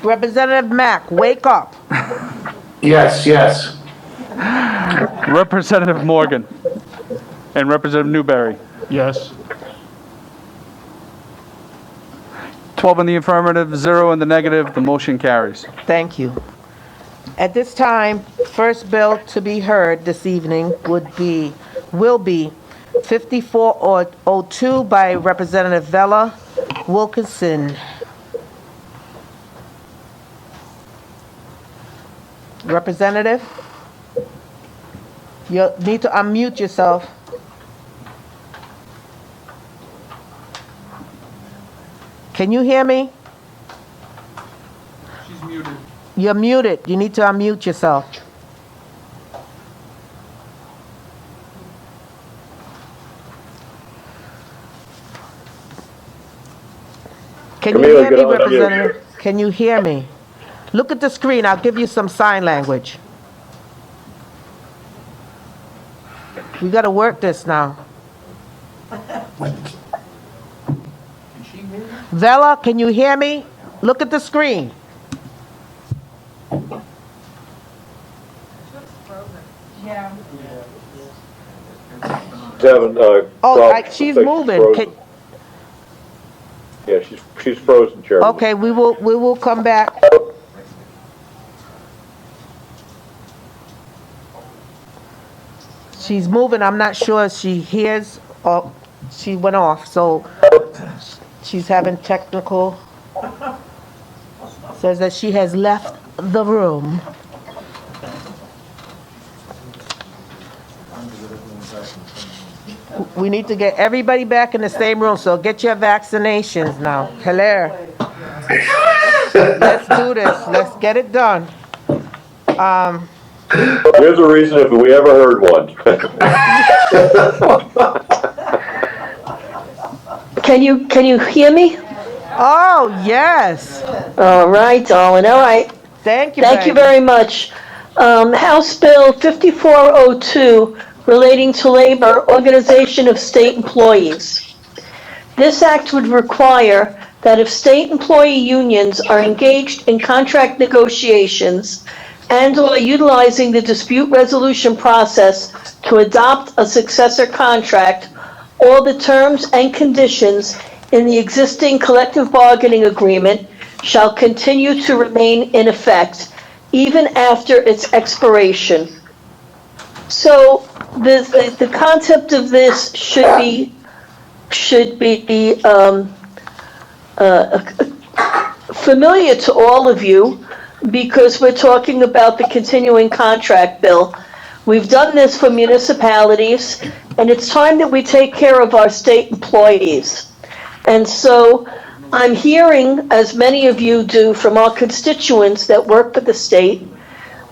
Representative Mack, wake up. Yes, yes. Representative Morgan. And Representative Newberry. Yes. 12 in the affirmative, 0 in the negative. The motion carries. Thank you. At this time, first bill to be heard this evening will be 5402 by Representative Vela Wilkinson. Representative, you need to unmute yourself. Can you hear me? She's muted. You're muted. You need to unmute yourself. Can you hear me, Representative? Can you hear me? Look at the screen. I'll give you some sign language. We got to work this now. Vela, can you hear me? Look at the screen. She's moving. Yeah, she's frozen, Chairman. Okay, we will come back. She's moving. I'm not sure if she hears or she went off. So she's having technical. Says that she has left the room. We need to get everybody back in the same room, so get your vaccinations now. Hello. Let's do this. Let's get it done. There's a reason if we ever heard one. Can you hear me? Oh, yes. All right, darling. All right. Thank you. Thank you very much. House Bill 5402 relating to labor organization of state employees. This act would require that if state employee unions are engaged in contract negotiations and/or utilizing the dispute resolution process to adopt a successor contract, all the terms and conditions in the existing collective bargaining agreement shall continue to remain in effect, even after its expiration. So the concept of this should be familiar to all of you, because we're talking about the continuing contract bill. We've done this for municipalities, and it's time that we take care of our state employees. And so I'm hearing, as many of you do from our constituents that work for the state,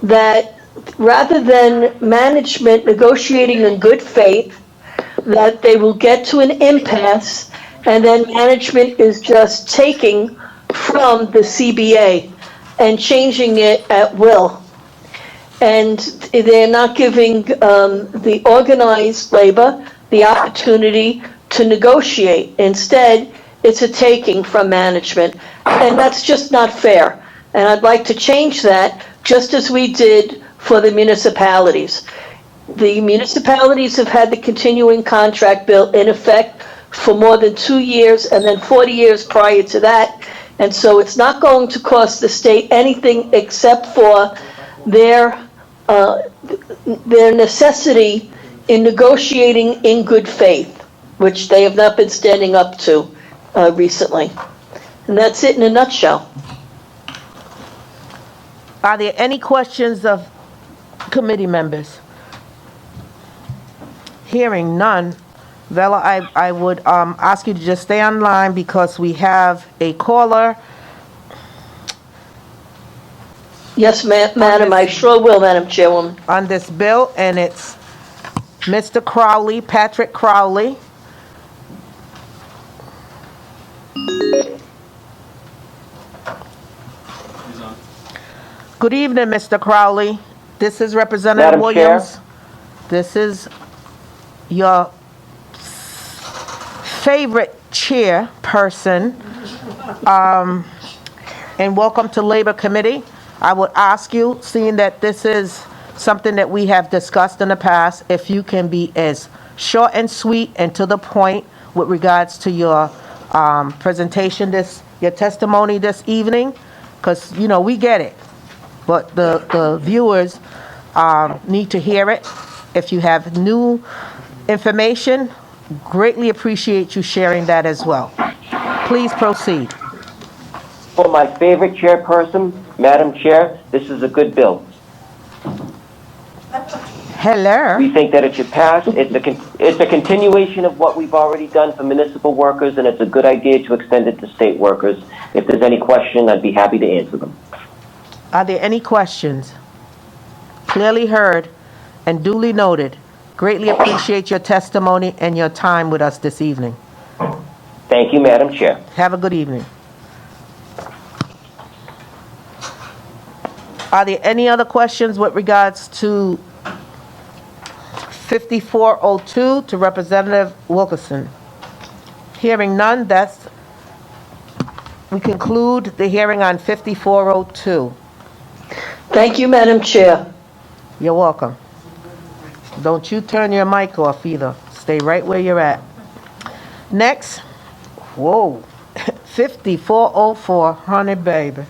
that rather than management negotiating in good faith, that they will get to an impasse, and then management is just taking from the CBA and changing it at will. And they're not giving the organized labor the opportunity to negotiate. Instead, it's a taking from management. And that's just not fair. And I'd like to change that, just as we did for the municipalities. The municipalities have had the continuing contract bill in effect for more than 2 years, and then 40 years prior to that. And so it's not going to cost the state anything except for their necessity in negotiating in good faith, which they have not been standing up to recently. And that's it in a nutshell. Are there any questions of committee members? Hearing none, Vela, I would ask you to just stay online because we have a caller. Yes, madam, I sure will, Madam Chairwoman. On this bill, and it's Mr. Crowley, Patrick Crowley. Good evening, Mr. Crowley. This is Representative Madam Williams. Chair. This is your favorite chairperson. And welcome to Labor Committee. I would ask you, seeing that this is something that we have discussed in the past, if you can be as short and sweet and to the point with regards to your presentation, your testimony this evening, because, we get it, but the viewers need to hear it. If you have new information, greatly appreciate you sharing that as well. Please proceed. For my favorite chairperson, Madam Chair, this is a good bill. Hello. We think that it should pass. It's a continuation of what we've already done for municipal workers, and it's a good idea to extend it to state workers. If there's any question, I'd be happy to answer them. Are there any questions? Clearly heard and duly noted. Greatly appreciate your testimony and your time with us this evening. Thank you, Madam Chair. Have a good evening. Are there any other questions with regards to 5402 to Representative Wilkinson? Hearing none, we conclude the hearing on 5402. Thank you, Madam Chair. You're welcome. Don't you turn your mic off either. Stay right where you're at. Next, 5404, honey baby.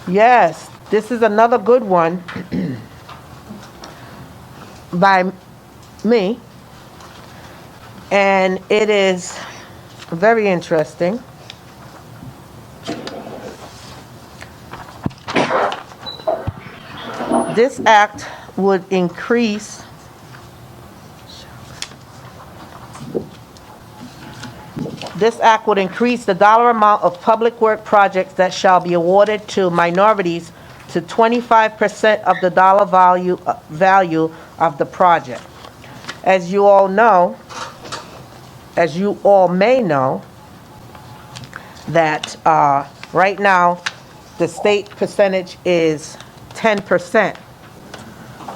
Yes, this is another good one by me, and it is very interesting. This act would increase the dollar amount of public work projects that shall be awarded to minorities to 25% of the dollar value of the project. As you all may know, that right now the state percentage is 10%,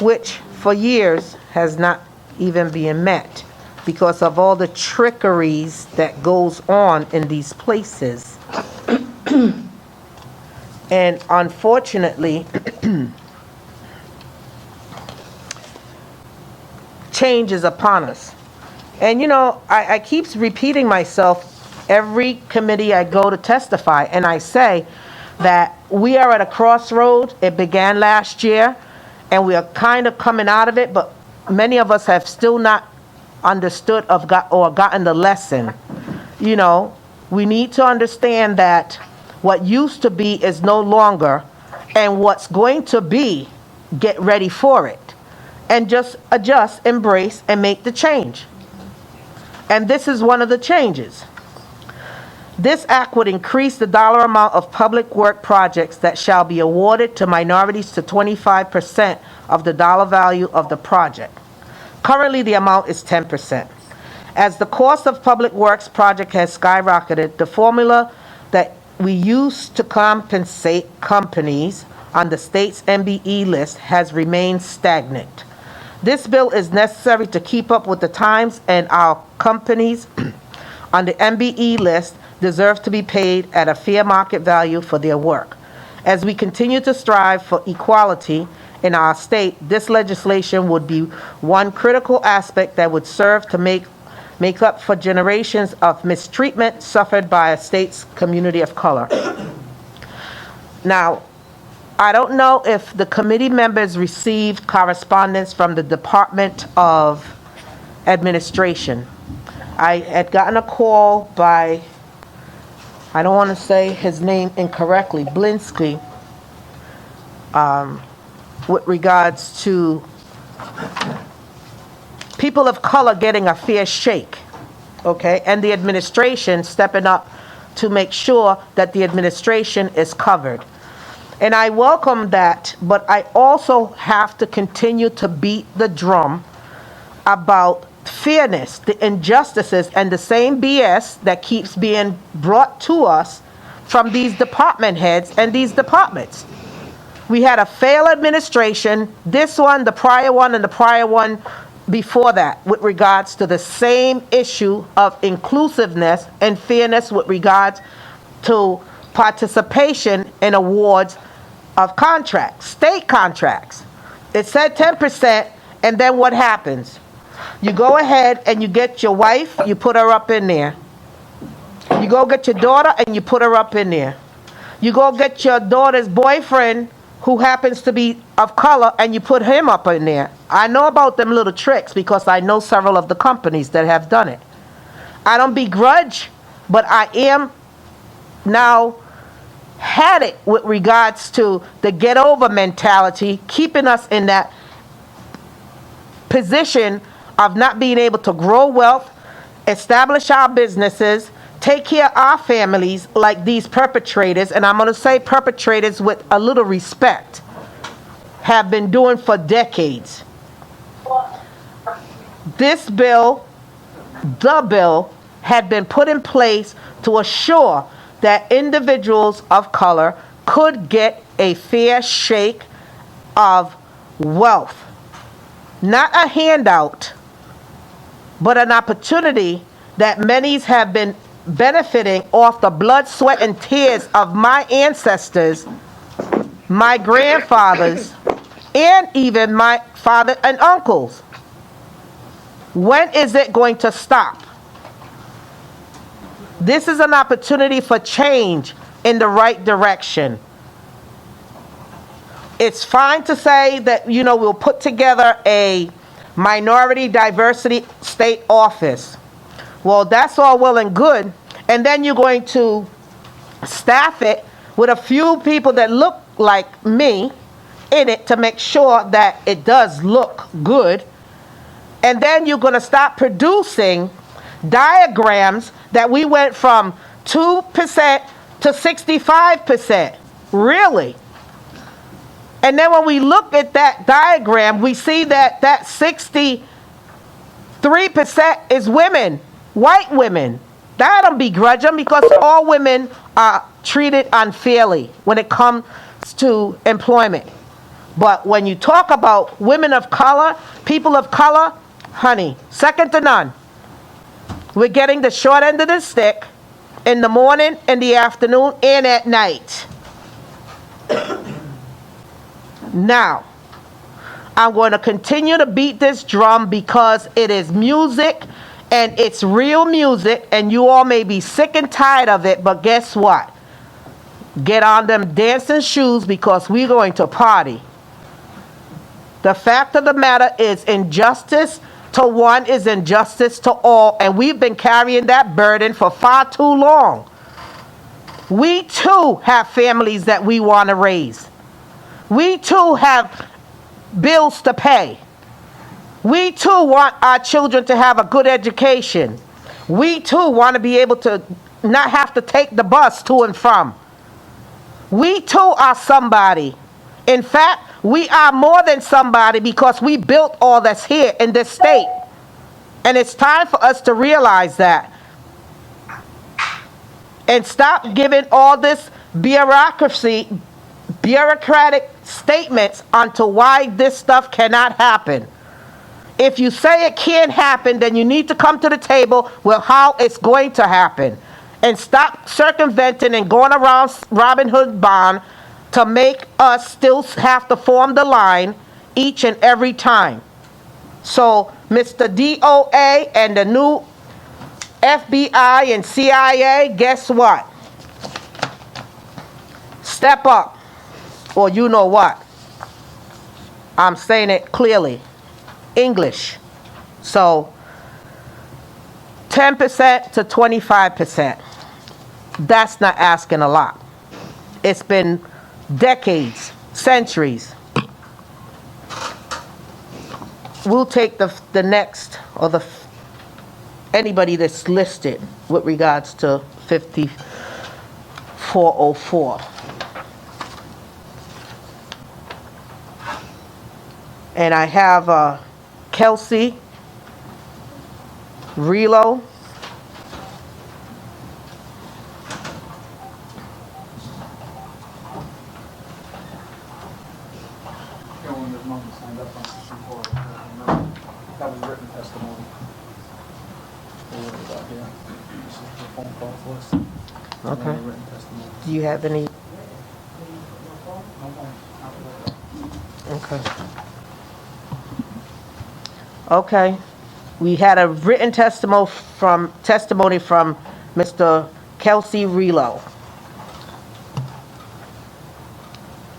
which for years has not even been met because of all the trickeries that goes on in these places. And unfortunately, change is upon us. And I keep repeating myself every committee I go to testify, and I say that we are at a crossroad. It began last year, and we are kind of coming out of it, but many of us have still not understood or gotten the lesson. We need to understand that what used to be is no longer, and what's going to be, get ready for it. And just adjust, embrace, and make the change. And this is one of the changes. This act would increase the dollar amount of public work projects that shall be awarded to minorities to 25% of the dollar value of the project. Currently, the amount is 10%. As the cost of public works project has skyrocketed, the formula that we use to compensate companies on the state's MBE list has remained stagnant. This bill is necessary to keep up with the times, and our companies on the MBE list deserve to be paid at a fair market value for their work. As we continue to strive for equality in our state, this legislation would be one critical aspect that would serve to make up for generations of mistreatment suffered by a state's community of color. Now, I don't know if the committee members received correspondence from the Department of Administration. I had gotten a call by, I don't want to say his name incorrectly, Blinsky, with regards to people of color getting a fair shake, okay? And the administration stepping up to make sure that the administration is covered. And I welcome that, but I also have to continue to beat the drum about fairness, the injustices, and the same BS that keeps being brought to us from these department heads and these departments. We had a failed administration, this one, the prior one, and the prior one before that, with regards to the same issue of inclusiveness and fairness with regards to participation in awards of contracts, state contracts. It said 10%, and then what happens? You go ahead and you get your wife, you put her up in there. You go get your daughter and you put her up in there. You go get your daughter's boyfriend who happens to be of color and you put him up in there. I know about them little tricks because I know several of the companies that have done it. I don't begrudge, but I am now had it with regards to the get over mentality, keeping us in that position of not being able to grow wealth, establish our businesses, take care of our families like these perpetrators, and I'm going to say perpetrators with a little respect, have been doing for decades. This bill, the bill, had been put in place to assure that individuals of color could get a fair shake of wealth. Not a handout, but an opportunity that many have been benefiting off the blood, sweat, and tears of my ancestors, my grandfathers, and even my father and uncles. When is it going to stop? This is an opportunity for change in the right direction. It's fine to say that, we'll put together a minority diversity state office. Well, that's all well and good. And then you're going to staff it with a few people that look like me in it to make sure that it does look good. And then you're going to stop producing diagrams that we went from 2% to 65%. Really? And then when we look at that diagram, we see that 63% is women, white women. I don't begrudge them because all women are treated unfairly when it comes to employment. But when you talk about women of color, people of color, honey, second to none. We're getting the short end of the stick in the morning, in the afternoon, and at night. Now, I'm going to continue to beat this drum because it is music and it's real music, and you all may be sick and tired of it, but guess what? Get on them dancing shoes because we're going to party. The fact of the matter is injustice to one is injustice to all, and we've been carrying that burden for far too long. We too have families that we want to raise. We too have bills to pay. We too want our children to have a good education. We too want to be able to not have to take the bus to and from. We too are somebody. In fact, we are more than somebody because we built all that's here in this state. And it's time for us to realize that. And stop giving all this bureaucratic statements onto why this stuff cannot happen. If you say it can't happen, then you need to come to the table with how it's going to happen. And stop circumventing and going around Robin Hood Bond to make us still have to form the line each and every time. So, Mr. DOA and the new FBI and CIA, guess what? Step up, or you know what? I'm saying it clearly. English. So, 10% to 25%. That's not asking a lot. It's been decades, centuries. We'll take the next, or anybody that's listed with regards to 5404. And I have Kelsey Rilo. There's nothing signed up on 64. That was written testimony. Okay. Do you have any? Okay. Okay. We had a written testimony from Mr. Kelsey Rilo.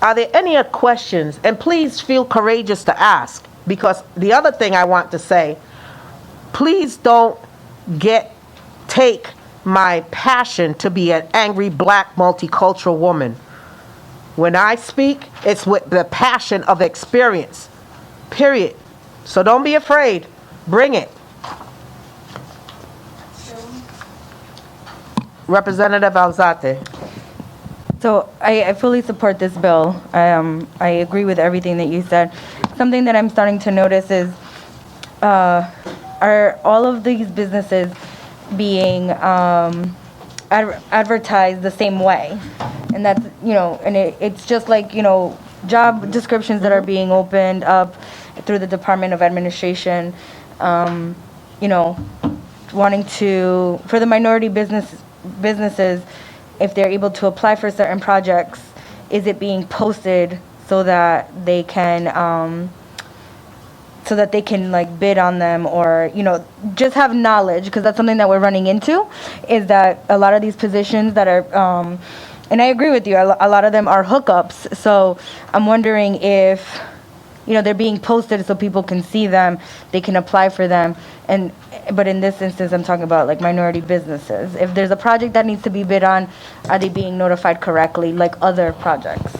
Are there any other questions? And please feel courageous to ask, because the other thing I want to say, please don't take my passion to be an angry black multicultural woman. When I speak, it's with the passion of experience, period. So don't be afraid. Bring it. Representative Alzate. So I fully support this bill. I agree with everything that you said. Something that I'm starting to notice is, are all of these businesses being advertised the same way? And that's, and it's just like, job descriptions that are being opened up through the Department of Administration, wanting to, for the minority businesses, if they're able to apply for certain projects, is it being posted so that they can like bid on them, or just have knowledge? Because that's something that we're running into, is that a lot of these positions that are and I agree with you, a lot of them are hookups. So I'm wondering if they're being posted so people can see them, they can apply for them. But in this instance, I'm talking about like minority businesses. If there's a project that needs to be bid on, are they being notified correctly like other projects?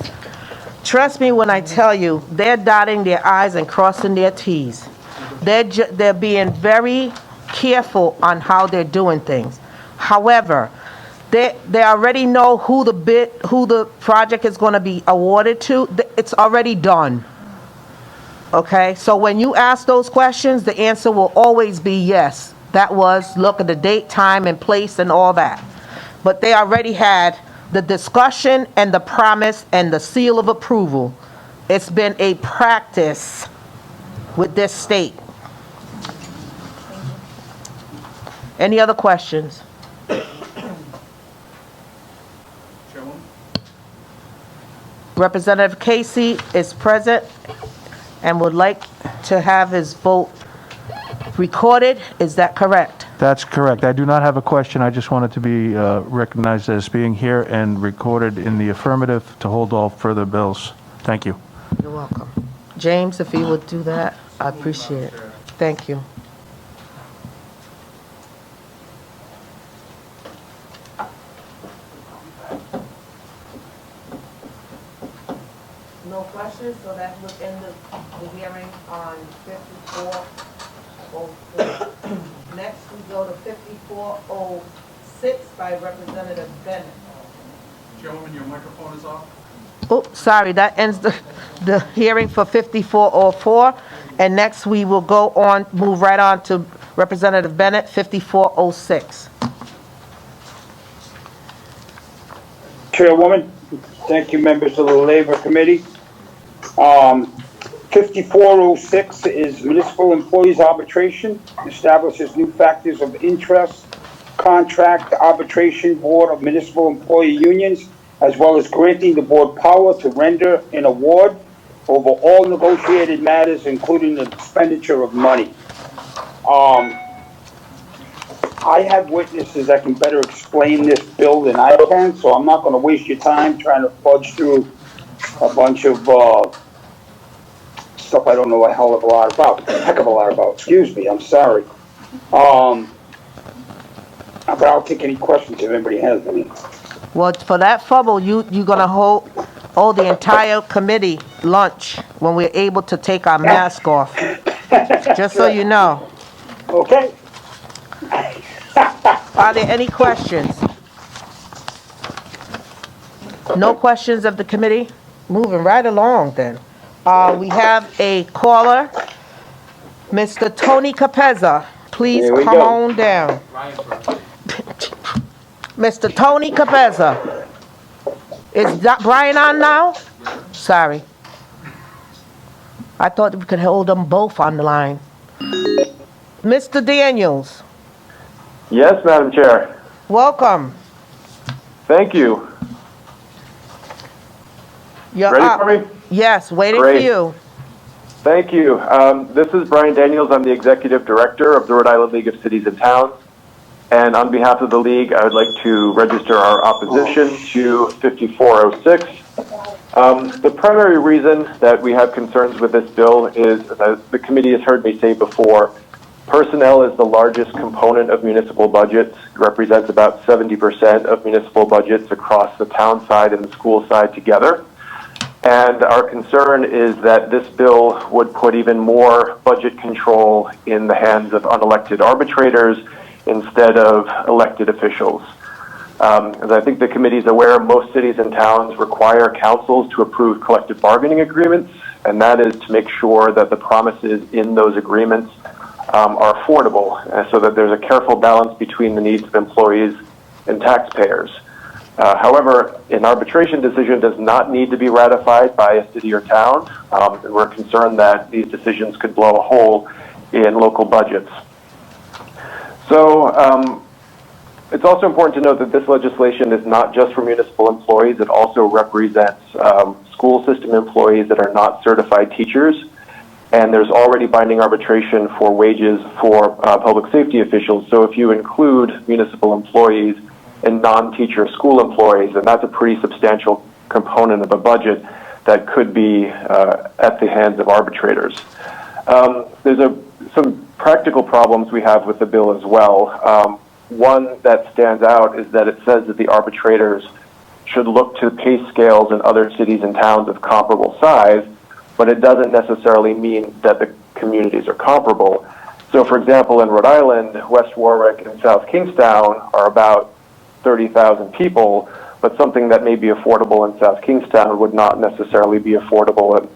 Trust me when I tell you, they're dotting their I's and crossing their T's. They're being very careful on how they're doing things. However, they already know who the project is going to be awarded to. It's already done. Okay, so when you ask those questions, the answer will always be yes. That was, look at the date, time, and place, and all that. But they already had the discussion and the promise and the seal of approval. It's been a practice with this state. Any other questions? Representative Casey is present and would like to have his vote recorded. Is that correct? That's correct. I do not have a question. I just wanted to be recognized as being here and recorded in the affirmative to hold all further bills. Thank you. You're welcome. James, if you would do that, I appreciate it. Thank you. No questions, so that would end the hearing on 5404. Next, we go to 5406 by Representative Bennett. Gentlemen, your microphone is off. Oh, sorry, that ends the hearing for 5404. And next, we will move right on to Representative Bennett, 5406. Chairwoman, thank you, members of the Labor Committee. 5406 is Municipal Employees Arbitration, establishes new factors of interest, contract arbitration board of municipal employee unions, as well as granting the board power to render an award over all negotiated matters, including the expenditure of money. I have witnesses that can better explain this bill than I can, so I'm not going to waste your time trying to fudge through a bunch of stuff I don't know a heck of a lot about. Excuse me, I'm sorry. But I'll take any questions if anybody has any. Well, for that fumble, you're gonna hold the entire committee lunch when we're able to take our mask off. Just so you know. Okay. Are there any questions? No questions of the committee? Moving right along then. We have a caller, Mr. Tony Capezza. Please come on down. Mr. Tony Capezza. Is Brian on now? Sorry. I thought we could hold them both on the line. Mr. Daniels. Yes, Madam Chair. Welcome. Thank you. You're Ready up. for me? Yes, waiting for Great. you. Thank you. This is Brian Daniels. I'm the Executive Director of the Rhode Island League of Cities and Towns. And on behalf of the League, I would like to register our opposition to 5406. The primary reason that we have concerns with this bill is, as the committee has heard me say before, personnel is the largest component of municipal budgets. It represents about 70% of municipal budgets across the town side and the school side together. And our concern is that this bill would put even more budget control in the hands of unelected arbitrators instead of elected officials. As I think the committee is aware, most cities and towns require councils to approve collective bargaining agreements, and that is to make sure that the promises in those agreements are affordable, so that there's a careful balance between the needs of employees and taxpayers. However, an arbitration decision does not need to be ratified by a city or town, and we're concerned that these decisions could blow a hole in local budgets. So it's also important to note that this legislation is not just for municipal employees. It also represents school system employees that are not certified teachers. And there's already binding arbitration for wages for public safety officials. So if you include municipal employees and non-teacher school employees, then that's a pretty substantial component of a budget that could be at the hands of arbitrators. There's some practical problems we have with the bill as well. One that stands out is that it says that the arbitrators should look to pay scales in other cities and towns of comparable size, but it doesn't necessarily mean that the communities are comparable. So, for example, in Rhode Island, West Warwick and South Kingstown are about 30,000 people, but something that may be affordable in South Kingstown would not necessarily be affordable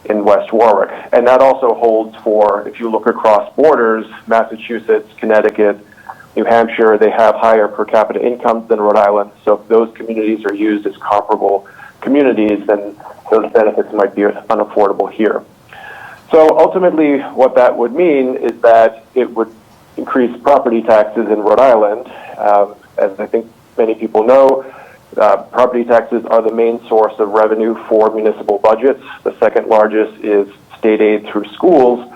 in West Warwick. And that also holds for, if you look across borders, Massachusetts, Connecticut, New Hampshire, they have higher per capita incomes than Rhode Island. So if those communities are used as comparable communities, then those benefits might be unaffordable here. So ultimately, what that would mean is that it would increase property taxes in Rhode Island. As I think many people know, property taxes are the main source of revenue for municipal budgets. The second largest is state aid through schools.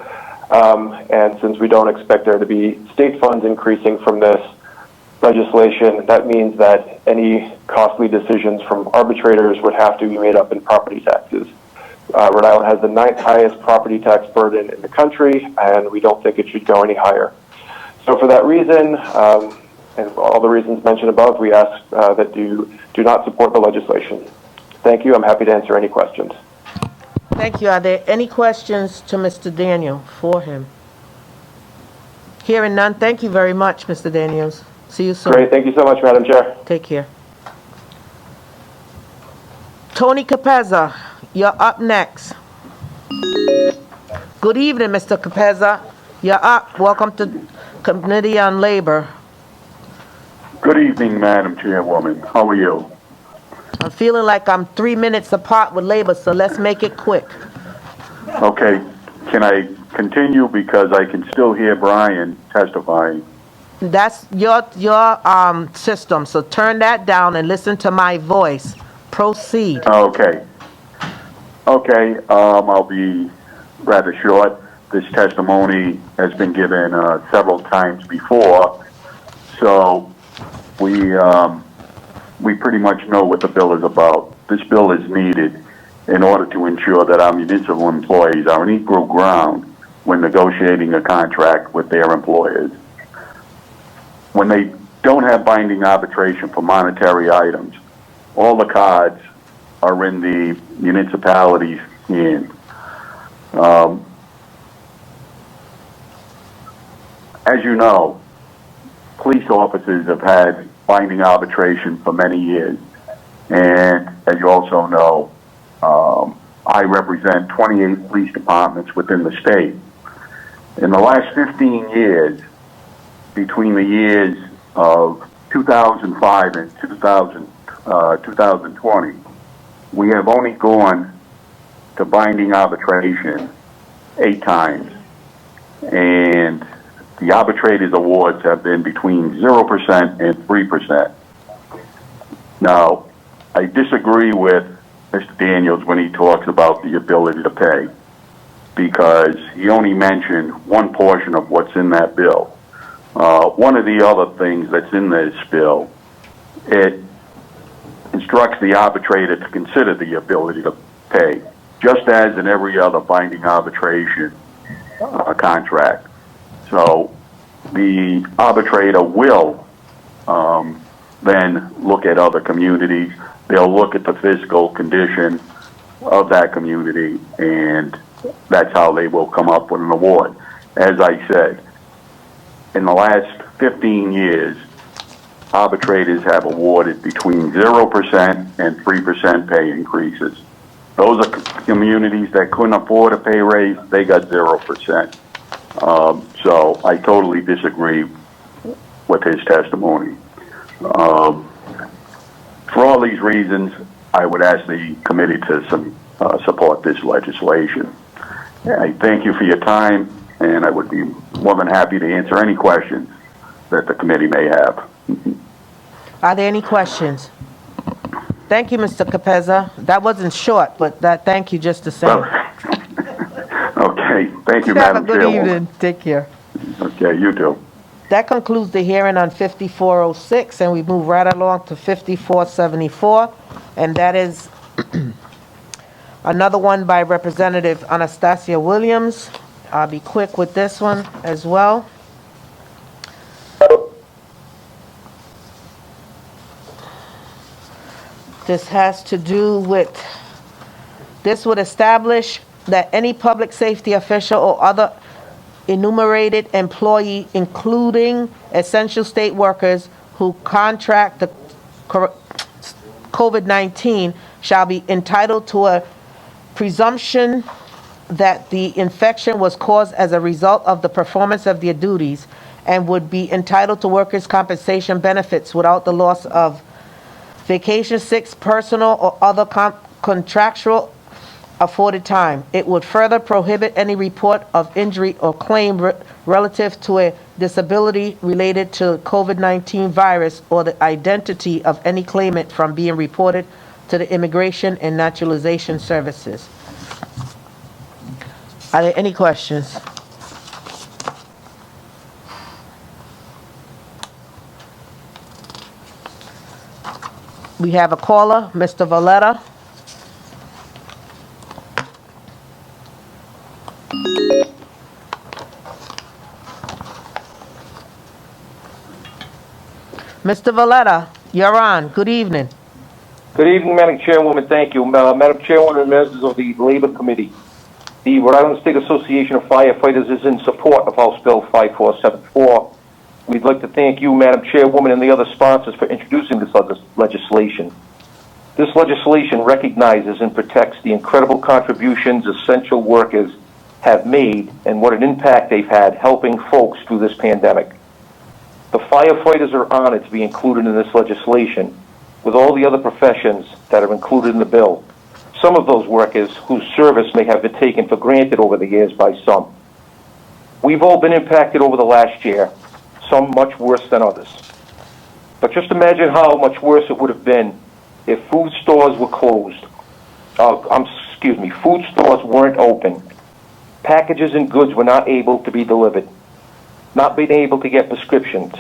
And since we don't expect there to be state funds increasing from this legislation, that means that any costly decisions from arbitrators would have to be made up in property taxes. Rhode Island has the 9th highest property tax burden in the country, and we don't think it should go any higher. So for that reason, and for all the reasons mentioned above, we ask that you do not support the legislation. Thank you. I'm happy to answer any questions. Thank you. Are there any questions to Mr. Daniel for him? Hearing none, thank you very much, Mr. Daniels. See you soon. Great. Thank you so much, Madam Chair. Take care. Tony Capezza, you're up next. Good evening, Mr. Capezza. You're up. Welcome to Committee on Labor. Good evening, Madam Chairwoman. How are you? I'm feeling like I'm 3 minutes apart with Labor, so let's make it quick. Okay, can I continue because I can still hear Brian testifying? That's your system, so turn that down and listen to my voice. Proceed. Okay. Okay, I'll be rather short. This testimony has been given several times before, so we pretty much know what the bill is about. This bill is needed in order to ensure that our municipal employees are on equal ground when negotiating a contract with their employers. When they don't have binding arbitration for monetary items, all the cards are in the municipality's hand. As you know, police officers have had binding arbitration for many years. And as you also know, I represent 28 police departments within the state. In the last 15 years, between the years of 2005 and 2020, we have only gone to binding arbitration 8 times. And the arbitrators' awards have been between 0% and 3%. Now, I disagree with Mr. Daniels when he talks about the ability to pay, because he only mentioned one portion of what's in that bill. One of the other things that's in this bill, it instructs the arbitrator to consider the ability to pay, just as in every other binding arbitration contract. So the arbitrator will then look at other communities. They'll look at the physical condition of that community, and that's how they will come up with an award. As I said, in the last 15 years, arbitrators have awarded between 0% and 3% pay increases. Those are communities that couldn't afford a pay raise, they got 0%. So I totally disagree with his testimony. For all these reasons, I would ask the committee to support this legislation. I thank you for your time, and I would be more than happy to answer any questions that the committee may have. Are there any questions? Thank you, Mr. Capezza. That wasn't short, but thank you just the same. Okay, thank you, Have a Madam good Chairwoman. evening. Take care. Okay, you too. That concludes the hearing on 5406, and we move right along to 5474, and that is another one by Representative Anastasia Williams. I'll be quick with this one as well. This has to do with, this would establish that any public safety official or other enumerated employee, including essential state workers who contract the COVID-19, shall be entitled to a presumption that the infection was caused as a result of the performance of their duties, and would be entitled to workers' compensation benefits without the loss of vacation, sick, personal, or other contractual afforded time. It would further prohibit any report of injury or claim relative to a disability related to COVID-19 virus or the identity of any claimant from being reported to the Immigration and Naturalization Services. Are there any questions? We have a caller, Mr. Valletta. Mr. Valletta, you're on. Good evening. Good evening, Madam Chairwoman. Thank you. Madam Chairwoman and members of the Labor Committee, the Rhode Island State Association of Firefighters is in support of House Bill 5474. We'd like to thank you, Madam Chairwoman, and the other sponsors for introducing this legislation. This legislation recognizes and protects the incredible contributions essential workers have made and what an impact they've had helping folks through this pandemic. The firefighters are honored to be included in this legislation with all the other professions that are included in the bill. Some of those workers whose service may have been taken for granted over the years by some. We've all been impacted over the last year, some much worse than others. But just imagine how much worse it would have been if food stores were closed. Food stores weren't open. Packages and goods were not able to be delivered. Not being able to get prescriptions.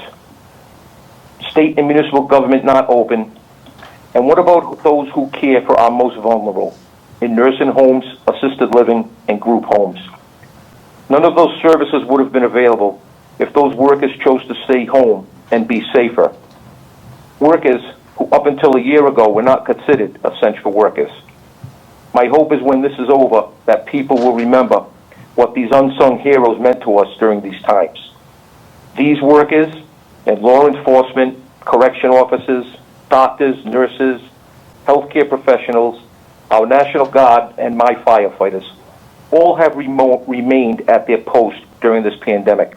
State and municipal government not open. And what about those who care for our most vulnerable in nursing homes, assisted living, and group homes? None of those services would have been available if those workers chose to stay home and be safer. Workers who up until a year ago were not considered essential workers. My hope is when this is over that people will remember what these unsung heroes meant to us during these times. These workers and law enforcement, correction officers, doctors, nurses, healthcare professionals, our National Guard, and my firefighters all have remained at their post during this pandemic.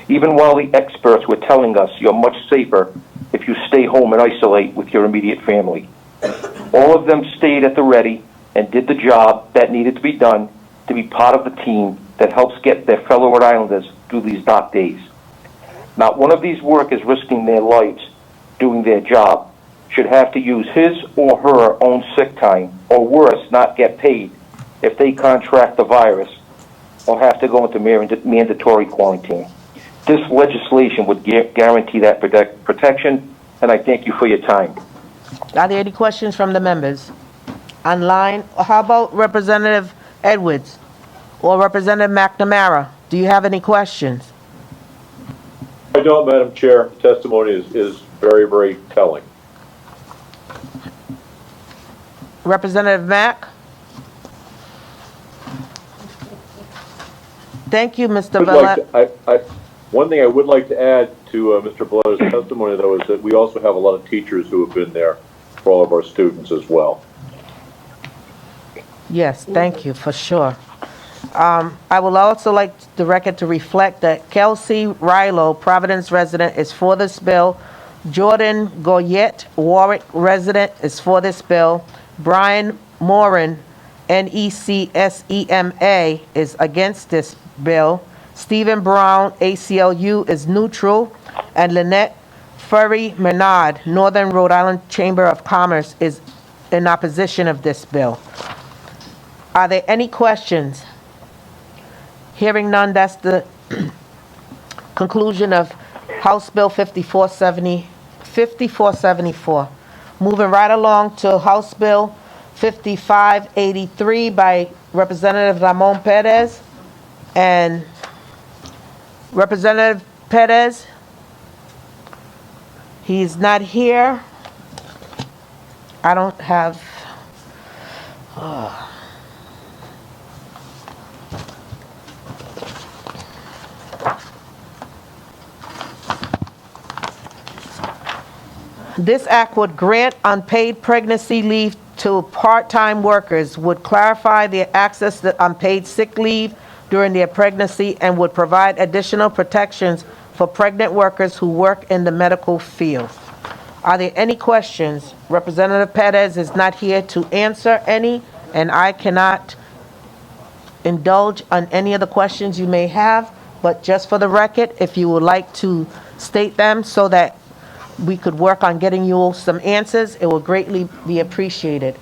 Even while the experts were telling us you're much safer if you stay home and isolate with your immediate family. All of them stayed at the ready and did the job that needed to be done to be part of the team that helps get their fellow Rhode Islanders through these dark days. Not one of these workers risking their lives doing their job should have to use his or her own sick time, or worse, not get paid if they contract the virus or have to go into mandatory quarantine. This legislation would guarantee that protection, and I thank you for your time. Are there any questions from the members? Online? How about Representative Edwards or Representative McNamara? Do you have any questions? I don't, Madam Chair. The testimony is very, very telling. Representative Mack? Thank you, Mr. Vela. One thing I would like to add to Mr. Vela's testimony, though, is that we also have a lot of teachers who have been there for all of our students as well. Yes, thank you, for sure. I would also like the record to reflect that Kelsey Rilo, Providence resident, is for this bill. Jordan Goyette, Warwick resident, is for this bill. Brian Morin, NECSEMA, is against this bill. Stephen Brown, ACLU, is neutral. And Lynette Furry Menard, Northern Rhode Island Chamber of Commerce, is in opposition of this bill. Are there any questions? Hearing none, that's the conclusion of House Bill 5474. Moving right along to House Bill 5583 by Representative Ramon Perez. And Representative Perez, he's not here. I don't have... This act would grant unpaid pregnancy leave to part-time workers, would clarify their access to unpaid sick leave during their pregnancy, and would provide additional protections for pregnant workers who work in the medical field. Are there any questions? Representative Perez is not here to answer any, and I cannot indulge on any of the questions you may have, but just for the record, if you would like to state them so that we could work on getting you some answers, it will greatly be appreciated.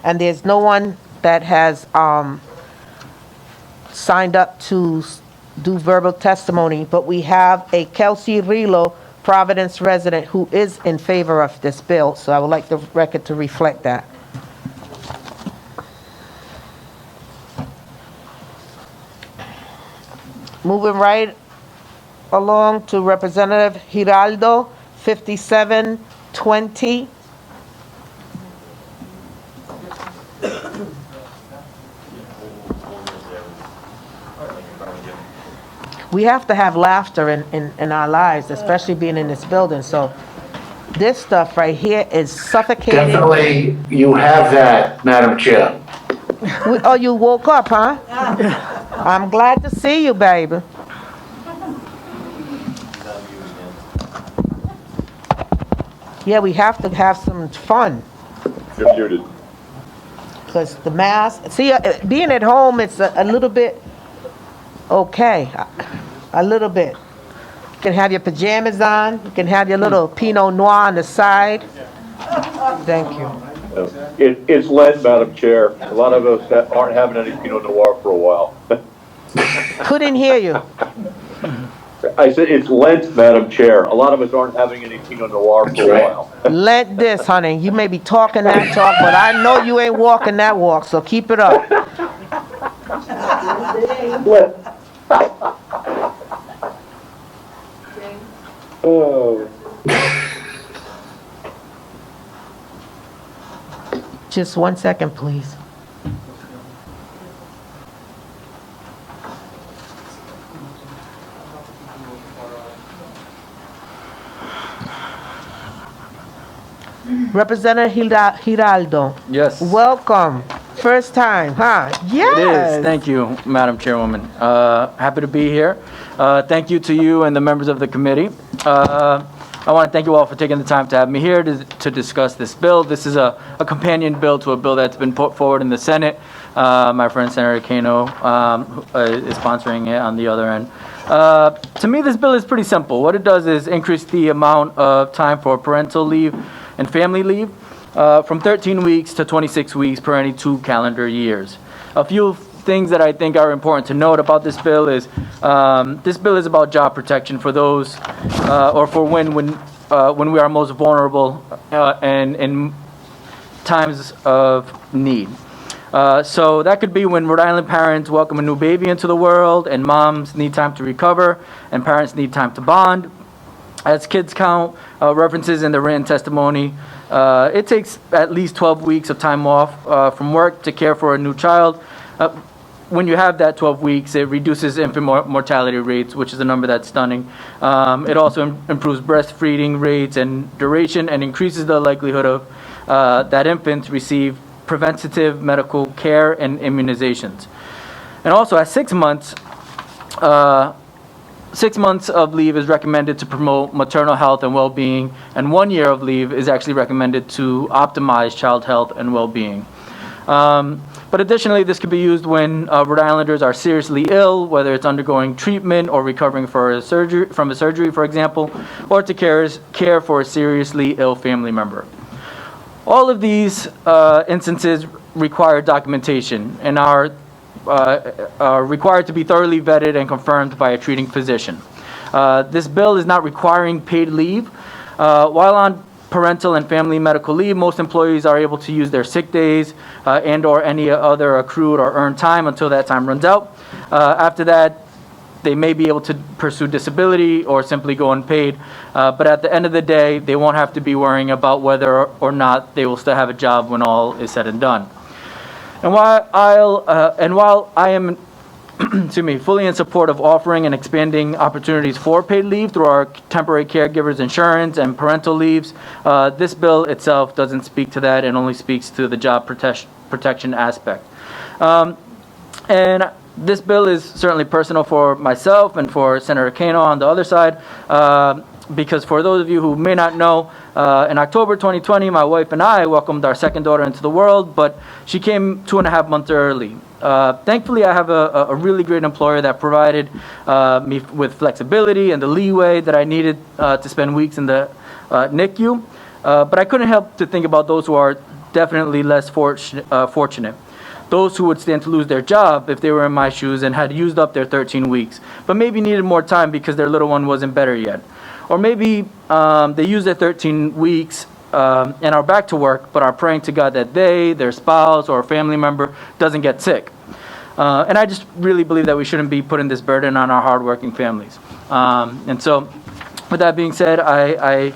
And there's no one that has signed up to do verbal testimony, but we have a Kelsey Rilo, Providence resident, who is in favor of this bill, so I would like the record to reflect that. Moving right along to Representative Giraldo, 5720. We have to have laughter in our lives, especially being in this building. So this stuff right here is suffocating. Definitely, you have that, Madam Chair. Oh, you woke up, huh? I'm glad to see you, baby. Yeah, we have to have some fun. You're muted. Because the mask, see, being at home, it's a little bit okay. A little bit. You can have your pajamas on. You can have your little Pinot Noir on the side. Thank you. It's Lent, Madam Chair. A lot of us aren't having any Pinot Noir for a while. Couldn't hear you. I said it's Lent, Madam Chair. A lot of us aren't having any Pinot Noir for a while. Let this, honey. You may be talking that talk, but I know you ain't walking that walk, so keep it up. Oh. Just 1 second, please. Representative Giraldo. Yes. Welcome. First time, huh? Yes. It is. Thank you, Madam Chairwoman. Happy to be here. Thank you to you and the members of the committee. I want to thank you all for taking the time to have me here to discuss this bill. This is a companion bill to a bill that's been put forward in the Senate. My friend Senator Kano is sponsoring it on the other end. To me, this bill is pretty simple. What it does is increase the amount of time for parental leave and family leave from 13 weeks to 26 weeks per any 2 calendar years. A few things that I think are important to note about this bill is this bill is about job protection for those or for when we are most vulnerable and in times of need. So that could be when Rhode Island parents welcome a new baby into the world and moms need time to recover and parents need time to bond. As kids count references in the written testimony, it takes at least 12 weeks of time off from work to care for a new child. When you have that 12 weeks, it reduces infant mortality rates, which is a number that's stunning. It also improves breastfeeding rates and duration and increases the likelihood of that infants receive preventative medical care and immunizations. And also at 6 months, 6 months of leave is recommended to promote maternal health and well-being, and 1 year of leave is actually recommended to optimize child health and well-being. But additionally, this could be used when Rhode Islanders are seriously ill, whether it's undergoing treatment or recovering from a surgery, for example, or to care for a seriously ill family member. All of these instances require documentation and are required to be thoroughly vetted and confirmed by a treating physician. This bill is not requiring paid leave. While on parental and family medical leave, most employees are able to use their sick days and or any other accrued or earned time until that time runs out. After that, they may be able to pursue disability or simply go unpaid. But at the end of the day, they won't have to be worrying about whether or not they will still have a job when all is said and done. And while I am fully in support of offering and expanding opportunities for paid leave through our temporary caregivers insurance and parental leaves, this bill itself doesn't speak to that and only speaks to the job protection aspect. And this bill is certainly personal for myself and for Senator Kano on the other side, because for those of you who may not know, in October 2020, my wife and I welcomed our second daughter into the world, but she came 2.5 months early. Thankfully, I have a really great employer that provided me with flexibility and the leeway that I needed to spend weeks in the NICU. But I couldn't help to think about those who are definitely less fortunate. Those who would stand to lose their job if they were in my shoes and had used up their 13 weeks, but maybe needed more time because their little one wasn't better yet. Or maybe they used their 13 weeks and are back to work, but are praying to God that they, their spouse, or a family member doesn't get sick. And I just really believe that we shouldn't be putting this burden on our hardworking families. And so, with that being said, I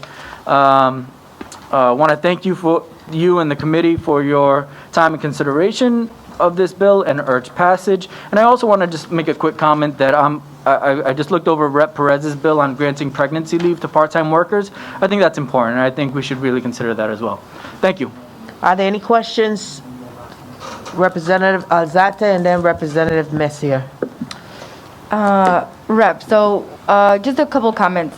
want to thank you and the committee for your time and consideration of this bill and urge passage. And I also want to just make a quick comment that I just looked over Rep. Perez's bill on granting pregnancy leave to part-time workers. I think that's important, and I think we should really consider that as well. Thank you. Are there any questions? Representative Alzate and then Representative Messier. Rep, so just a couple comments.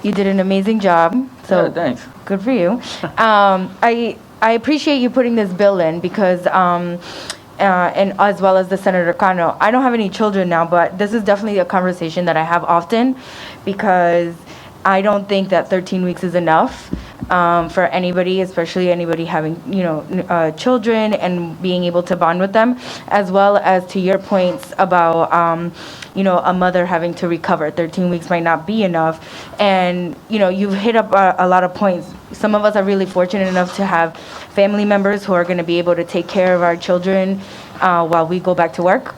You did an amazing job. So yeah, thanks. Good for you. I appreciate you putting this bill in because, and as well as the Senator Kano. I don't have any children now, but this is definitely a conversation that I have often because I don't think that 13 weeks is enough for anybody, especially anybody having, children and being able to bond with them, as well as to your points about, a mother having to recover. 13 weeks might not be enough. And, you've hit up a lot of points. Some of us are really fortunate enough to have family members who are going to be able to take care of our children while we go back to work.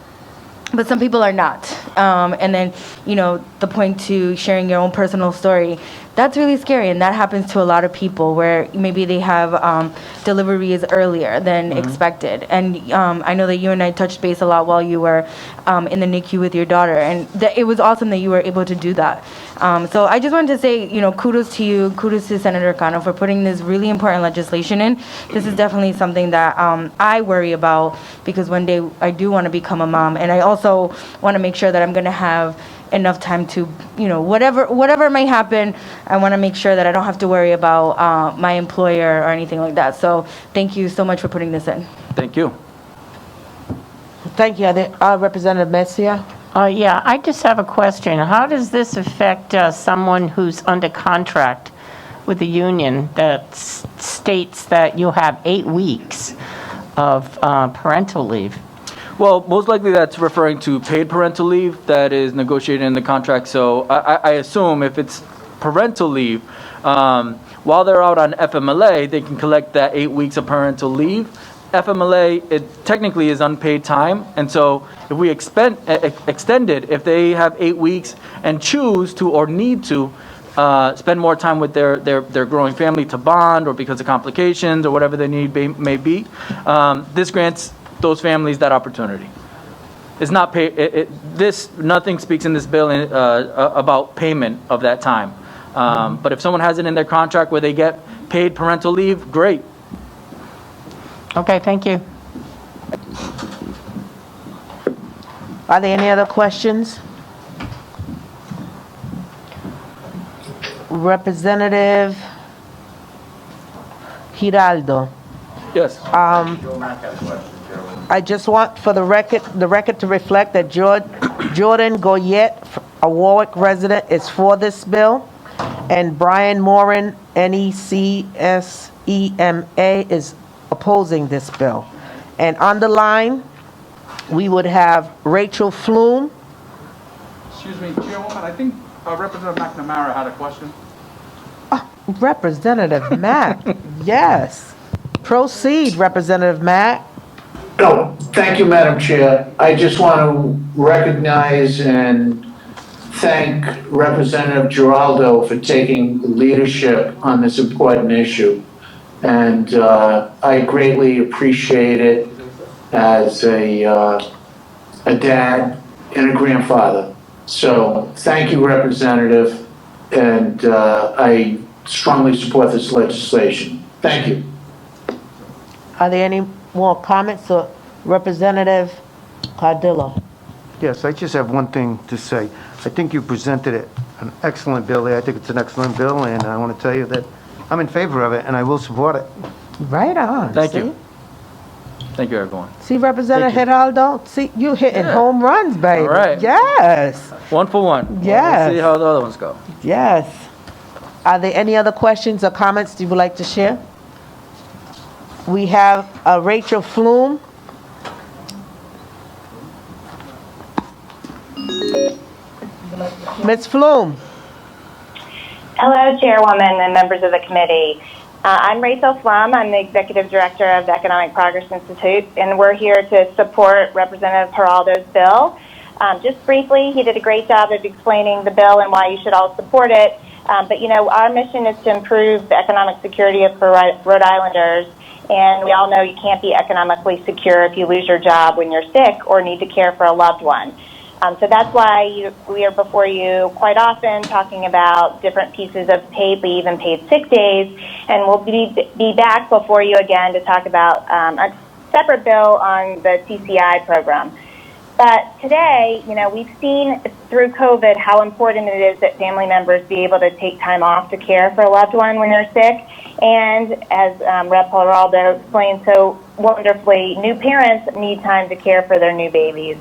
But some people are not. And then, the point to sharing your own personal story, that's really scary. And that happens to a lot of people where maybe they have deliveries earlier than expected. And I know that you and I touched base a lot while you were in the NICU with your daughter. And it was awesome that you were able to do that. So I just wanted to say, kudos to you, kudos to Senator Cano for putting this really important legislation in. This is definitely something that I worry about, because one day I do want to become a mom, and I also want to make sure that I'm going to have enough time to, whatever may happen, I want to make sure that I don't have to worry about my employer or anything like that. So thank you so much for putting this in. Thank you. Thank you. Representative Messia? Yeah, I just have a question. How does this affect someone who's under contract with the union that states that you have 8 weeks of parental leave? Well, most likely that's referring to paid parental leave that is negotiated in the contract. So I assume if it's parental leave, while they're out on FMLA, they can collect that 8 weeks of parental leave. FMLA, it technically is unpaid time, and so if we extend it, if they have 8 weeks and choose to or need to spend more time with their growing family to bond, or because of complications or whatever their need may be, this grants those families that opportunity. It's not pay. Nothing speaks in this bill about payment of that time. But if someone has it in their contract where they get paid parental leave, great. Okay, thank you. Are there any other questions? Representative Giraldo. Yes. I just want for the record to reflect that Jordan Goyette, a Warwick resident, is for this bill, and Brian Moran, NECSEMA, is opposing this bill. And on the line, we would have Rachel Flume. Excuse me, Chairwoman, I think Representative McNamara had a question. Representative Mack, yes. Proceed, Representative Mack. No, thank you, Madam Chair. I just want to recognize and thank Representative Giraldo for taking leadership on this important issue. And I greatly appreciate it as a dad and a grandfather. So thank you, Representative, and I strongly support this legislation. Thank you. Are there any more comments? So Representative Cardillo. Yes, I just have one thing to say. I think you presented an excellent bill. I think it's an excellent bill, and I want to tell you that I'm in favor of it, and I will support it. Right on. Thank you. Thank you, everyone. See, Representative Giraldo? See, you hitting home runs, baby. All right. Yes. 1 for 1. Yes. We'll see how the other ones go. Yes. Are there any other questions or comments you would like to share? We have Rachel Flume. Ms. Flume. Hello, Chairwoman and members of the committee. I'm Rachel Flum. I'm the Executive Director of the Economic Progress Institute, and we're here to support Representative Giraldo's bill. Just briefly, he did a great job of explaining the bill and why you should all support it. But, our mission is to improve the economic security of Rhode Islanders, and we all know you can't be economically secure if you lose your job when you're sick or need to care for a loved one. So that's why we are before you quite often talking about different pieces of paid leave and paid sick days, and we'll be back before you again to talk about a separate bill on the TCI program. But today, we've seen through COVID how important it is that family members be able to take time off to care for a loved one when they're sick. And as Rep. Giraldo explained so wonderfully, new parents need time to care for their new babies.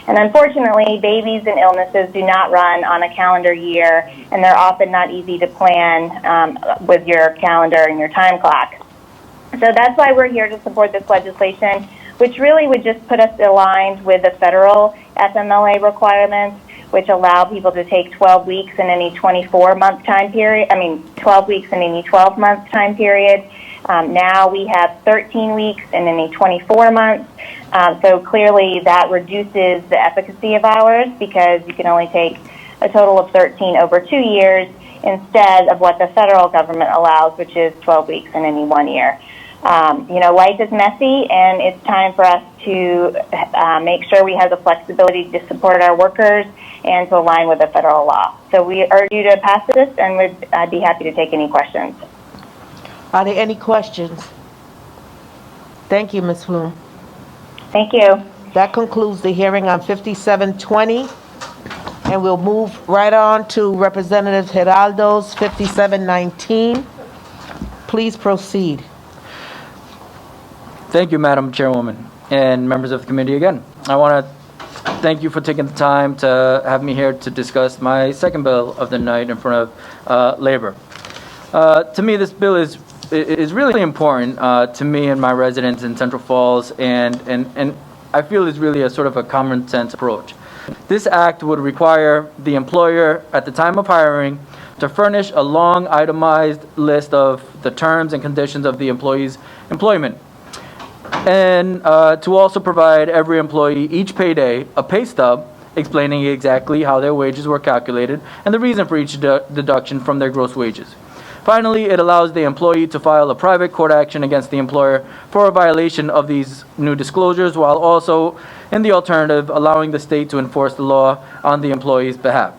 And unfortunately, babies and illnesses do not run on a calendar year, and they're often not easy to plan with your calendar and your time clock. So that's why we're here to support this legislation, which really would just put us aligned with the federal FMLA requirements, which allow people to take 12 weeks in any 24-month time period. 12 weeks in any 12-month time period. Now we have 13 weeks in any 24 months. So clearly that reduces the efficacy of ours because you can only take a total of 13 over 2 years instead of what the federal government allows, which is 12 weeks in any 1 year. Life is messy, and it's time for us to make sure we have the flexibility to support our workers and to align with the federal law. So we urge you to pass this, and would be happy to take any questions. Are there any questions? Thank you, Ms. Bloom. Thank you. That concludes the hearing on 5720, and we'll move right on to Representative Giraldo's 5719. Please proceed. Thank you, Madam Chairwoman, and members of the committee again. I want to thank you for taking the time to have me here to discuss my second bill of the night in front of Labor. To me, this bill is really important to me and my residents in Central Falls, and I feel is really a sort of a common sense approach. This act would require the employer at the time of hiring to furnish a long itemized list of the terms and conditions of the employee's employment, and to also provide every employee each payday a pay stub explaining exactly how their wages were calculated and the reason for each deduction from their gross wages. Finally, it allows the employee to file a private court action against the employer for a violation of these new disclosures, while also, in the alternative, allowing the state to enforce the law on the employee's behalf.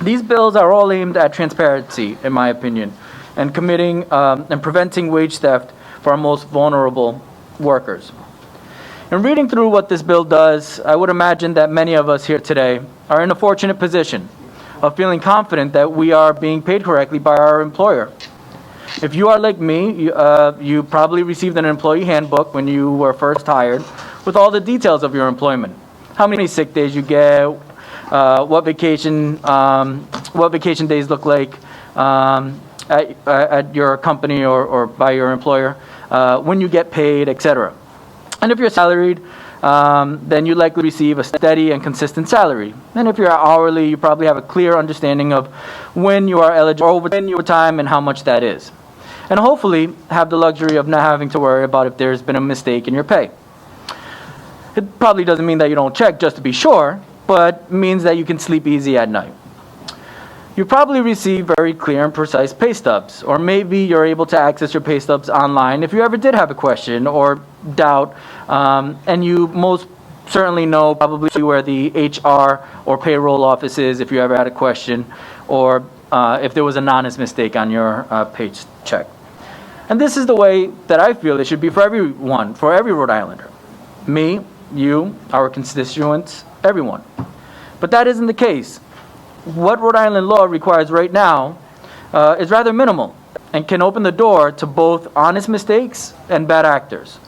These bills are all aimed at transparency, in my opinion, and committing and preventing wage theft for our most vulnerable workers. In reading through what this bill does, I would imagine that many of us here today are in a fortunate position of feeling confident that we are being paid correctly by our employer. If you are like me, you probably received an employee handbook when you were first hired with all the details of your employment. How many sick days you get, what vacation days look like at your company or by your employer, when you get paid, etc. And if you're salaried, then you likely receive a steady and consistent salary. And if you're hourly, you probably have a clear understanding of when you are eligible overtime and how much that is. And hopefully have the luxury of not having to worry about if there's been a mistake in your pay. It probably doesn't mean that you don't check just to be sure, but means that you can sleep easy at night. You probably receive very clear and precise pay stubs, or maybe you're able to access your pay stubs online if you ever did have a question or doubt, and you most certainly know probably where the HR or payroll office is if you ever had a question, or if there was an honest mistake on your paycheck. And this is the way that I feel it should be for everyone, for every Rhode Islander. Me, you, our constituents, everyone. But that isn't the case. What Rhode Island law requires right now is rather minimal and can open the door to both honest mistakes and bad actors.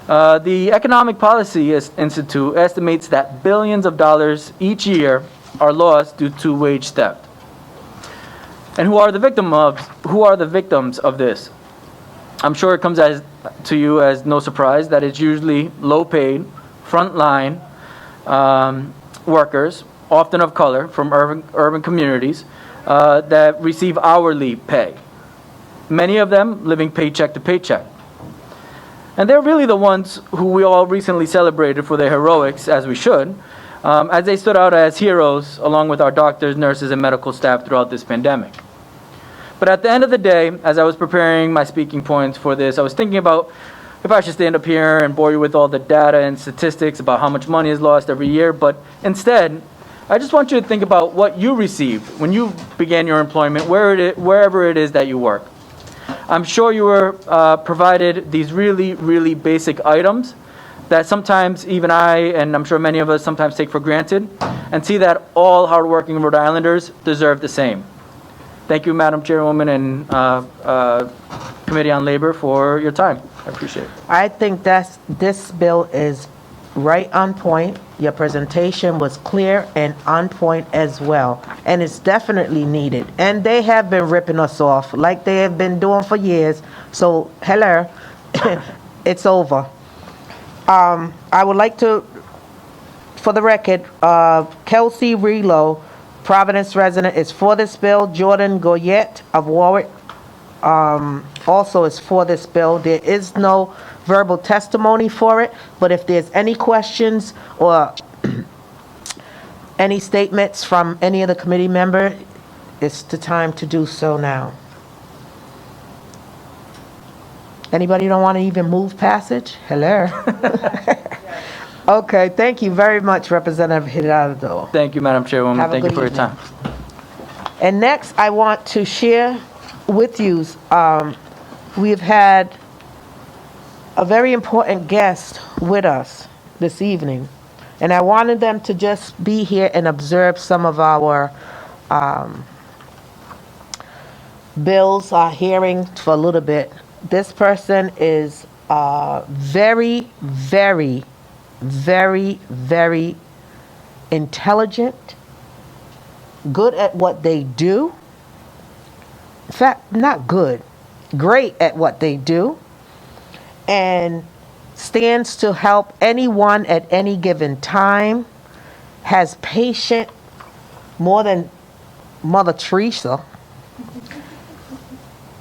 The Economic Policy Institute estimates that billions of dollars each year are lost due to wage theft. And who are the victims of this? I'm sure it comes to you as no surprise that it's usually low-paid, frontline workers, often of color, from urban communities, that receive hourly pay. Many of them living paycheck to paycheck. And they're really the ones who we all recently celebrated for their heroics, as we should, as they stood out as heroes along with our doctors, nurses, and medical staff throughout this pandemic. But at the end of the day, as I was preparing my speaking points for this, I was thinking about if I should stand up here and bore you with all the data and statistics about how much money is lost every year, but instead, I just want you to think about what you received when you began your employment, wherever it is that you work. I'm sure you were provided these really, really basic items that sometimes even I, and I'm sure many of us sometimes take for granted, and see that all hardworking Rhode Islanders deserve the same. Thank you, Madam Chairwoman and Committee on Labor, for your time. I appreciate it. I think this bill is right on point. Your presentation was clear and on point as well, and it's definitely needed. And they have been ripping us off like they have been doing for years. So, hello, it's over. I would like to, for the record, Kelsey Rilo, Providence resident, is for this bill. Jordan Goyette of Warwick also is for this bill. There is no verbal testimony for it, but if there's any questions or any statements from any of the committee member, it's the time to do so now. Anybody don't want to even move passage? Hello? Okay, thank you very much, Representative Hidalgo. Thank you, Madam Chairwoman. Have a Thank you good for your evening. time. And next, I want to share with you, we've had a very important guest with us this evening. And I wanted them to just be here and observe some of our bills, our hearing for a little bit. This person is very, very, very, very intelligent, good at what they do. In fact, not good, great at what they do, and stands to help anyone at any given time, has patience more than Mother Teresa,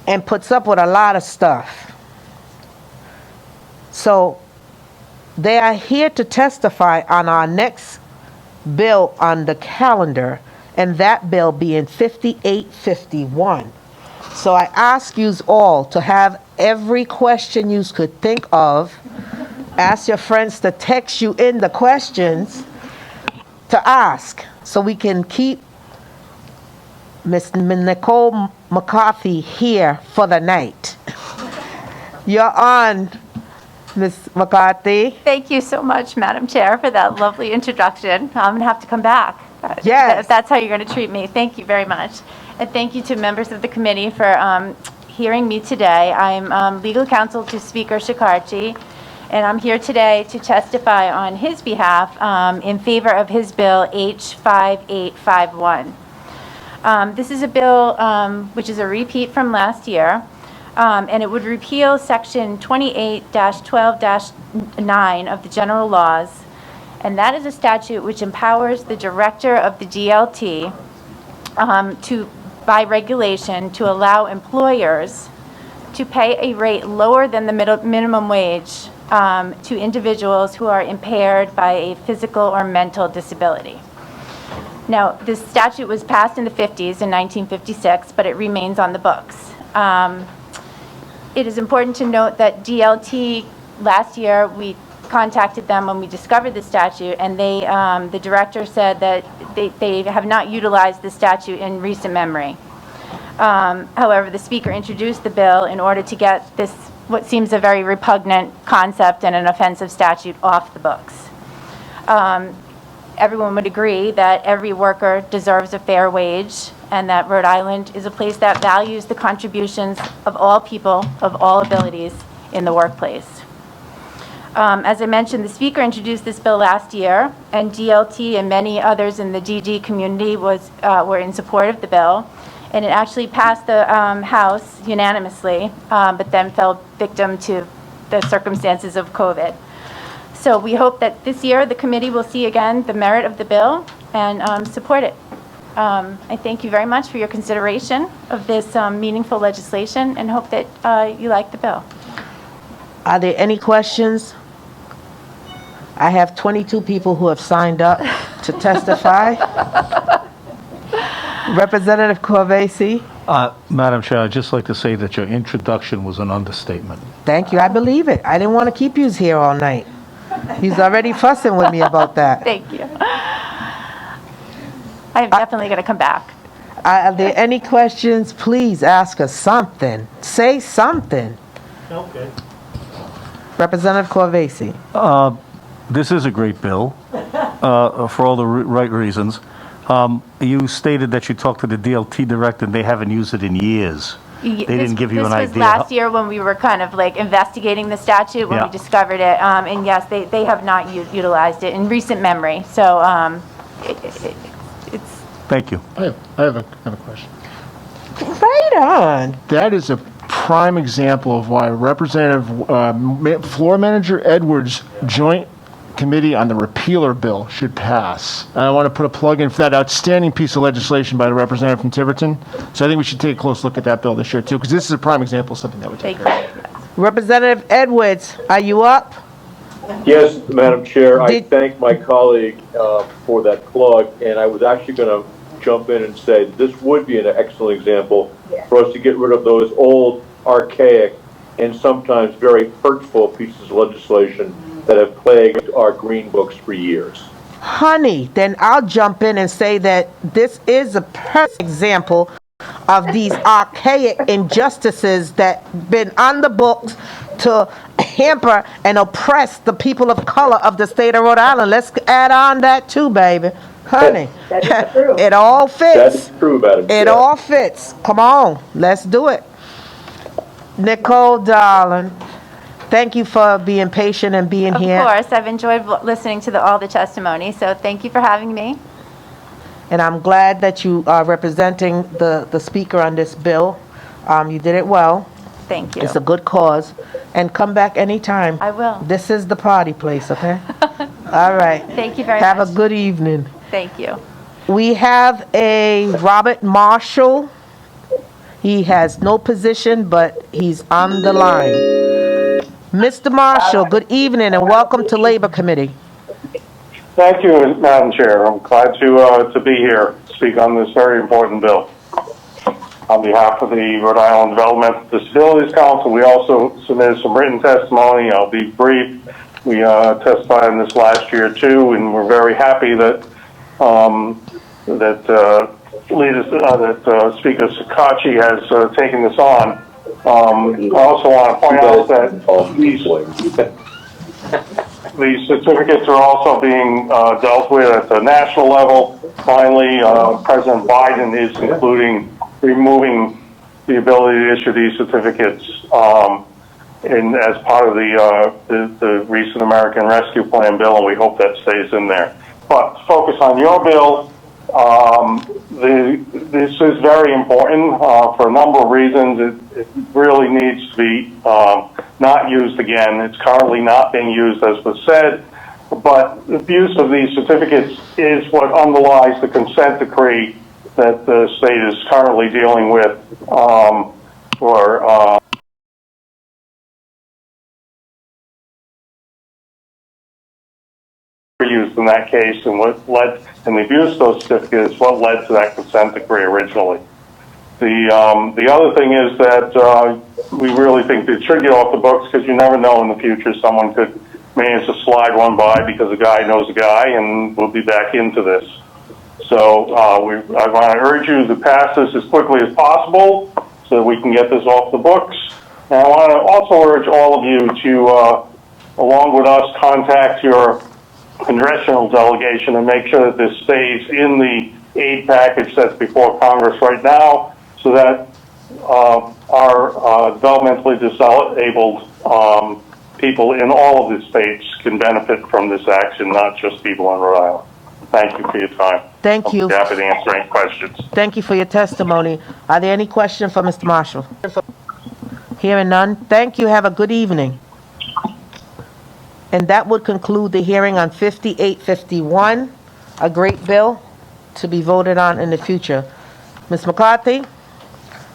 and puts up with a lot of stuff. So they are here to testify on our next bill on the calendar, and that bill being 5851. So I ask you all to have every question you could think of. Ask your friends to text you in the questions to ask, so we can keep Miss Nicole McCarthy here for the night. You're on, Miss McCarthy. Thank you so much, Madam Chair, for that lovely introduction. I'm going to have to come back. Yes. If that's how you're going to treat me. Thank you very much. And thank you to members of the committee for hearing me today. I'm legal counsel to Speaker Shikarchi, and I'm here today to testify on his behalf in favor of his bill H5851. This is a bill which is a repeat from last year, and it would repeal Section 28-12-9 of the general laws, and that is a statute which empowers the director of the DLT by regulation to allow employers to pay a rate lower than the minimum wage to individuals who are impaired by a physical or mental disability. Now, this statute was passed in the 50s in 1956, but it remains on the books. It is important to note that DLT, last year, we contacted them when we discovered the statute, and they, the director said that they have not utilized the statute in recent memory. However, the Speaker introduced the bill in order to get this, what seems a very repugnant concept and an offensive statute, off the books. Everyone would agree that every worker deserves a fair wage, and that Rhode Island is a place that values the contributions of all people of all abilities in the workplace. As I mentioned, the Speaker introduced this bill last year, and DLT and many others in the DD community were in support of the bill, and it actually passed the House unanimously, but then fell victim to the circumstances of COVID. So we hope that this year the committee will see again the merit of the bill and support it. I thank you very much for your consideration of this meaningful legislation, and hope that you like the bill. Are there any questions? I have 22 people who have signed up to testify. Representative Corvese. Madam Chair, I'd just like to say that your introduction was an understatement. Thank you. I believe it. I didn't want to keep you here all night. He's already fussing with me about that. Thank you. I'm definitely going to come back. Are there any questions? Please ask us something. Say something. Okay. Representative Corvese. This is a great bill for all the right reasons. You stated that you talked to the DLT director and they haven't used it in years. They didn't give you an idea. This was last year when we were kind of like investigating the statute, when we discovered it. And yes, they have not utilized it in recent memory. So it's... Thank you. I have a question. Right on. That is a prime example of why Representative Floor Manager Edwards' joint committee on the repealer bill should pass. And I want to put a plug in for that outstanding piece of legislation by the representative from Tiverton. So I think we should take a close look at that bill this year too, because this is a prime example of something that would take care of. Representative Edwards, are you up? Yes, Madam Chair. I thank my colleague for that plug, and I was actually going to jump in and say that this would be an excellent example for us to get rid of those old, archaic and sometimes very hurtful pieces of legislation that have plagued our green books for years. Honey, then I'll jump in and say that this is a perfect example of these archaic injustices that been on the books to hamper and oppress the people of color of the state of Rhode Island. Let's add on that too, baby. Honey, it all fits. That's true, Madam It Chair. all fits. Come on, let's do it. Nicole, darling, thank you for being patient and being here. Of course, I've enjoyed listening to all the testimony, so thank you for having me. And I'm glad that you are representing the speaker on this bill. You did it well. Thank you. It's a good cause. And come back anytime. I will. This is the party place, okay? All right. Thank you very Have much. a good evening. Thank you. We have a Robert Marshall. He has no position, but he's on the line. Mr. Marshall, good evening and welcome to Labor Committee. Thank you, Madam Chair. I'm glad to be here to speak on this very important bill. On behalf of the Rhode Island Developmental Disabilities Council, we also submitted some written testimony. I'll be brief. We testified on this last year too, and we're very happy that Speaker Sakachi has taken this on. I also want to point out that these certificates are also being dealt with at the national level. Finally, President Biden is including removing the ability to issue these certificates as part of the recent American Rescue Plan bill, and we hope that stays in there. But to focus on your bill, this is very important for a number of reasons. It really needs to be not used again. It's currently not being used, as was said, but the abuse of these certificates is what underlies the consent decree that the state is currently dealing with for used in that case, and what led, and the abuse of those certificates is what led to that consent decree originally. The other thing is that we really think it should get off the books, because you never know in the future someone could manage to slide one by because a guy knows a guy, and we'll be back into this. So I want to urge you to pass this as quickly as possible so that we can get this off the books. And I want to also urge all of you to, along with us, contact your congressional delegation and make sure that this stays in the aid package that's before Congress right now, so that our developmentally disabled people in all of the states can benefit from this action, not just people in Rhode Island. Thank you for your time. Thank you. I'm happy to answer any questions. Thank you for your testimony. Are there any questions for Mr. Marshall? Hearing none. Thank you. Have a good evening. And that would conclude the hearing on 5851, a great bill to be voted on in the future. Ms. McCarthy,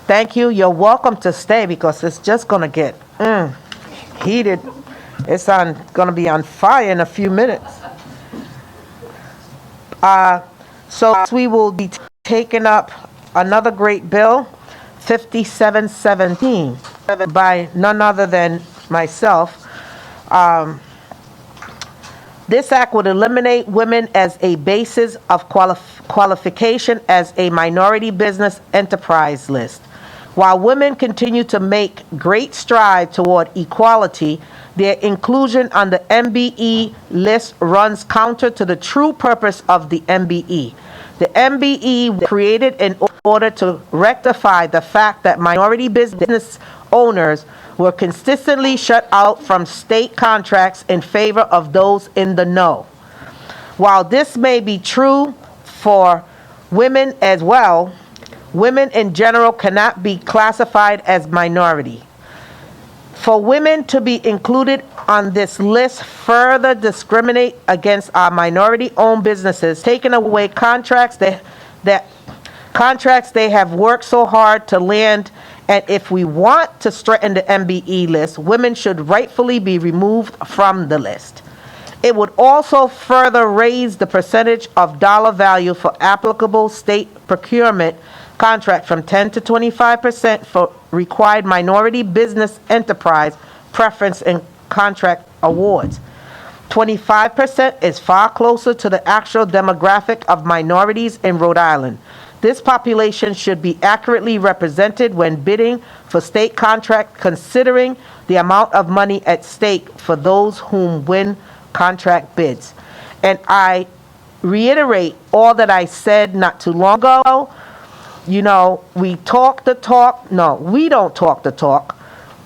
thank you. You're welcome to stay because it's just going to get heated. It's going to be on fire in a few minutes. So we will be taking up another great bill, 5717, by none other than myself. This act would eliminate women as a basis of qualification as a minority business enterprise list. While women continue to make great strides toward equality, their inclusion on the MBE list runs counter to the true purpose of the MBE. The MBE was created in order to rectify the fact that minority business owners were consistently shut out from state contracts in favor of those in the know. While this may be true for women as well, women in general cannot be classified as minority. For women to be included on this list further discriminate against our minority-owned businesses, taking away contracts they have worked so hard to land. And if we want to strengthen the MBE list, women should rightfully be removed from the list. It would also further raise the percentage of dollar value for applicable state procurement contract from 10 to 25% for required minority business enterprise preference and contract awards. 25% is far closer to the actual demographic of minorities in Rhode Island. This population should be accurately represented when bidding for state contract, considering the amount of money at stake for those whom win contract bids. And I reiterate all that I said not too long ago. You know, we talk the talk. No, we don't talk the talk.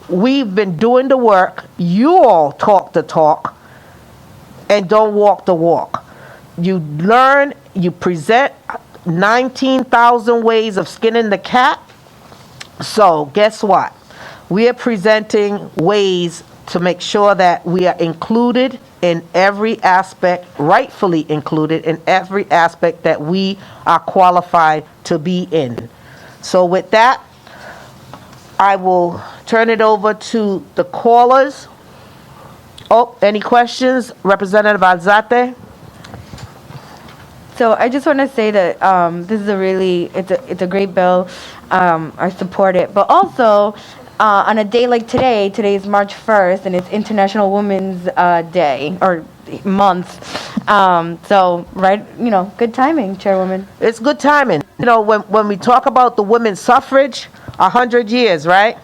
We've been doing the work. You all talk the talk and don't walk the walk. You learn, you present 19,000 ways of skinning the cat. So guess what? We are presenting ways to make sure that we are included in every aspect, rightfully included in every aspect that we are qualified to be in. So with that, I will turn it over to the callers. Oh, any questions? Representative Alzate? So I just want to say that this is it's a great bill. I support it. But also, on a day like today is March 1st, and it's International Women's Day, or month. So, right, good timing, Chairwoman. It's good timing. When we talk about the women's suffrage, 100 years, right?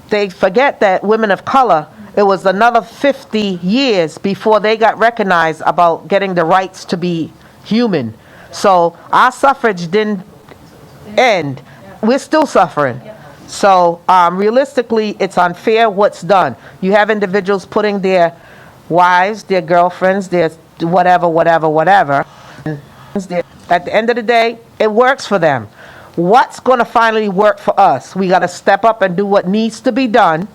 They forget that women of color, it was another 50 years before they got recognized about getting the rights to be human. So our suffrage didn't end. We're still suffering. So realistically, it's unfair what's done. You have individuals putting their wives, their girlfriends, their whatever. At the end of the day, it works for them. What's going to finally work for us? We got to step up and do what needs to be done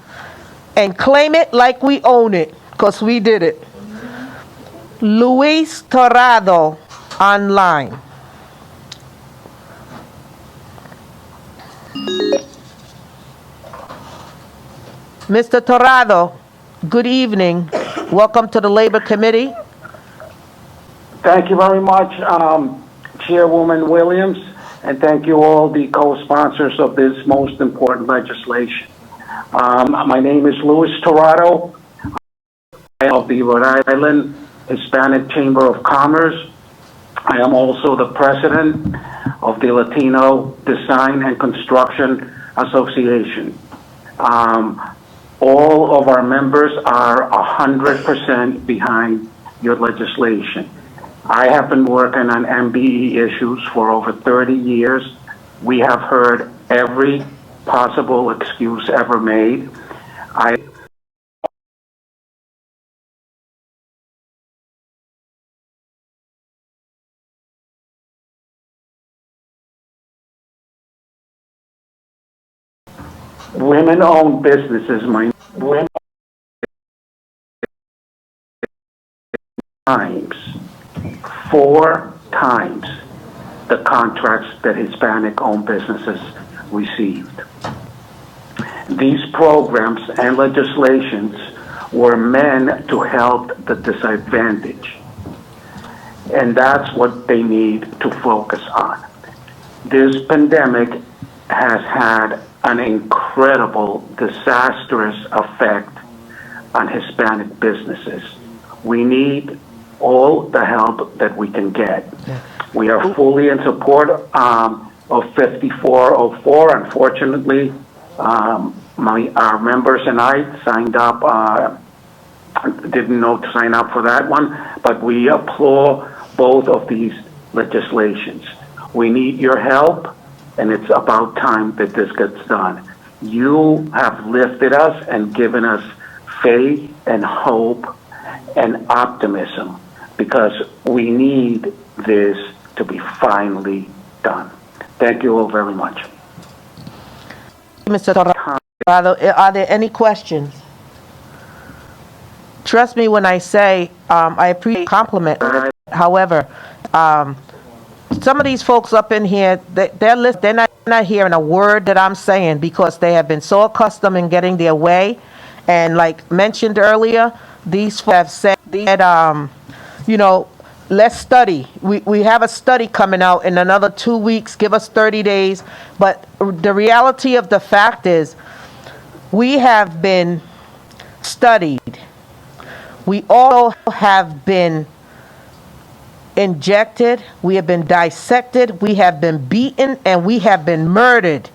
and claim it like we own it, because we did it. Luis Torrado online. Mr. Torrado, good evening. Welcome to the Labor Committee. Thank you very much, Chairwoman Williams, and thank you all the co-sponsors of this most important legislation. My name is Luis Torrado of the Rhode Island Hispanic Chamber of Commerce. I am also the president of the Latino Design and Construction Association. All of our members are 100% behind your legislation. I have been working on MBE issues for over 30 years. We have heard every possible excuse ever made. Women-owned businesses, four times the contracts that Hispanic-owned businesses received. These programs and legislations were meant to help the disadvantaged, and that's what they need to focus on. This pandemic has had an incredible, disastrous effect on Hispanic businesses. We need all the help that we can get. We are fully in support of 5404. Unfortunately, our members and I signed up, didn't know to sign up for that one, but we applaud both of these legislations. We need your help, and it's about time that this gets done. You have lifted us and given us faith and hope and optimism, because we need this to be finally done. Thank you all very much. Mr. Torrado, are there any questions? Trust me when I say I appreciate the compliment. However, some of these folks up in here, they're not hearing a word that I'm saying, because they have been so accustomed in getting their way. And like mentioned earlier, these folks have said that, let's study. We have a study coming out in another 2 weeks. Give us 30 days. But the reality of the fact is, we have been studied. We all have been injected. We have been dissected. We have been beaten, and we have been murdered.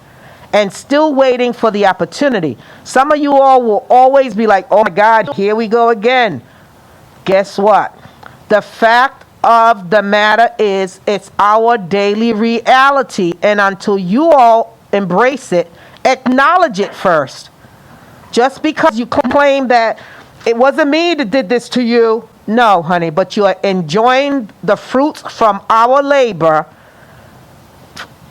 And still waiting for the opportunity. Some of you all will always be like, oh my God, here we go again. Guess what? The fact of the matter is, it's our daily reality. And until you all embrace it, acknowledge it first. Just because you claim that it wasn't me that did this to you, no, honey, but you are enjoying the fruits from our labor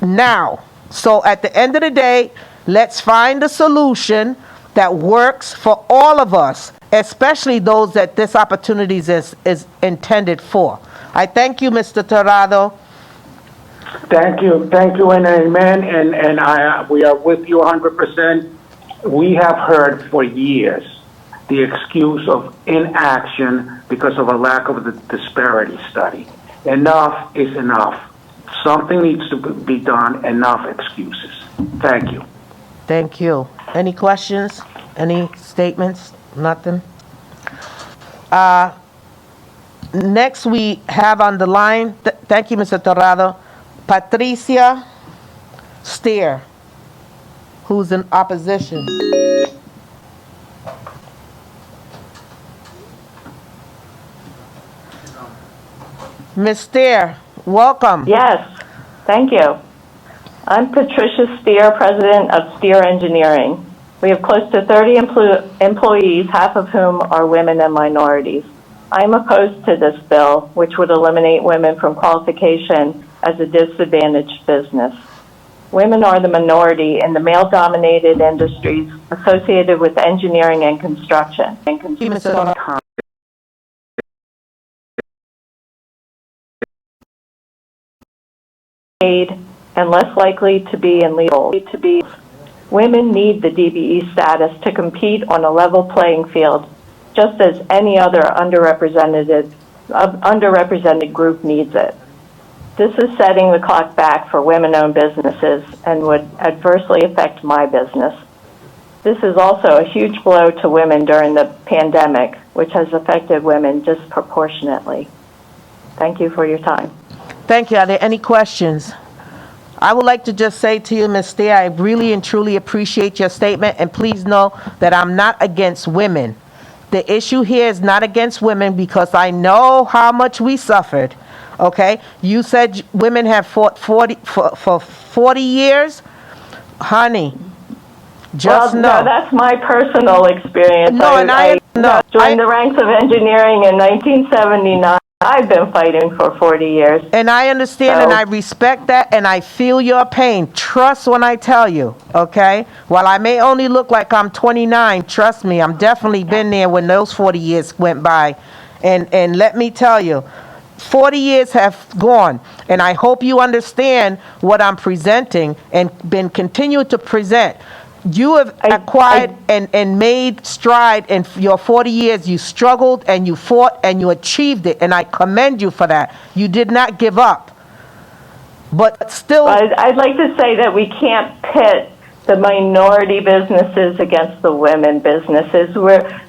now. So at the end of the day, let's find a solution that works for all of us, especially those that this opportunity is intended for. I thank you, Mr. Torrado. Thank you, and amen, and we are with you 100%. We have heard for years the excuse of inaction because of a lack of the disparity study. Enough is enough. Something needs to be done. Enough excuses. Thank you. Thank you. Any questions? Any statements? Nothing? Next we have on the line, thank you, Mr. Torrado, Patricia Steer, who's in opposition. Ms. Steer, welcome. Yes, thank you. I'm Patricia Steer, president of Steer Engineering. We have close to 30 employees, half of whom are women and minorities. I'm opposed to this bill, which would eliminate women from qualification as a disadvantaged business. Women are the minority in the male-dominated industries associated with engineering and construction. Paid and less likely to be in legal. Women need the DBE status to compete on a level playing field, just as any other underrepresented group needs it. This is setting the clock back for women-owned businesses and would adversely affect my business. This is also a huge blow to women during the pandemic, which has affected women disproportionately. Thank you for your time. Thank you. Are there any questions? I would like to just say to you, Ms. Steer, I really and truly appreciate your statement, and please know that I'm not against women. The issue here is not against women because I know how much we suffered, okay? You said women have fought for 40 years? Honey, just know. No, that's my personal experience. No, I joined the ranks of engineering in 1979. I've been fighting for 40 years. And I understand and I respect that, and I feel your pain. Trust when I tell you, okay? While I may only look like I'm 29, trust me, I'm definitely been there when those 40 years went by. And let me tell you, 40 years have gone, and I hope you understand what I'm presenting and been continuing to present. You have acquired and made stride in your 40 years. You struggled and you fought and you achieved it, and I commend you for that. You did not give up. But still... I'd like to say that we can't pit the minority businesses against the women businesses.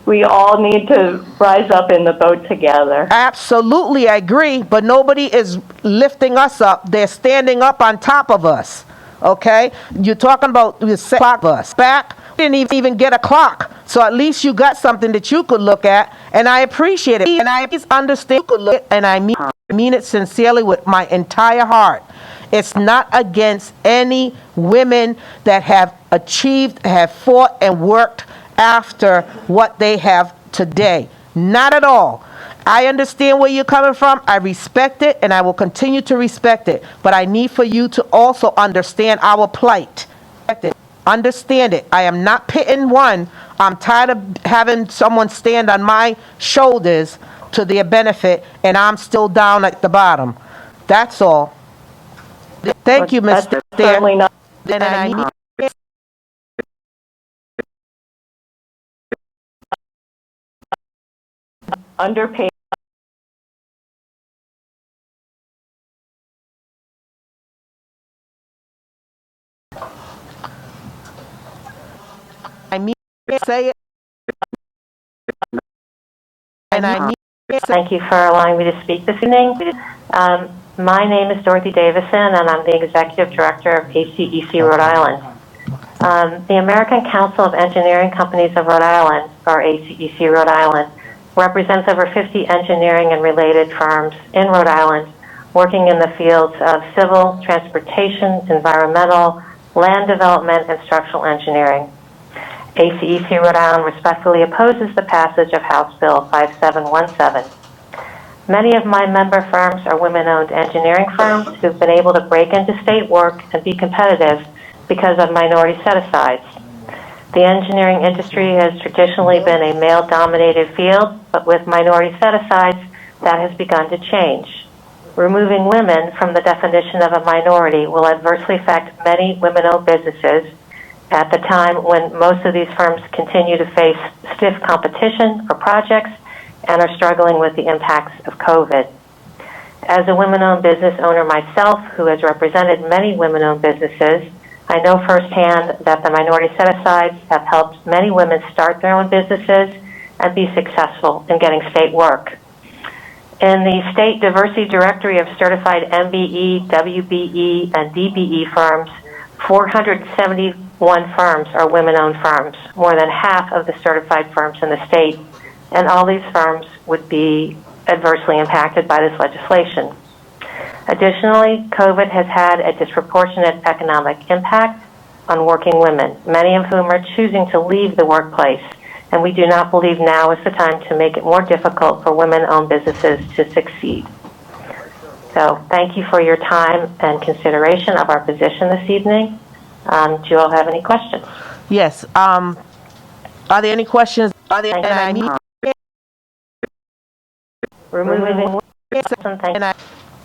We all need to rise up in the boat together. Absolutely, I agree, but nobody is lifting us up. They're standing up on top of us. Okay, you're talking about the clock bus back. Didn't even get a clock, so at least you got something that you could look at, and I appreciate it. And I understand you could look, and I mean it sincerely with my entire heart. It's not against any women that have achieved, have fought, and worked after what they have today. Not at all. I understand where you're coming from. I respect it, and I will continue to respect it. But I need for you to also understand our plight. Understand it. I am not pitting one. I'm tired of having someone stand on my shoulders to their benefit, and I'm still down at the bottom. That's all. Thank you, Mr. Certainly not. And I need underpaid say it. And I need Thank you for allowing me to speak this evening. My name is Dorothy Davison, and I'm the Executive Director of ACEC Rhode Island. The American Council of Engineering Companies of Rhode Island, or ACEC Rhode Island, represents over 50 engineering and related firms in Rhode Island working in the fields of civil, transportation, environmental, land development, and structural engineering. ACEC Rhode Island respectfully opposes the passage of House Bill 5717. Many of my member firms are women-owned engineering firms who've been able to break into state work and be competitive because of minority set-asides. The engineering industry has traditionally been a male-dominated field, but with minority set-asides, that has begun to change. Removing women from the definition of a minority will adversely affect many women-owned businesses at the time when most of these firms continue to face stiff competition for projects and are struggling with the impacts of COVID. As a women-owned business owner myself, who has represented many women-owned businesses, I know firsthand that the minority set-asides have helped many women start their own businesses and be successful in getting state work. In the State Diversity Directory of Certified MBE, WBE, and DBE firms, 471 firms are women-owned firms, more than half of the certified firms in the state, and all these firms would be adversely impacted by this legislation. Additionally, COVID has had a disproportionate economic impact on working women, many of whom are choosing to leave the workplace, and we do not believe now is the time to make it more difficult for women-owned businesses to succeed. So thank you for your time and consideration of our position this evening. Do you all have any questions? Yes. Are there any questions? Are there any? Removing.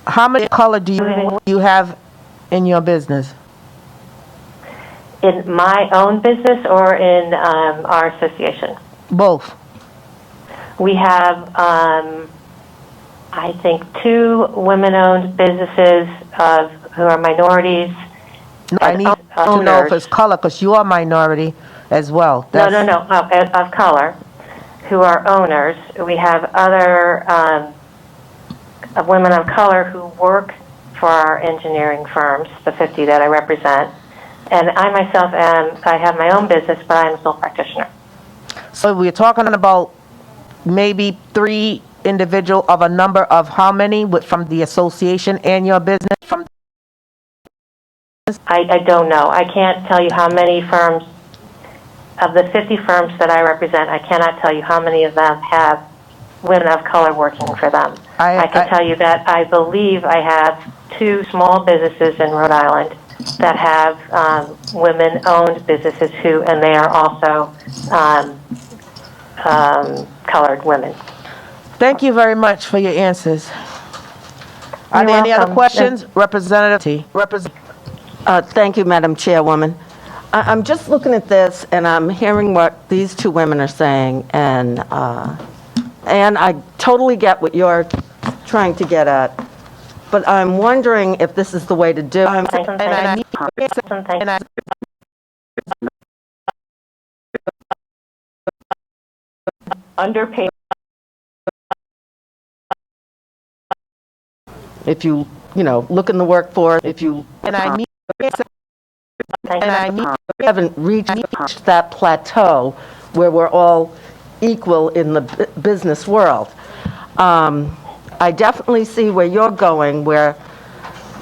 How much color do you have in your business? In my own business or in our association? Both. We have, I think, 2 women-owned businesses who are minorities. No, I need to know if it's color, because you are minority as well. No, of color, who are owners. We have other women of color who work for our engineering firms, the 50 that I represent. And I myself I have my own business, but I'm a sole practitioner. So we're talking about maybe 3 individual of a number of how many from the association and your business? I don't know. I can't tell you how many firms, of the 50 firms that I represent, I cannot tell you how many of them have women of color working for them. I can tell you that I believe I have 2 small businesses in Rhode Island that have women-owned businesses and they are also colored women. Thank you very much for your answers. Are there any other questions? Representative T. Thank you, Madam Chairwoman. I'm just looking at this, and I'm hearing what these 2 women are saying, and I totally get what you're trying to get at, but I'm wondering if this is the way to do it. Underpaid. If you look in the workforce, we haven't reached that plateau where we're all equal in the business world. I definitely see where you're going, where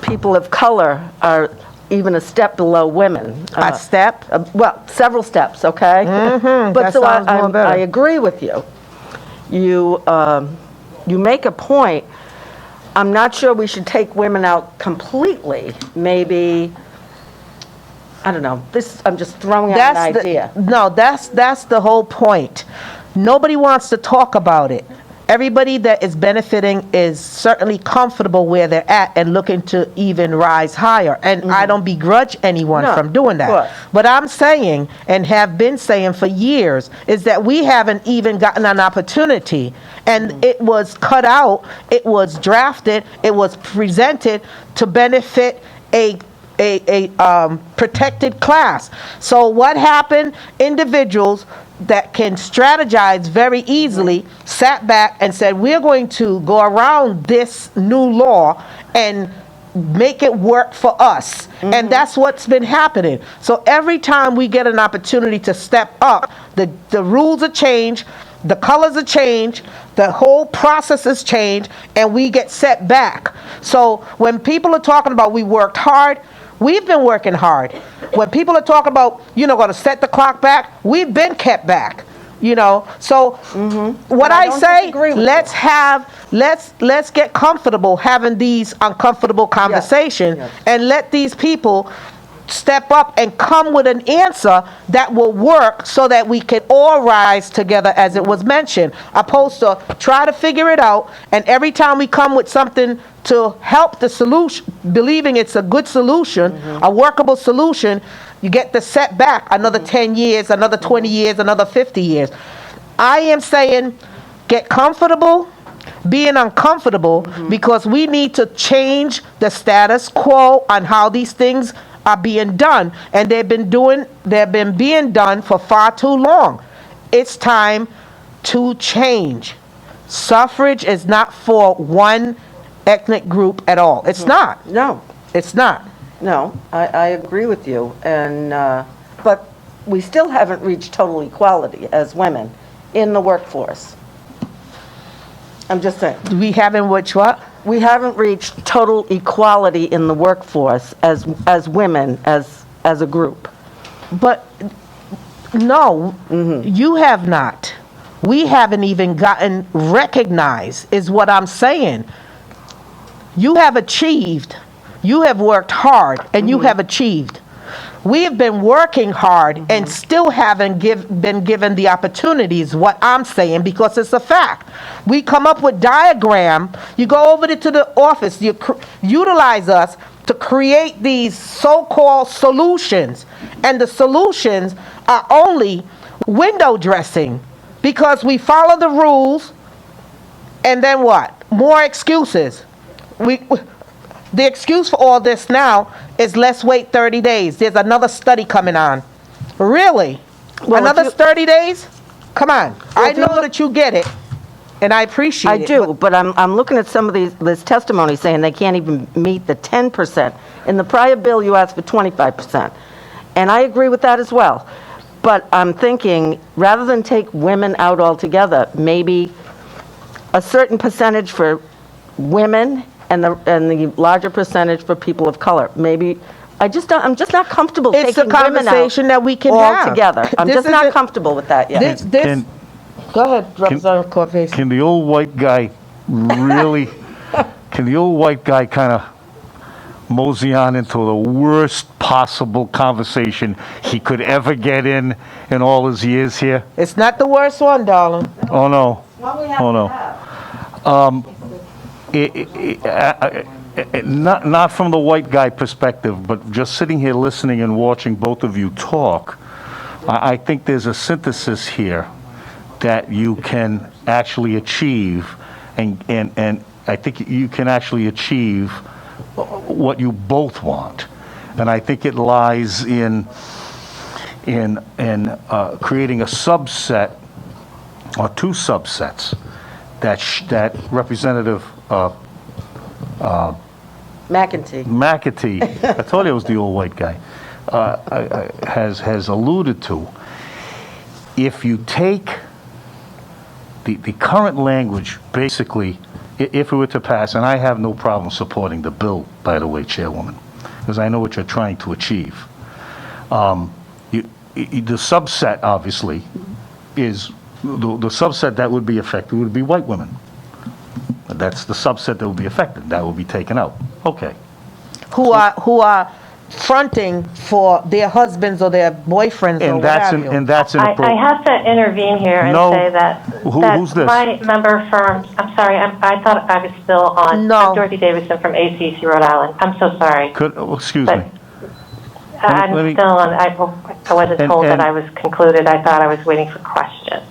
people of color are even a step below women. A step? Well, several steps, okay? Mm-hmm. But so I agree with you. You make a point. I'm not sure we should take women out completely. Maybe, I don't know. I'm just throwing out an idea. That's the whole point. Nobody wants to talk about it. Everybody that is benefiting is certainly comfortable where they're at and looking to even rise higher. And I don't begrudge anyone from doing that. But I'm saying, and have been saying for years, is that we haven't even gotten an opportunity. And it was cut out, it was drafted, it was presented to benefit a protected class. So what happened? Individuals that can strategize very easily sat back and said, we're going to go around this new law and make it work for us. And that's what's been happening. So every time we get an opportunity to step up, the rules are changed, the colors are changed, the whole process has changed, and we get set back. So when people are talking about we worked hard, we've been working hard. When people are talking about, going to set the clock back, we've been kept back. So what I say, let's get comfortable having these uncomfortable conversations and let these people step up and come with an answer that will work so that we can all rise together, as it was mentioned, opposed to try to figure it out, and every time we come with something to help the solution, believing it's a good solution, a workable solution, you get the setback another 10 years, another 20 years, another 50 years. I am saying get comfortable being uncomfortable because we need to change the status quo on how these things are being done, and they've been being done for far too long. It's time to change. Suffrage is not for one ethnic group at all. It's not. No. It's not. No, I agree with you, and but we still haven't reached total equality as women in the workforce. I'm just saying. We haven't reached what? We haven't reached total equality in the workforce as women, as a group. But no, you have not. We haven't even gotten recognized, is what I'm saying. You have achieved. You have worked hard, and you have achieved. We have been working hard and still haven't been given the opportunities, what I'm saying, because it's a fact. We come up with diagram, you go over to the office, you utilize us to create these so-called solutions, and the solutions are only window dressing, because we follow the rules, and then what? More excuses. The excuse for all this now is let's wait 30 days. There's another study coming on. Really? Well, another 30 days? Come on. I know that you get it, and I appreciate it. I do, but I'm looking at some of this testimony saying they can't even meet the 10%. In the prior bill, you asked for 25%. And I agree with that as well. But I'm thinking, rather than take women out altogether, maybe a certain percentage for women and the larger percentage for people of color. Maybe I'm just not comfortable it's taking a conversation women out that we can have together. I'm just not comfortable with that yet. Go ahead, Representative Cortez. Can the old white guy really? Can the old white guy kind of mosey on into the worst possible conversation he could ever get in all his years here? It's not the worst one, darling. Oh no. Oh no. Not from the white guy perspective, but just sitting here listening and watching both of you talk, I think there's a synthesis here that you can actually achieve, and I think you can actually achieve what you both want. And I think it lies in creating a subset or two subsets that Representative McEntee, I told you it was the old white guy, has alluded to. If you take the current language, basically, if it were to pass, and I have no problem supporting the bill, by the way, Chairwoman, because I know what you're trying to achieve. The subset, obviously, is the subset that would be affected would be white women. That's the subset that would be affected. That would be taken out. Okay. Who are fronting for their husbands or their boyfriends or what have you. And that's inappropriate. I have to intervene here and say that, who's this? my member firm, I'm sorry, I thought I was still on. No. I'm Dorothy Davidson from ACC Rhode Island. I'm so sorry. Excuse me. I'm still on, I wasn't told that I was concluded. I thought I was waiting for questions.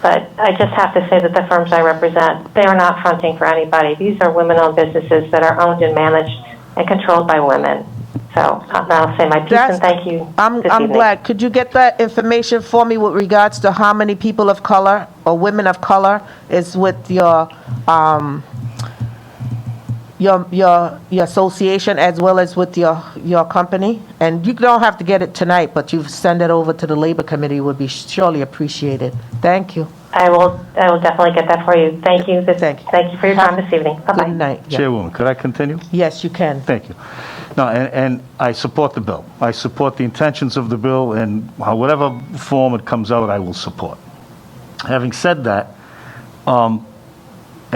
But I just have to say that the firms I represent, they are not fronting for anybody. These are women-owned businesses that are owned and managed and controlled by women. So I'll say my piece That's- and thank you. I'm this evening. glad. Could you get that information for me with regards to how many people of color or women of color is with your association as well as with your company? And you don't have to get it tonight, but you send it over to the Labor Committee would be surely appreciated. Thank you. I will definitely get that for you. Thank you. Thank you for your time this evening. Bye-bye. Good night. Yeah. Chairwoman, could I continue? Yes, you can. Thank you. No, and I support the bill. I support the intentions of the bill, and whatever form it comes out, I will support. Having said that, and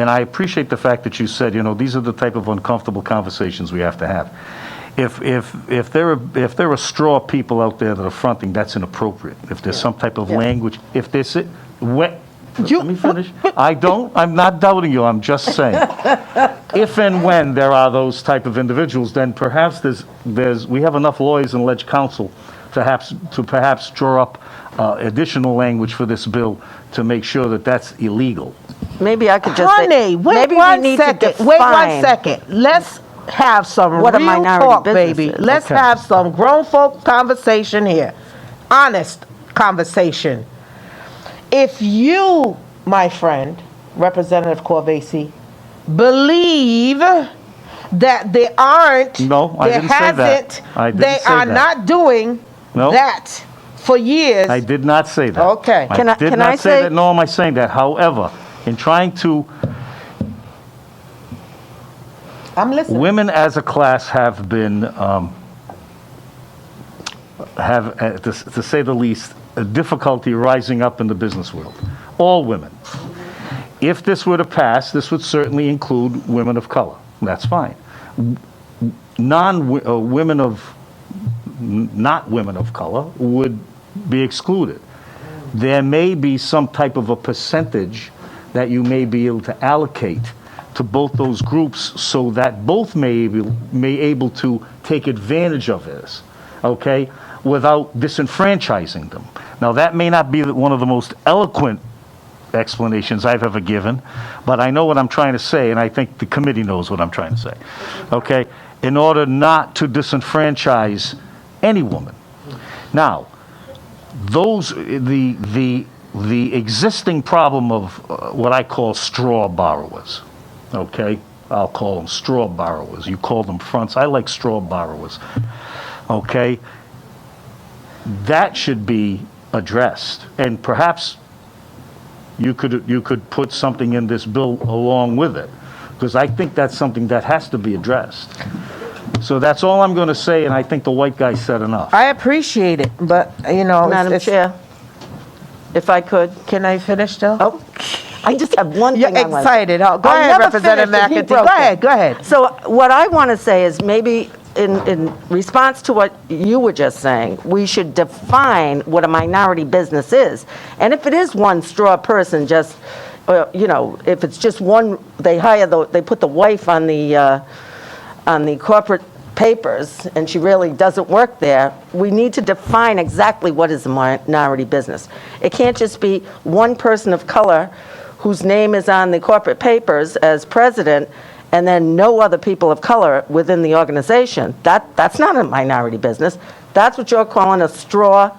I appreciate the fact that you said, these are the type of uncomfortable conversations we have to have. If there are straw people out there that are fronting, that's inappropriate. If there's some type of language, if there's let me finish. I'm not doubting you, I'm just saying. If and when there are those type of individuals, then perhaps we have enough lawyers and ledge counsel to perhaps draw up additional language for this bill to make sure that that's illegal. Maybe I could just Honey, say, wait maybe one we need to second. Wait one define second. Let's have some what a real minority talk, business baby. is. Let's Okay. have some grown folk conversation here. Honest conversation. If you, my friend, Representative Corvese, believe that they aren't, No, I there didn't say that. hasn't, I didn't they say are that. not doing No. that for years. I did not say that. Okay. I Can I- did can not I say say- that, nor am I saying that. However, in trying to, I'm listening. women as a class have been, to say the least, a difficulty rising up in the business world. All women. If this were to pass, this would certainly include women of color. That's fine. Not women of color would be excluded. There may be some type of a percentage that you may be able to allocate to both those groups so that both may able to take advantage of this, okay, without disenfranchising them. Now, that may not be one of the most eloquent explanations I've ever given, but I know what I'm trying to say, and I think the committee knows what I'm trying to say, okay, in order not to disenfranchise any woman. Now, the existing problem of what I call straw borrowers, okay? I'll call them straw borrowers. You call them fronts. I like straw borrowers, okay? That should be addressed, and perhaps you could put something in this bill along with it, because I think that's something that has to be addressed. So that's all I'm going to say, and I think the white guy said enough. I appreciate it, but, Madam Chair, if I could. Can I finish still? Oh, I just have one You're thing I want to say. excited. Go I'll ahead, never Representative finish if he McEntee. broke Go it. ahead, go ahead. So what I want to say is maybe in response to what you were just saying, we should define what a minority business is. And if it is one straw person, just, if it's just one, they put the wife on the corporate papers and she really doesn't work there, we need to define exactly what is a minority business. It can't just be one person of color whose name is on the corporate papers as president and then no other people of color within the organization. That's not a minority business. That's what you're calling a straw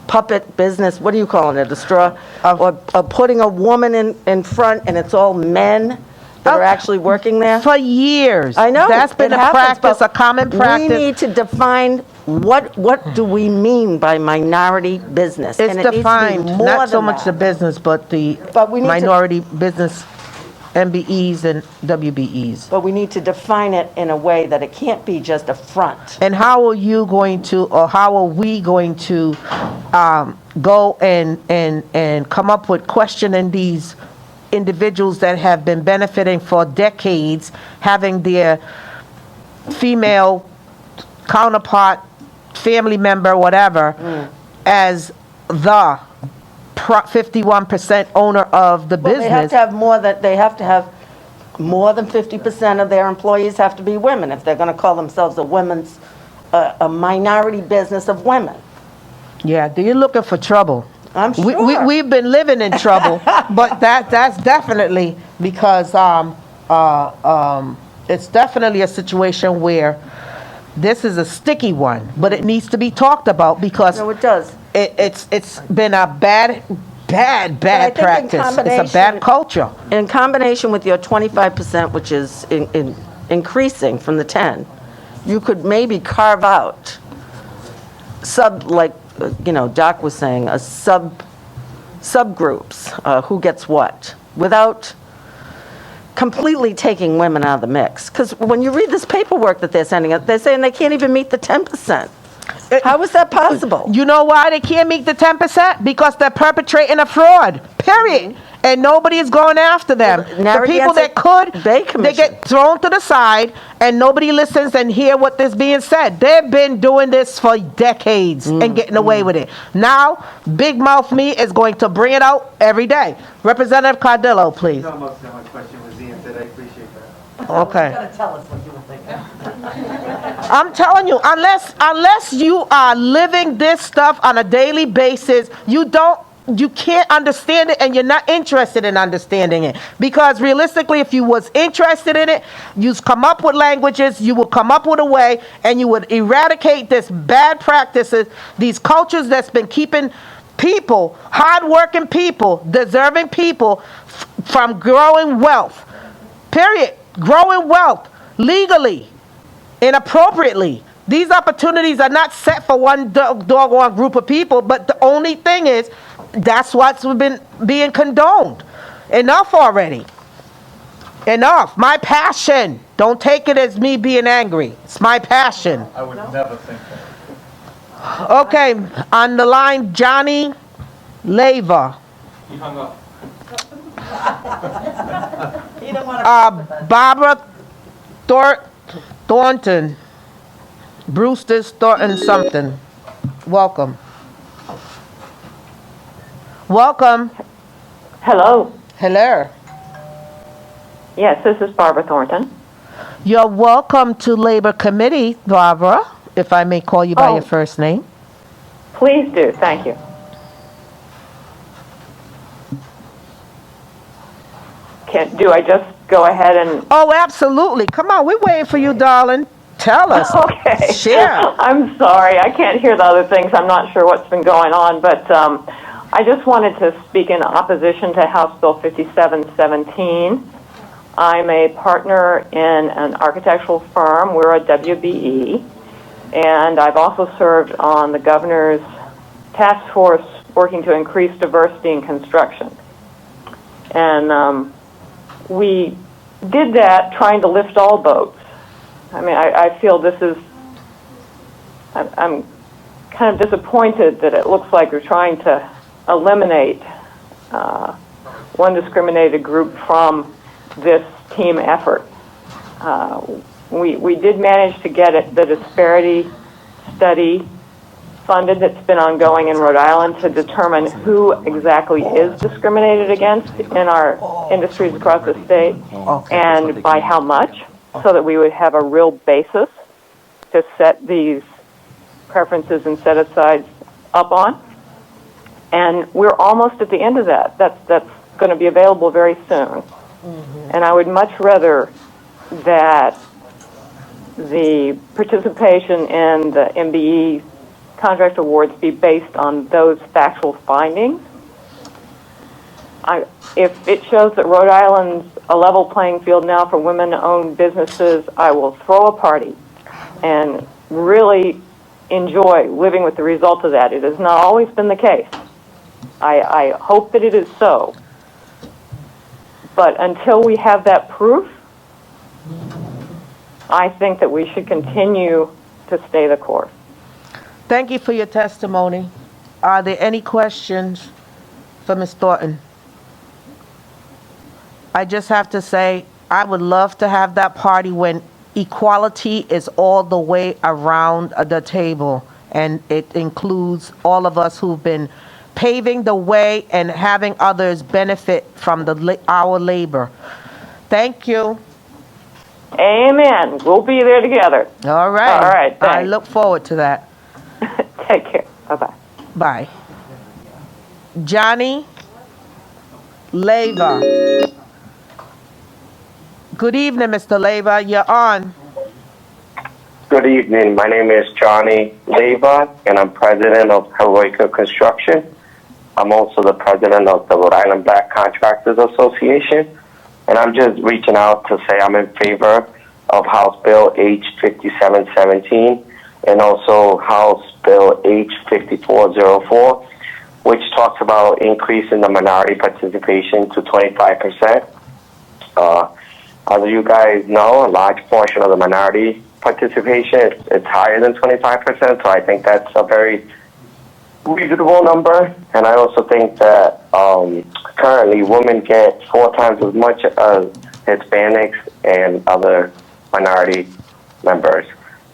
puppet business. What are you calling it? A straw? Or putting a woman in front and it's all men that are actually working there? For years. I know. That's been it a happens, practice, but a common practice. We need to define what do we mean by minority business. It's And it needs to be defined, more not so than much that. the business, but the we need to- minority business MBEs and WBEs. But we need to define it in a way that it can't be just a front. And how are you going to, or how are we going to go and come up with questioning these individuals that have been benefiting for decades, having their female counterpart, family member, whatever, as the 51% owner of the Well, business? they have to have more than 50% of their employees have to be women if they're going to call themselves a minority business of women. Yeah, you're looking for trouble. I'm sure. We've been living in trouble, but that's definitely because it's definitely a situation where This is a sticky one, but it needs to be talked about because No, it does. it's been a bad practice. It's a bad culture. In combination with your 25%, which is increasing from the 10, you could maybe carve out Doc was saying, subgroups, who gets what, without completely taking women out of the mix. Because when you read this paperwork that they're sending out, they're saying they can't even meet the 10%. How is that possible? You know why they can't meet the 10%? Because they're perpetrating a fraud, period. And nobody is going after them. The people that could, they get thrown to the side, and nobody listens and hear what is being said. They've been doing this for decades and getting away with it. Now, Big Mouth Me is going to bring it out every day. Representative Cardillo, please. Almost my question was answered. I appreciate that. Okay. You gotta tell us what you were thinking. I'm telling you, unless you are living this stuff on a daily basis, you can't understand it, and you're not interested in understanding it. Because realistically, if you was interested in it, you'd come up with languages, you would come up with a way, and you would eradicate this bad practices, these cultures that's been keeping people, hardworking people, deserving people from growing wealth. Period. Growing wealth legally, inappropriately. These opportunities are not set for one doggone group of people, but the only thing is, that's what's been being condoned. Enough already. Enough. My passion. Don't take it as me being angry. It's my passion. I would never think that. Okay, on the line, Johnny Leva. He hung up. Barbara Thornton. Brewster's Thornton something. Welcome. Welcome. Hello. Hello. Yes, this is Barbara Thornton. You're welcome to Labor Committee, Barbara, if I may call you by your first name. Please do. Thank you. Do I just go ahead and... Oh, absolutely. Come on, we're waiting for you, darling. Tell us. Okay. Share. I'm sorry. I can't hear the other things. I'm not sure what's been going on, but I just wanted to speak in opposition to House Bill 5717. I'm a partner in an architectural firm. We're a WBE, and I've also served on the governor's task force working to increase diversity in construction. And we did that trying to lift all boats. I mean, I feel this is, I'm kind of disappointed that it looks like we're trying to eliminate one discriminated group from this team effort. We did manage to get the disparity study funded that's been ongoing in Rhode Island to determine who exactly is discriminated against in our industries across the state and by how much, so that we would have a real basis to set these preferences and set-asides up on. And we're almost at the end of that. That's going to be available very soon. And I would much rather that the participation in the MBE contract awards be based on those factual findings. If it shows that Rhode Island's a level playing field now for women-owned businesses, I will throw a party and really enjoy living with the result of that. It has not always been the case. I hope that it is so. But until we have that proof, I think that we should continue to stay the course. Thank you for your testimony. Are there any questions for Ms. Thornton? I just have to say, I would love to have that party when equality is all the way around the table, and it includes all of us who've been paving the way and having others benefit from our labor. Thank you. Amen. We'll be there together. All right. All right. I Thanks. look forward to that. Take care. Bye-bye. Bye. Johnny Leva. Good evening, Mr. Leva. You're on. good evening. My name is Johnny Leva, and I'm president of Heroica Construction. I'm also the president of the Rhode Island Black Contractors Association, and I'm just reaching out to say I'm in favor of House Bill H 5717 and also House Bill H 5404, which talks about increasing the minority participation to 25%. As you guys know, a large portion of the minority participation it's higher than 25%, so I think that's a very reasonable number. And I also think that currently women get 4 times as much as Hispanics and other minority members.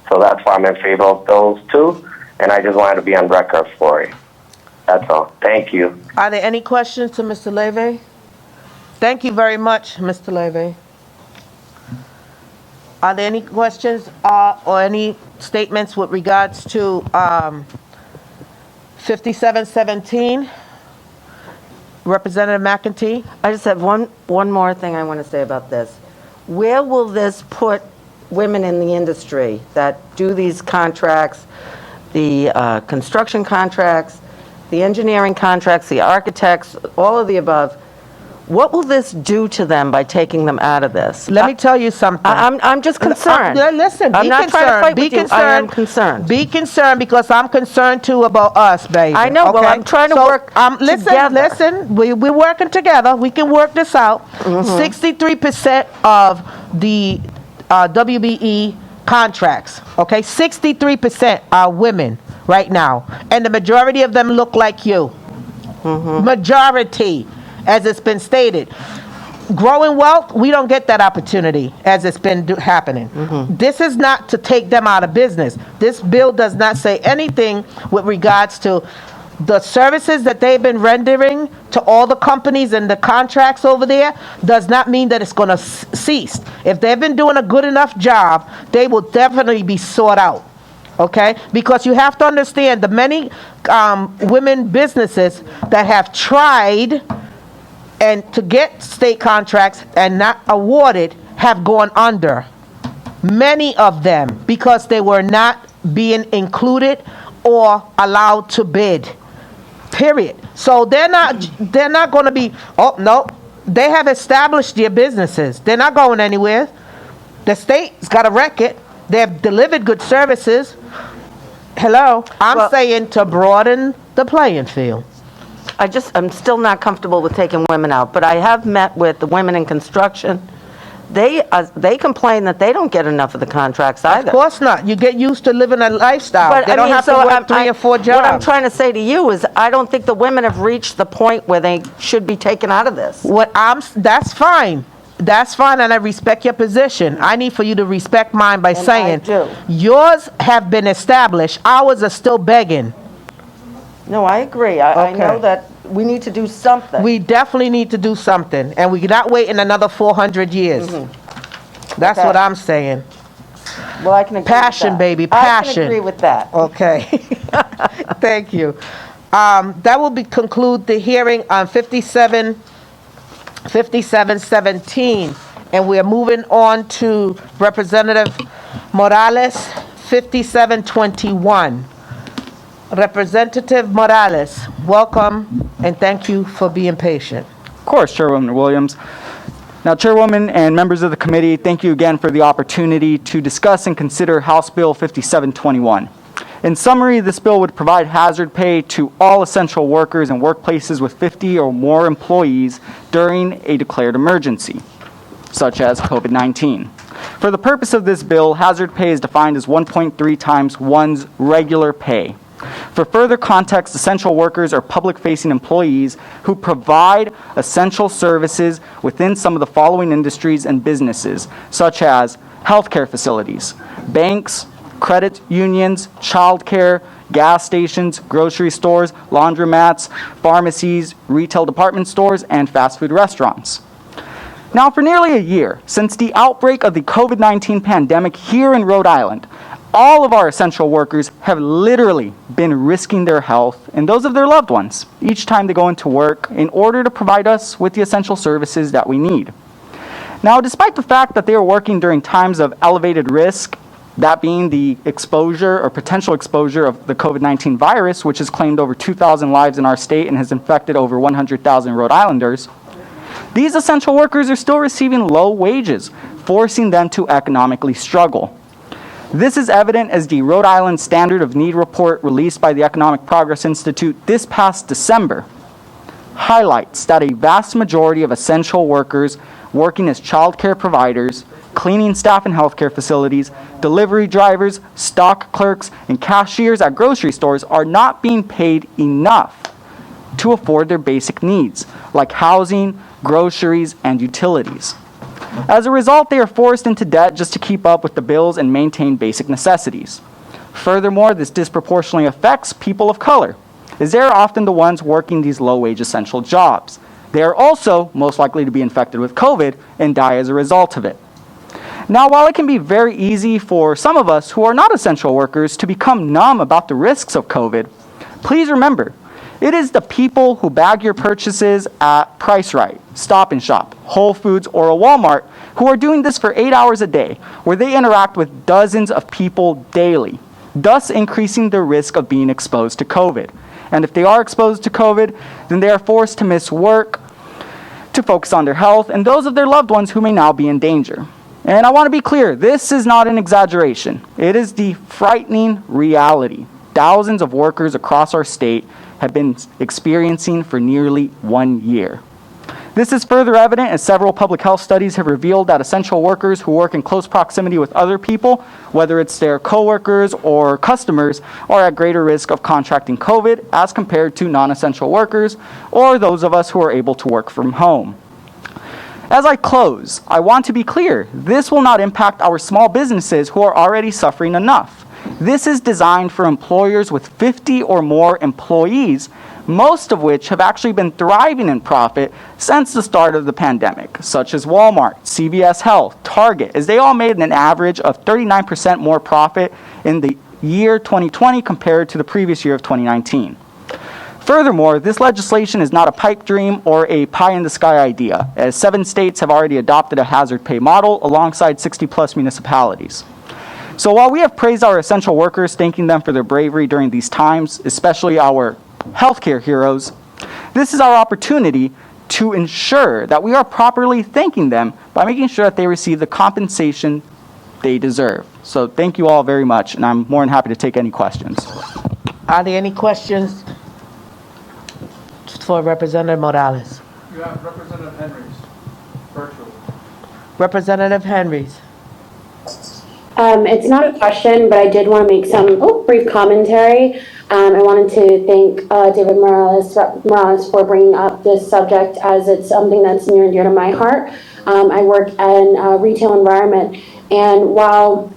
So that's why I'm in favor of those two, and I just wanted to be on record for it. That's all. Thank you. Are there any questions to Mr. Levy? Thank you very much, Mr. Levy. Are there any questions or any statements with regards to 5717? Representative McEntee? I just have one more thing I want to say about this. Where will this put women in the industry that do these contracts, the construction contracts, the engineering contracts, the architects, all of the above? What will this do to them by taking them out of this? Let me tell you something. I'm just concerned. Listen, I'm be not trying to concerned. fight Be with you. concerned. I am concerned. Be concerned because I'm concerned too about us, baby. I know, well, okay? I'm trying to work together. Listen, we're working together. We can work this out. 63% of the WBE contracts, okay? 63% are women right now. And the majority of them look like you. Majority, as it's been stated. Growing wealth, we don't get that opportunity as it's been happening. This is not to take them out of business. This bill does not say anything with regards to the services that they've been rendering to all the companies and the contracts over there does not mean that it's going to cease. If they've been doing a good enough job, they will definitely be sought out. Okay? Because you have to understand the many women businesses that have tried and to get state contracts and not awarded have gone under. Many of them because they were not being included or allowed to bid. Period. So they're not going to be, oh no, they have established their businesses. They're not going anywhere. The state's got a record. They've delivered good services. Hello, I'm saying to broaden the playing field. I'm still not comfortable with taking women out, but I have met with the women in construction. They complain that they don't get enough of the contracts either. Of course not. You get used to living a lifestyle. But they don't have to work 3 or 4 jobs. What I'm trying to say to you is I don't think the women have reached the point where they should be taken out of this. That's fine. That's fine, and I respect your position. I need for you to respect mine by saying yours have been established. Ours are still begging. No, I agree. I know that we need to do something. We definitely need to do something, and we're not waiting another 400 years. That's what I'm saying. Well, I can agree passion, with that. beady, passion. I can agree with that. Okay. Thank you. That will conclude the hearing on 5717, and we are moving on to Representative Morales, 5721. Representative Morales, welcome, and thank you for being patient. Of course, Chairwoman Williams. Now, Chairwoman and members of the committee, thank you again for the opportunity to discuss and consider House Bill 5721. In summary, this bill would provide hazard pay to all essential workers in workplaces with 50 or more employees during a declared emergency, such as COVID-19. For the purpose of this bill, hazard pay is defined as 1.3 times one's regular pay. For further context, essential workers are public-facing employees who provide essential services within some of the following industries and businesses, such as healthcare facilities, banks, credit unions, childcare, gas stations, grocery stores, laundromats, pharmacies, retail department stores, and fast food restaurants. Now, for nearly a year, since the outbreak of the COVID-19 pandemic here in Rhode Island, all of our essential workers have literally been risking their health and those of their loved ones each time they go into work in order to provide us with the essential services that we need. Now, despite the fact that they are working during times of elevated risk, That being the exposure or potential exposure of the COVID-19 virus, which has claimed over 2,000 lives in our state and has infected over 100,000 Rhode Islanders. These essential workers are still receiving low wages, forcing them to economically struggle. This is evident as the Rhode Island Standard of Need report released by the Economic Progress Institute this past December highlights that a vast majority of essential workers working as child care providers, cleaning staff in healthcare facilities, delivery drivers, stock clerks, and cashiers at grocery stores are not being paid enough to afford their basic needs, like housing, groceries, and utilities. As a result, they are forced into debt just to keep up with the bills and maintain basic necessities. Furthermore, this disproportionately affects people of color, as they are often the ones working these low-wage essential jobs. They are also most likely to be infected with COVID and die as a result of it. Now, while it can be very easy for some of us who are not essential workers to become numb about the risks of COVID, please remember, it is the people who bag your purchases at Price Right, Stop and Shop, Whole Foods, or a Walmart who are doing this for 8 hours a day, where they interact with dozens of people daily, thus increasing the risk of being exposed to COVID. And if they are exposed to COVID, then they are forced to miss work to focus on their health and those of their loved ones who may now be in danger. And I want to be clear, this is not an exaggeration. It is the frightening reality thousands of workers across our state have been experiencing for nearly 1 year. This is further evident as several public health studies have revealed that essential workers who work in close proximity with other people, whether it's their coworkers or customers, are at greater risk of contracting COVID as compared to non-essential workers or those of us who are able to work from home. As I close, I want to be clear, this will not impact our small businesses who are already suffering enough. This is designed for employers with 50 or more employees, most of which have actually been thriving in profit since the start of the pandemic, such as Walmart, CVS Health, Target, as they all made an average of 39% more profit in the year 2020 compared to the previous year of 2019. Furthermore, this legislation is not a pipe dream or a pie-in-the-sky idea, as 7 states have already adopted a hazard pay model alongside 60-plus municipalities. So while we have praised our essential workers, thanking them for their bravery during these times, especially our healthcare heroes, this is our opportunity to ensure that we are properly thanking them by making sure that they receive the compensation they deserve. So thank you all very much, and I'm more than happy to take any questions. Are there any questions for Representative Morales? You have Representative Henry's, virtually. Representative Henry's. It's not a question, but I did want to make some brief commentary. I wanted to thank David Morales for bringing up this subject, as it's something that's near and dear to my heart. I work in a retail environment, and while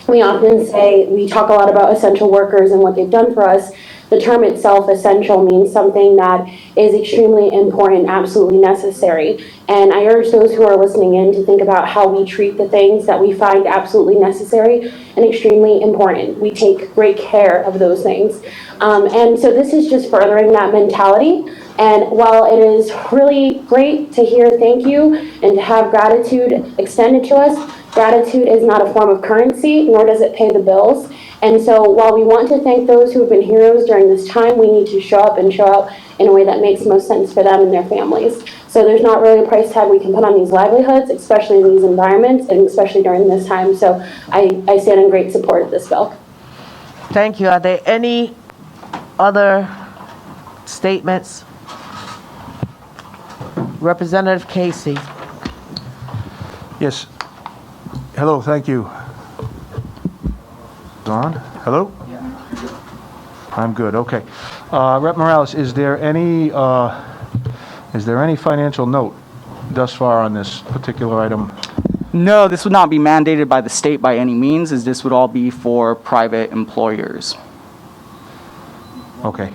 we often say we talk a lot about essential workers and what they've done for us, the term itself, essential, means something that is extremely important, absolutely necessary. And I urge those who are listening in to think about how we treat the things that we find absolutely necessary and extremely important. We take great care of those things. And so this is just furthering that mentality. And while it is really great to hear thank you and to have gratitude extended to us, gratitude is not a form of currency, nor does it pay the bills. And so while we want to thank those who have been heroes during this time, we need to show up and show out in a way that makes most sense for them and their families. So there's not really a price tag we can put on these livelihoods, especially in these environments, and especially during this time. So I stand in great support of this bill. Thank you. Are there any other statements? Representative Casey. Yes. Hello, thank you. On? Hello? I'm good, okay. Rep Morales, is there any financial note thus far on this particular item? No, this would not be mandated by the state by any means, as this would all be for private employers. Okay.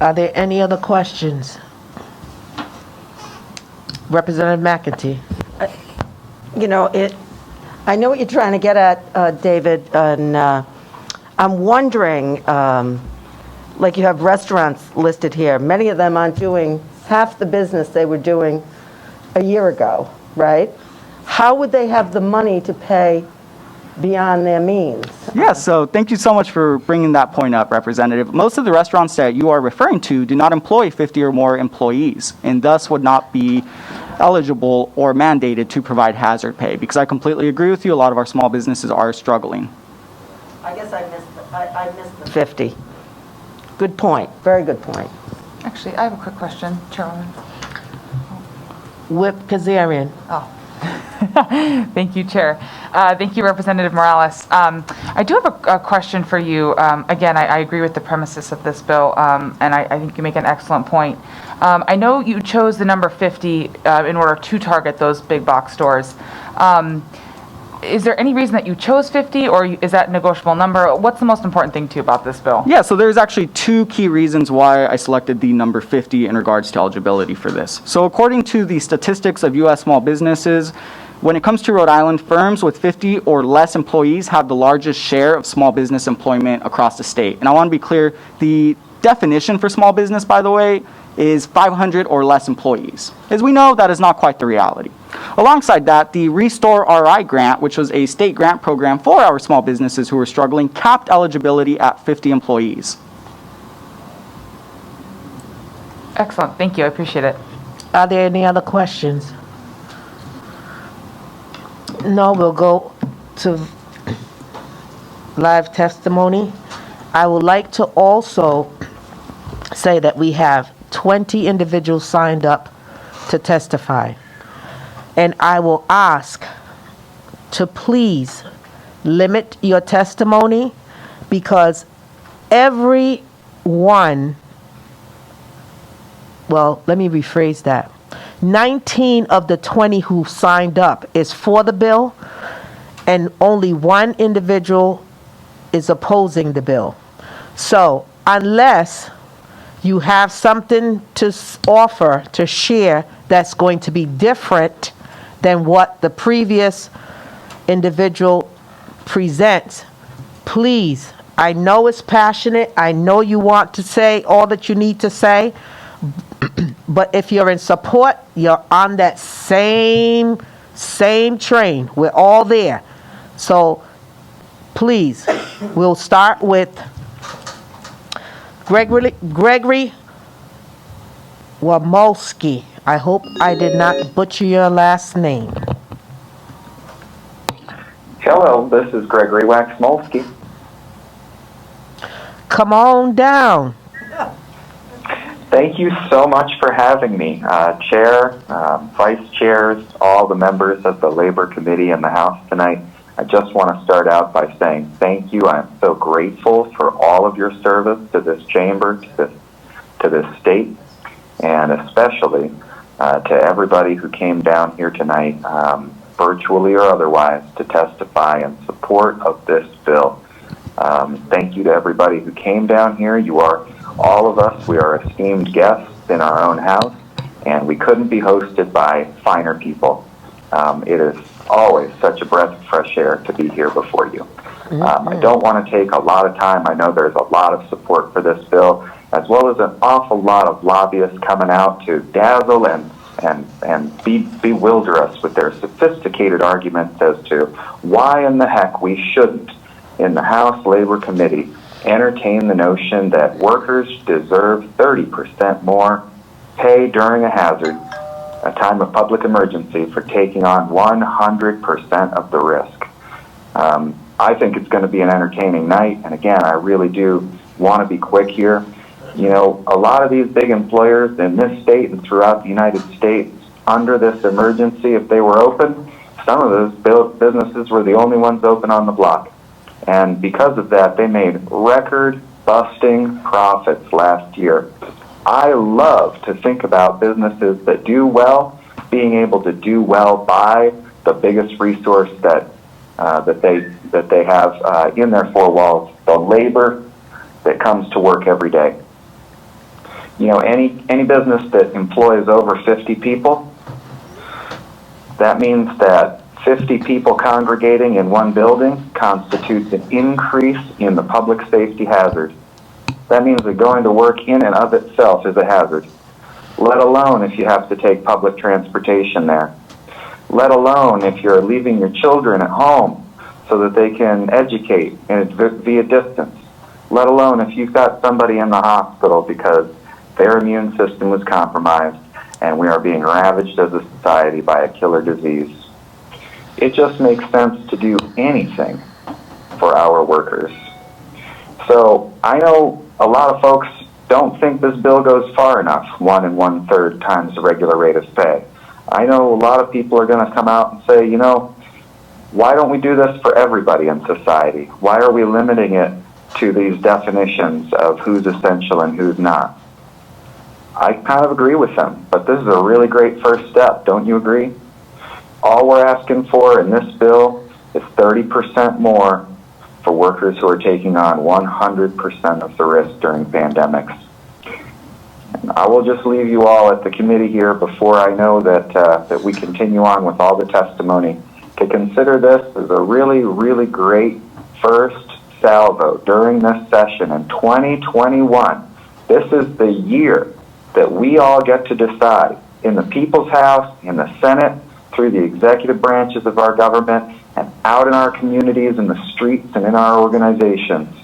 Are there any other questions? Representative McEntee. I know what you're trying to get at, David, and I'm wondering, like you have restaurants listed here, many of them aren't doing half the business they were doing a year ago, right? how would they have the money to pay beyond their means? Yeah, so thank you so much for bringing that point up, Representative. Most of the restaurants that you are referring to do not employ 50 or more employees, and thus would not be eligible or mandated to provide hazard pay, because I completely agree with you, a lot of our small businesses are struggling. I guess I missed the 50. Good point, very good point. Actually, I have a quick question, Chairwoman. Whip Kazarian. Oh. Thank you, Chair. Thank you, Representative Morales. I do have a question for you. Again, I agree with the premises of this bill, and I think you make an excellent point. I know you chose the number 50 in order to target those big box stores. Is there any reason that you chose 50, or is that a negotiable number? What's the most important thing to you about this bill? Yeah, so there's actually two key reasons why I selected the number 50 in regards to eligibility for this. So according to the statistics of U.S. small businesses, when it comes to Rhode Island, firms with 50 or less employees have the largest share of small business employment across the state. And I want to be clear, the definition for small business, by the way, is 500 or less employees. As we know, that is not quite the reality. Alongside that, the Restore RI grant, which was a state grant program for our small businesses who were struggling, capped eligibility at 50 employees. Excellent. Thank you. I appreciate it. Are there any other questions? No, we'll go to live testimony. I would like to also say that we have 20 individuals signed up to testify. And I will ask to please limit your testimony, because everyone, well, let me rephrase that. 19 of the 20 who signed up is for the bill, and only one individual is opposing the bill. So unless you have something to offer, to share, that's going to be different than what the previous individual presents, please, I know it's passionate, I know you want to say all that you need to say, but if you're in support, you're on that same train. We're all there. So please, we'll start with Gregory Wamowski. I hope I did not butcher your last name. Hello, this is Gregory Waxmolsky. Come on down. Thank you so much for having me. Chair, Vice Chairs, all the members of the Labor Committee in the House tonight. I just want to start out by saying thank you. I'm so grateful for all of your service to this chamber, to this state, and especially to everybody who came down here tonight, virtually or otherwise, to testify in support of this bill. Thank you to everybody who came down here. You are, all of us, we are esteemed guests in our own house, and we couldn't be hosted by finer people. It is always such a breath of fresh air to be here before you. I don't want to take a lot of time. I know there's a lot of support for this bill, as well as an awful lot of lobbyists coming out to dazzle and bewilder us with their sophisticated arguments as to why in the heck we shouldn't, in the House Labor Committee, entertain the notion that workers deserve 30% more pay during a hazard, a time of public emergency, for taking on 100% of the risk. I think it's going to be an entertaining night, and again, I really do want to be quick here. You know, a lot of these big employers in this state and throughout the United States, under this emergency, if they were open, some of those businesses were the only ones open on the block. And because of that, they made record-busting profits last year. I love to think about businesses that do well being able to do well by the biggest resource that they have in their four walls, the labor that comes to work every day. You know, any business that employs over 50 people, that means that 50 people congregating in one building constitutes an increase in the public safety hazard. That means that going to work in and of itself is a hazard, let alone if you have to take public transportation there. let alone if you're leaving your children at home so that they can educate and via distance, let alone if you've got somebody in the hospital because their immune system was compromised and we are being ravaged as a society by a killer disease. It just makes sense to do anything for our workers. So I know a lot of folks don't think this bill goes far enough, 1 1/3 times the regular rate of pay. I know a lot of people are going to come out and say, you know, why don't we do this for everybody in society? Why are we limiting it to these definitions of who's essential and who's not? I kind of agree with them, but this is a really great first step. Don't you agree? All we're asking for in this bill is 30% more for workers who are taking on 100% of the risk during pandemics. And I will just leave you all at the committee here before I know that we continue on with all the testimony to consider this as a really, really great first salvo during this session in 2021. This is the year that we all get to decide in the People's House, in the Senate, through the executive branches of our government, and out in our communities, in the streets, and in our organizations,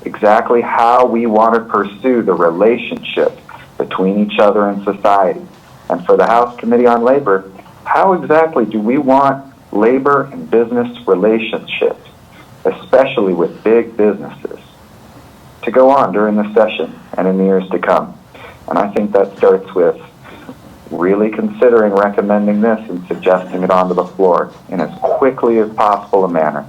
exactly how we want to pursue the relationship between each other and society. And for the House Committee on Labor, how exactly do we want labor and business relationships, especially with big businesses, to go on during the session and in the years to come? And I think that starts with really considering recommending this and suggesting it onto the floor in as quickly as possible a manner.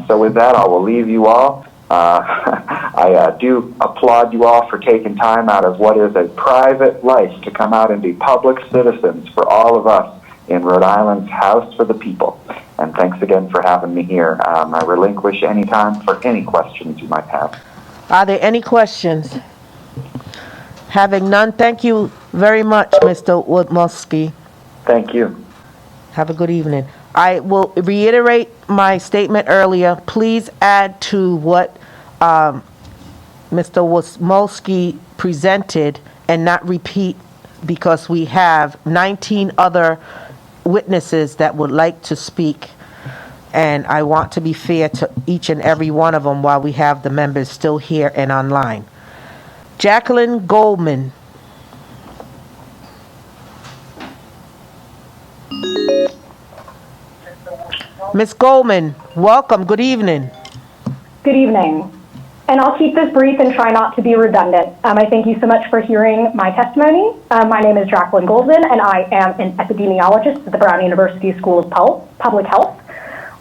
So with that, I will leave you all. I do applaud you all for taking time out of what is a private life to come out and be public citizens for all of us in Rhode Island's House for the People. And thanks again for having me here. I relinquish any time for any questions you might have. Are there any questions? Having none, thank you very much, Mr. Wamowski. Thank you. Have a good evening. I will reiterate my statement earlier. Please add to what Mr. Wamowski presented and not repeat, because we have 19 other witnesses that would like to speak. And I want to be fair to each and every one of them while we have the members still here and online. Jacqueline Goldman. Ms. Goldman, welcome. Good evening. Good evening. And I'll keep this brief and try not to be redundant. I thank you so much for hearing my testimony. My name is Jacqueline Goldman, and I am an epidemiologist at the Brown University School of Public Health.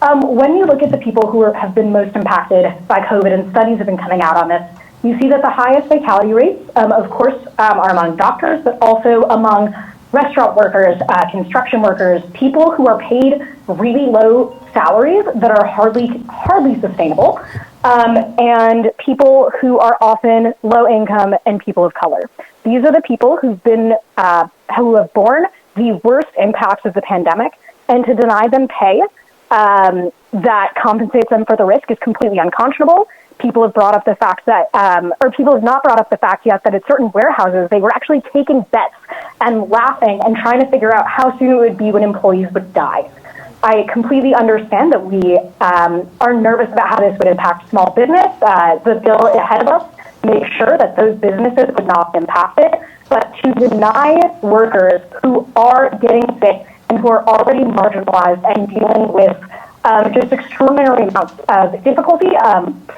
When you look at the people who have been most impacted by COVID, and studies have been coming out on this, you see that the highest fatality rates, of course, are among doctors, but also among restaurant workers, construction workers, people who are paid really low salaries that are hardly sustainable, and people who are often low income and people of color. These are the people who have borne the worst impacts of the pandemic, and to deny them pay that compensates them for the risk is completely unconscionable. People have brought up the fact that, or people have not brought up the fact yet that at certain warehouses, they were actually taking bets and laughing and trying to figure out how soon it would be when employees would die. I completely understand that we are nervous about how this would impact small business. The bill ahead of us makes sure that those businesses would not be impacted, but to deny workers who are getting sick and who are already marginalized and dealing with just extraordinary amounts of difficulty,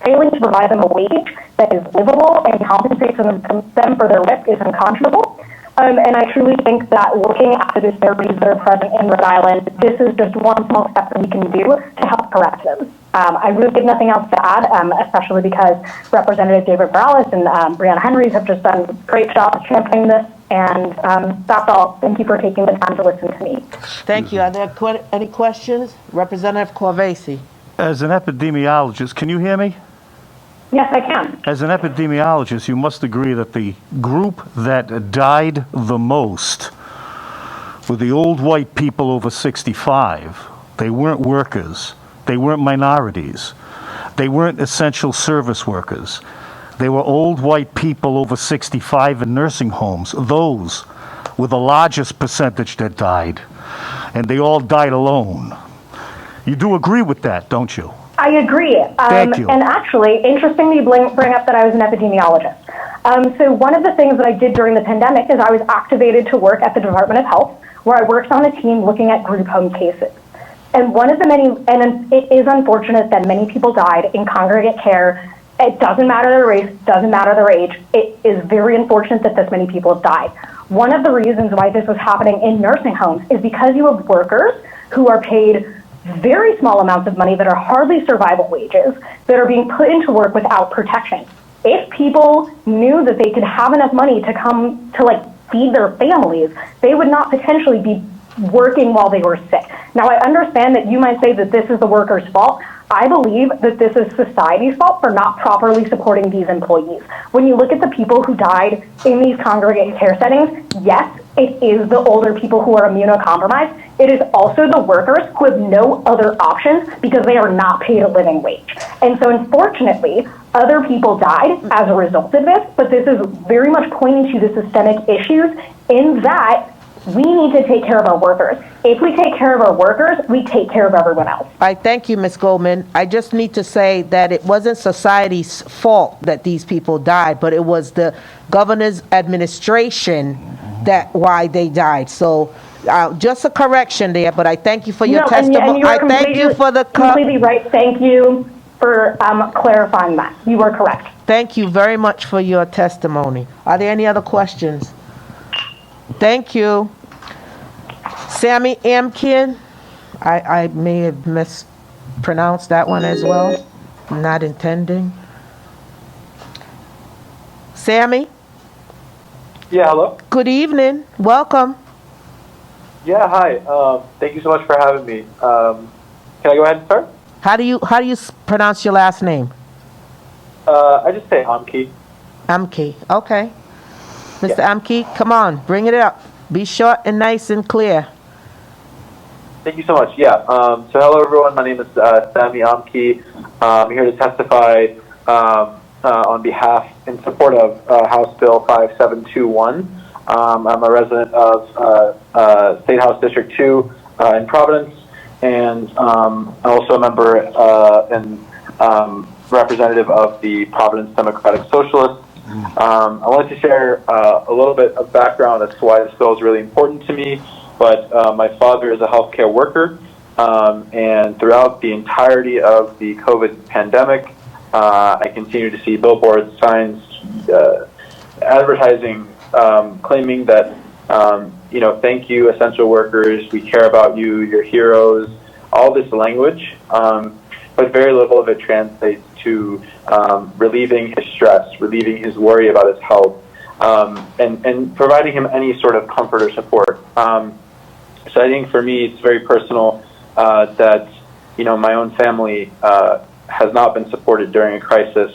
failing to provide them a wage that is livable and compensates them for their risk is unconscionable. And I truly think that looking at the disparities that are present in Rhode Island, this is just one small step that we can do to help correct them. I really have nothing else to add, especially because Representative David Morales and Brianna Henrys have just done a great job championing this. And that's all. Thank you for taking the time to listen to me. Thank you. Are there any questions? Representative Corvasi. As an epidemiologist, can you hear me? Yes, I can. As an epidemiologist, you must agree that the group that died the most were the old white people over 65. They weren't workers. They weren't minorities. They weren't essential service workers. They were old white people over 65 in nursing homes. Those were the largest percentage that died. and they all died alone. You do agree with that, don't you? I agree. Thank you. And actually, interesting that you bring up that I was an epidemiologist. So one of the things that I did during the pandemic is I was activated to work at the Department of Health, where I worked on a team looking at group home cases. And one of the many, and it is unfortunate that many people died in congregate care. It doesn't matter their race, doesn't matter their age. It is very unfortunate that this many people have died. One of the reasons why this was happening in nursing homes is because you have workers who are paid very small amounts of money that are hardly survival wages that are being put into work without protection. If people knew that they could have enough money to come to feed their families, they would not potentially be working while they were sick. Now, I understand that you might say that this is the workers' fault. I believe that this is society's fault for not properly supporting these employees. When you look at the people who died in these congregate care settings, yes, it is the older people who are immunocompromised. It is also the workers who have no other options because they are not paid a living wage. And so unfortunately, other people died as a result of this, but this is very much pointing to the systemic issues in that we need to take care of our workers. If we take care of our workers, we take care of everyone else. I thank you, Ms. Goldman. I just need to say that it wasn't society's fault that these people died, but it was the governor's administration that why they died. So just a correction there, but I thank you for your testimony. I thank you for the completely right. Thank you for clarifying that. You are correct. Thank you very much for your testimony. Are there any other questions? Thank you. Sammy Amkin, I may have mispronounced that one as well. Not intending. Sammy? Yeah, hello? Good evening. Welcome. Yeah, hi. Thank you so much for having me. Can I go ahead and start? How do you pronounce your last name? I just say Amki. Amki. Okay. Mr. Amki, come on, bring it up. Be short and nice and clear. Thank you so much. Yeah. So hello, everyone. My name is Sammy Amki. I'm here to testify on behalf in support of House Bill 5721. I'm a resident of State House District 2 in Providence, and I'm also a member and representative of the Providence Democratic Socialists. I wanted to share a little bit of background as to why this bill is really important to me, but my father is a healthcare worker, and throughout the entirety of the COVID pandemic, I continue to see billboards, signs, advertising, claiming that, thank you, essential workers, we care about you, you're heroes, all this language, but very little of it translates to relieving his stress, relieving his worry about his health, and providing him any sort of comfort or support. So I think for me, it's very personal that, my own family has not been supported during a crisis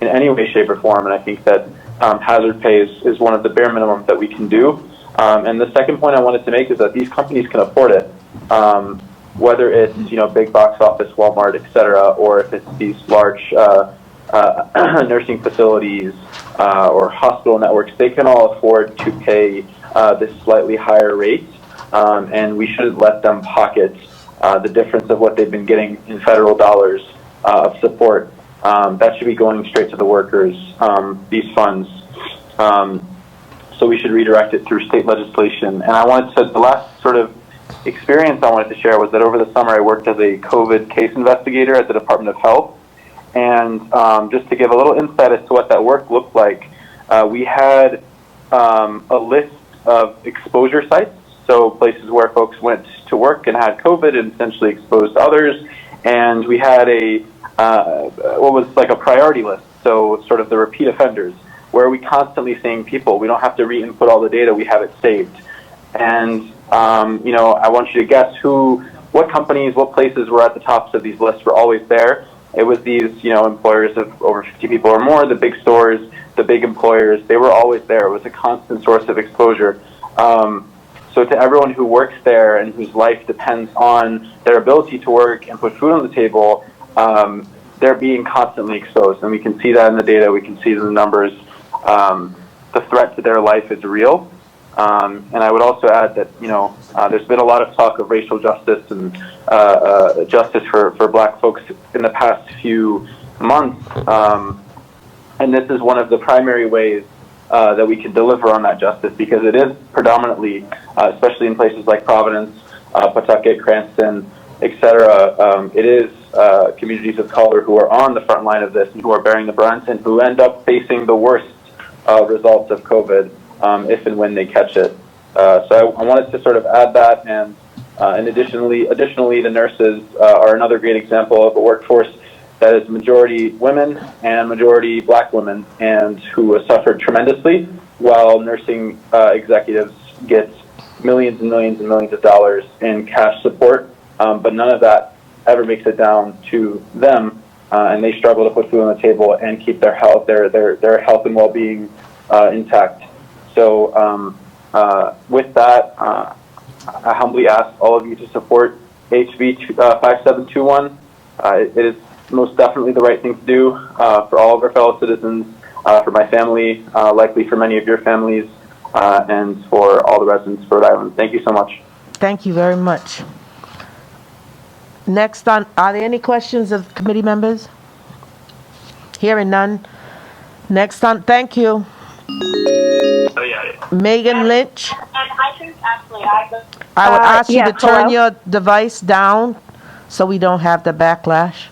in any way, shape, or form, and I think that hazard pay is one of the bare minimum that we can do. And the second point I wanted to make is that these companies can afford it. Whether it's big box office, Walmart, etc., or if it's these large nursing facilities or hospital networks, they can all afford to pay this slightly higher rate, and we shouldn't let them pocket the difference of what they've been getting in federal dollars of support. That should be going straight to the workers, these funds. So we should redirect it through state legislation. And I wanted to, the last sort of experience I wanted to share was that over the summer I worked as a COVID case investigator at the Department of Health. And just to give a little insight as to what that work looked like, we had a list of exposure sites, so places where folks went to work and had COVID and essentially exposed others. And we had what was like a priority list, so sort of the repeat offenders, where we constantly seeing people. We don't have to re-input all the data, we have it saved. And I want you to guess what companies, what places were at the tops of these lists were always there. It was these, employers of over 50 people or more, the big stores, the big employers, they were always there. It was a constant source of exposure. So to everyone who works there and whose life depends on their ability to work and put food on the table, they're being constantly exposed. And we can see that in the data, we can see it in the numbers. The threat to their life is real. And I would also add that, there's been a lot of talk of racial justice and justice for Black folks in the past few months. And this is one of the primary ways that we can deliver on that justice, because it is predominantly, especially in places like Providence, Pawtucket, Cranston, etc., it is communities of color who are on the front line of this and who are bearing the brunt and who end up facing the worst results of COVID if and when they catch it. So I wanted to sort of add that, and additionally, the nurses are another great example of a workforce that is majority women and majority Black women, and who have suffered tremendously, while nursing executives get millions and millions and millions of dollars in cash support, but none of that ever makes it down to them, and they struggle to put food on the table and keep their health, their health and well-being intact. So with that, I humbly ask all of you to support HB 5721. It is most definitely the right thing to do for all of our fellow citizens, for my family, likely for many of your families, and for all the residents of Rhode Island. Thank you so much. Thank you very much. Next on, are there any questions of committee members? Hearing none. Next on, thank you. Megan Lynch. I think actually I would ask you to yes, turn hello? your device down so we don't have the backlash.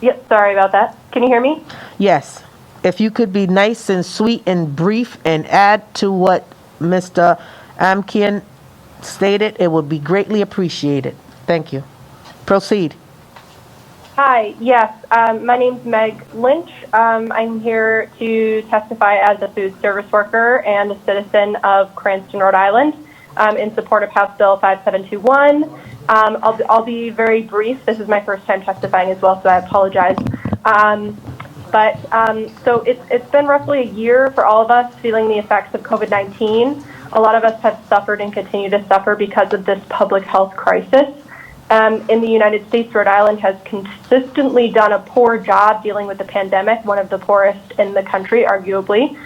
Yep, sorry about that. Can you hear me? Yes. If you could be nice and sweet and brief and add to what Mr. Amkian stated, it would be greatly appreciated. Thank you. Proceed. Hi, yes, my name's Meg Lynch. I'm here to testify as a food service worker and a citizen of Cranston, Rhode Island, in support of House Bill 5721. I'll be very brief. This is my first time testifying as well, so I apologize. So it's been roughly a year for all of us feeling the effects of COVID-19. A lot of us have suffered and continue to suffer because of this public health crisis. In the United States, Rhode Island has consistently done a poor job dealing with the pandemic, one of the poorest in the country, arguably.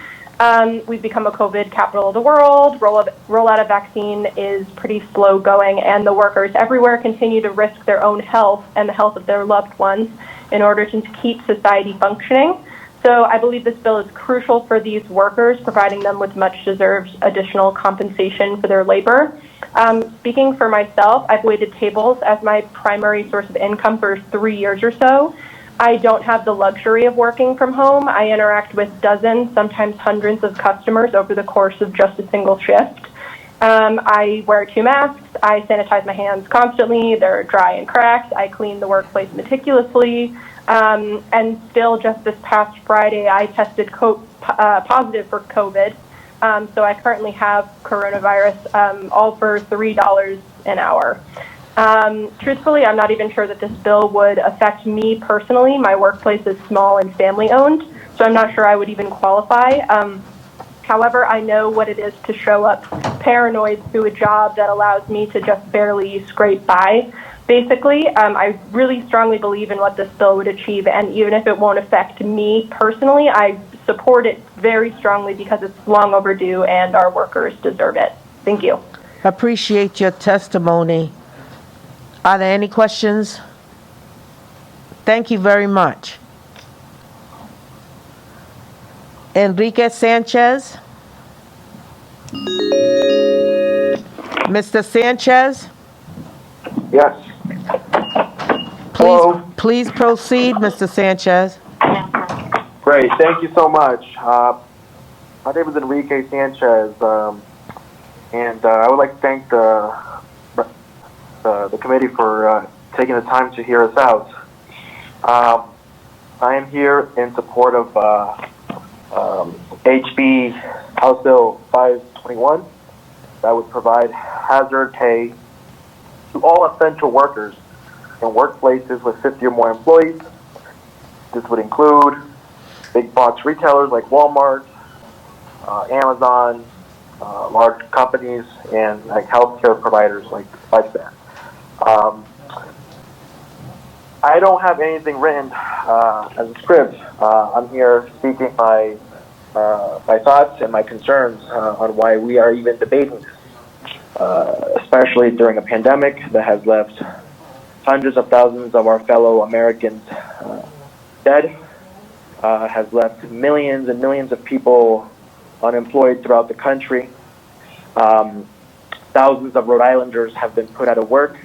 We've become a COVID capital of the world. Rollout of vaccine is pretty slow going, and the workers everywhere continue to risk their own health and the health of their loved ones in order to keep society functioning. So I believe this bill is crucial for these workers, providing them with much deserved additional compensation for their labor. Speaking for myself, I've waited tables as my primary source of income for 3 years or so. I don't have the luxury of working from home. I interact with dozens, sometimes hundreds of customers over the course of just a single shift. I wear 2 masks. I sanitize my hands constantly. They're dry and cracked. I clean the workplace meticulously. And still, just this past Friday, I tested positive for COVID. So I currently have coronavirus, all for $3 an hour. Truthfully, I'm not even sure that this bill would affect me personally. My workplace is small and family owned, so I'm not sure I would even qualify. However, I know what it is to show up paranoid to a job that allows me to just barely scrape by. Basically, I really strongly believe in what this bill would achieve, and even if it won't affect me personally, I support it very strongly because it's long overdue and our workers deserve it. Thank you. Appreciate your testimony. Are there any questions? Thank you very much. Enrique Sanchez? Mr. Sanchez? Yes. Please proceed, Mr. Sanchez. Great. Thank you so much. My name is Enrique Sanchez, and I would like to thank the committee for taking the time to hear us out. I am here in support of HB House Bill 521 that would provide hazard pay to all essential workers in workplaces with 50 or more employees. This would include big box retailers like Walmart, Amazon, large companies, and like healthcare providers like that. I don't have anything written as a script. I'm here speaking my my thoughts and my concerns on why we are even debating this, especially during a pandemic that has left hundreds of thousands of our fellow Americans dead, has left millions and millions of people unemployed throughout the country. Thousands of Rhode Islanders have been put out of work.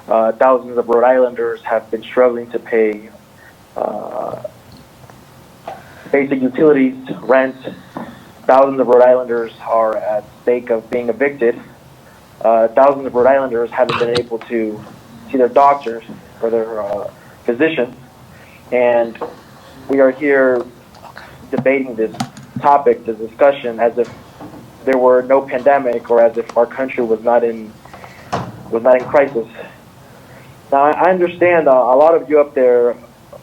Thousands of Rhode Islanders have been struggling to pay basic utilities, rent. Thousands of Rhode Islanders are at stake of being evicted. Thousands of Rhode Islanders haven't been able to see their doctors or their physicians. And we are here debating this topic, this discussion, as if there were no pandemic or as if our country was not in crisis. Now, I understand a lot of you up there,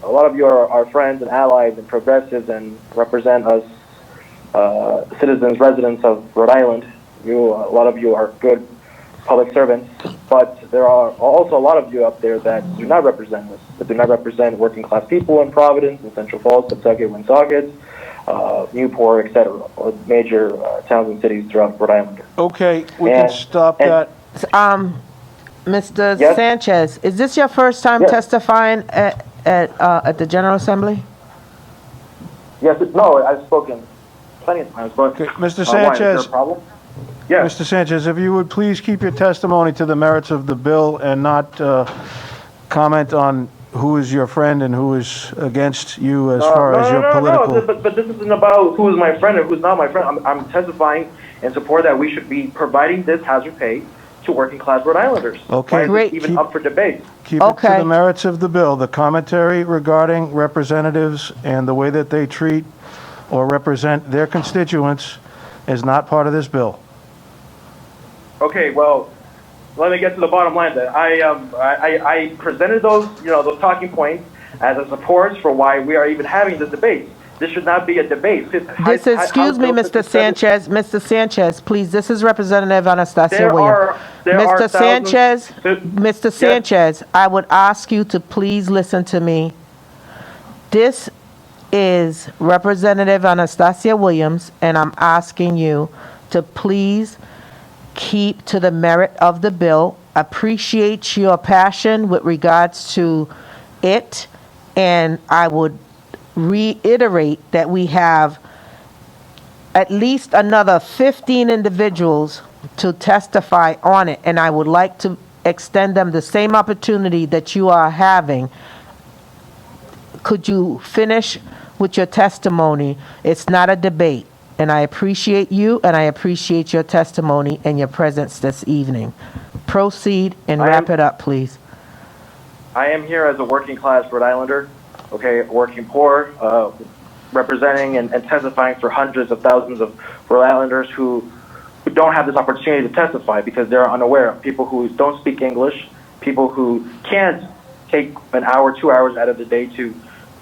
a lot of you are our friends and allies and progressives and represent us citizens, residents of Rhode Island. A lot of you are good public servants, but there are also a lot of you up there that do not represent us, that do not represent working class people in Providence, in Central Falls, Pawtucket, Woonsocket, Newport, etc., or major towns and cities throughout Rhode Island. Okay, we can stop that. Mr. Yes? Sanchez, is this your first time testifying at the General Assembly? Yes, no, I've spoken plenty of times. But, Mr. why, is there Sanchez, a problem? Yes. Mr. Sanchez, if you would please keep your testimony to the merits of the bill and not comment on who is your friend and who is against you as far as your political... No, but this isn't about who is my friend and who's not my friend. I'm testifying in support that we should be providing this hazard pay to working class Rhode Islanders. Okay. Why is this even up for debate? Keep it to the merits of the bill. The commentary regarding representatives and the way that they treat or represent their constituents is not part of this bill. Okay, well, let me get to the bottom line then. I presented those talking points as a support for why we are even having this debate. This should not be a debate. Excuse me, Mr. Sanchez. Mr. Sanchez, please. This is Representative Anastasia Williams. Mr. Sanchez, Mr. Sanchez, I would ask you to please listen to me. This is Representative Anastasia Williams, and I'm asking you to please keep to the merit of the bill. Appreciate your passion with regards to it, and I would reiterate that we have at least another 15 individuals to testify on it, and I would like to extend them the same opportunity that you are having. Could you finish with your testimony? It's not a debate, and I appreciate you, and I appreciate your testimony and your presence this evening. Proceed and wrap it up, please. I am here as a working class Rhode Islander, okay, working poor, representing and testifying for hundreds of thousands of Rhode Islanders who don't have this opportunity to testify because they're unaware. People who don't speak English, people who can't take an hour, 2 hours out of the day to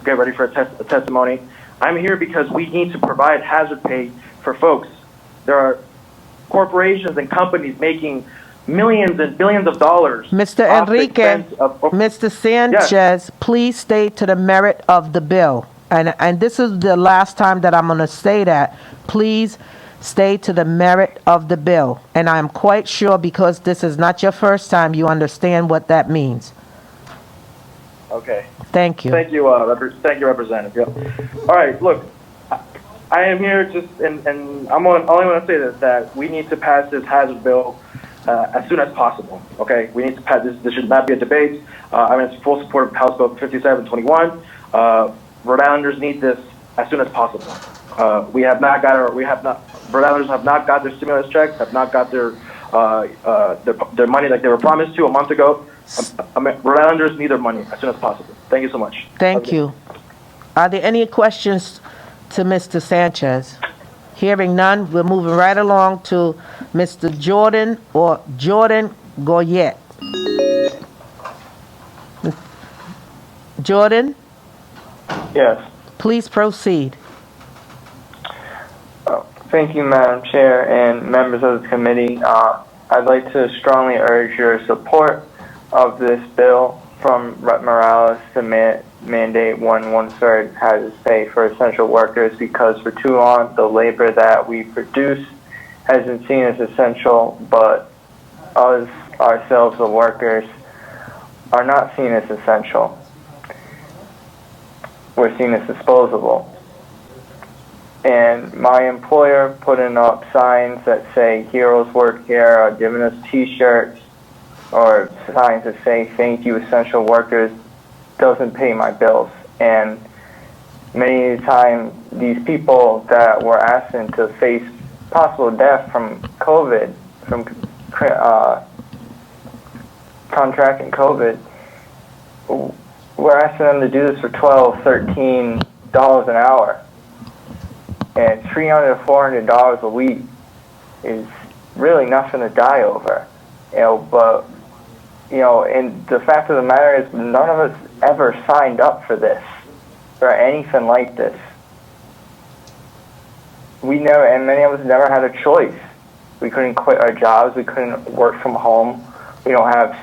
get ready for a testimony. I'm here because we need to provide hazard pay for folks. There are corporations and companies making millions and billions of dollars. Mr. Enrique, Mr. Sanchez, please stay to the merit of the bill. And this is the last time that I'm going to say that. Please stay to the merit of the bill. And I'm quite sure because this is not your first time, you understand what that means. Okay. Thank you. Thank you, Representative. Yeah. All right, look, I am here just, and I'm only going to say that we need to pass this hazard bill as soon as possible. Okay, we need to pass this. This should not be a debate. I'm in full support of House Bill 5721. Rhode Islanders need this as soon as possible. Rhode Islanders have not got their stimulus checks, have not got their money like they were promised to a month ago. Rhode Islanders need their money as soon as possible. Thank you so much. Thank you. Are there any questions to Mr. Sanchez? Hearing none, we're moving right along to Mr. Jordan Goyette. Jordan? Yes. Please proceed. Thank you, Madam Chair and members of the committee. I'd like to strongly urge your support of this bill. from Rep. Morales to mandate 1/3 hazardous pay for essential workers because for too long the labor that we produce has been seen as essential, but us ourselves, the workers, are not seen as essential. We're seen as disposable. And my employer putting up signs that say heroes work here, or giving us t-shirts, or signs that say thank you essential workers doesn't pay my bills. And many of the time these people that were asking to face possible death from COVID, from contracting COVID, we're asking them to do this for $12, $13 an hour. And $300 to $400 a week is really nothing to die over. But and the fact of the matter is none of us ever signed up for this, or anything like this. We never, and many of us never had a choice. We couldn't quit our jobs, we couldn't work from home, we don't have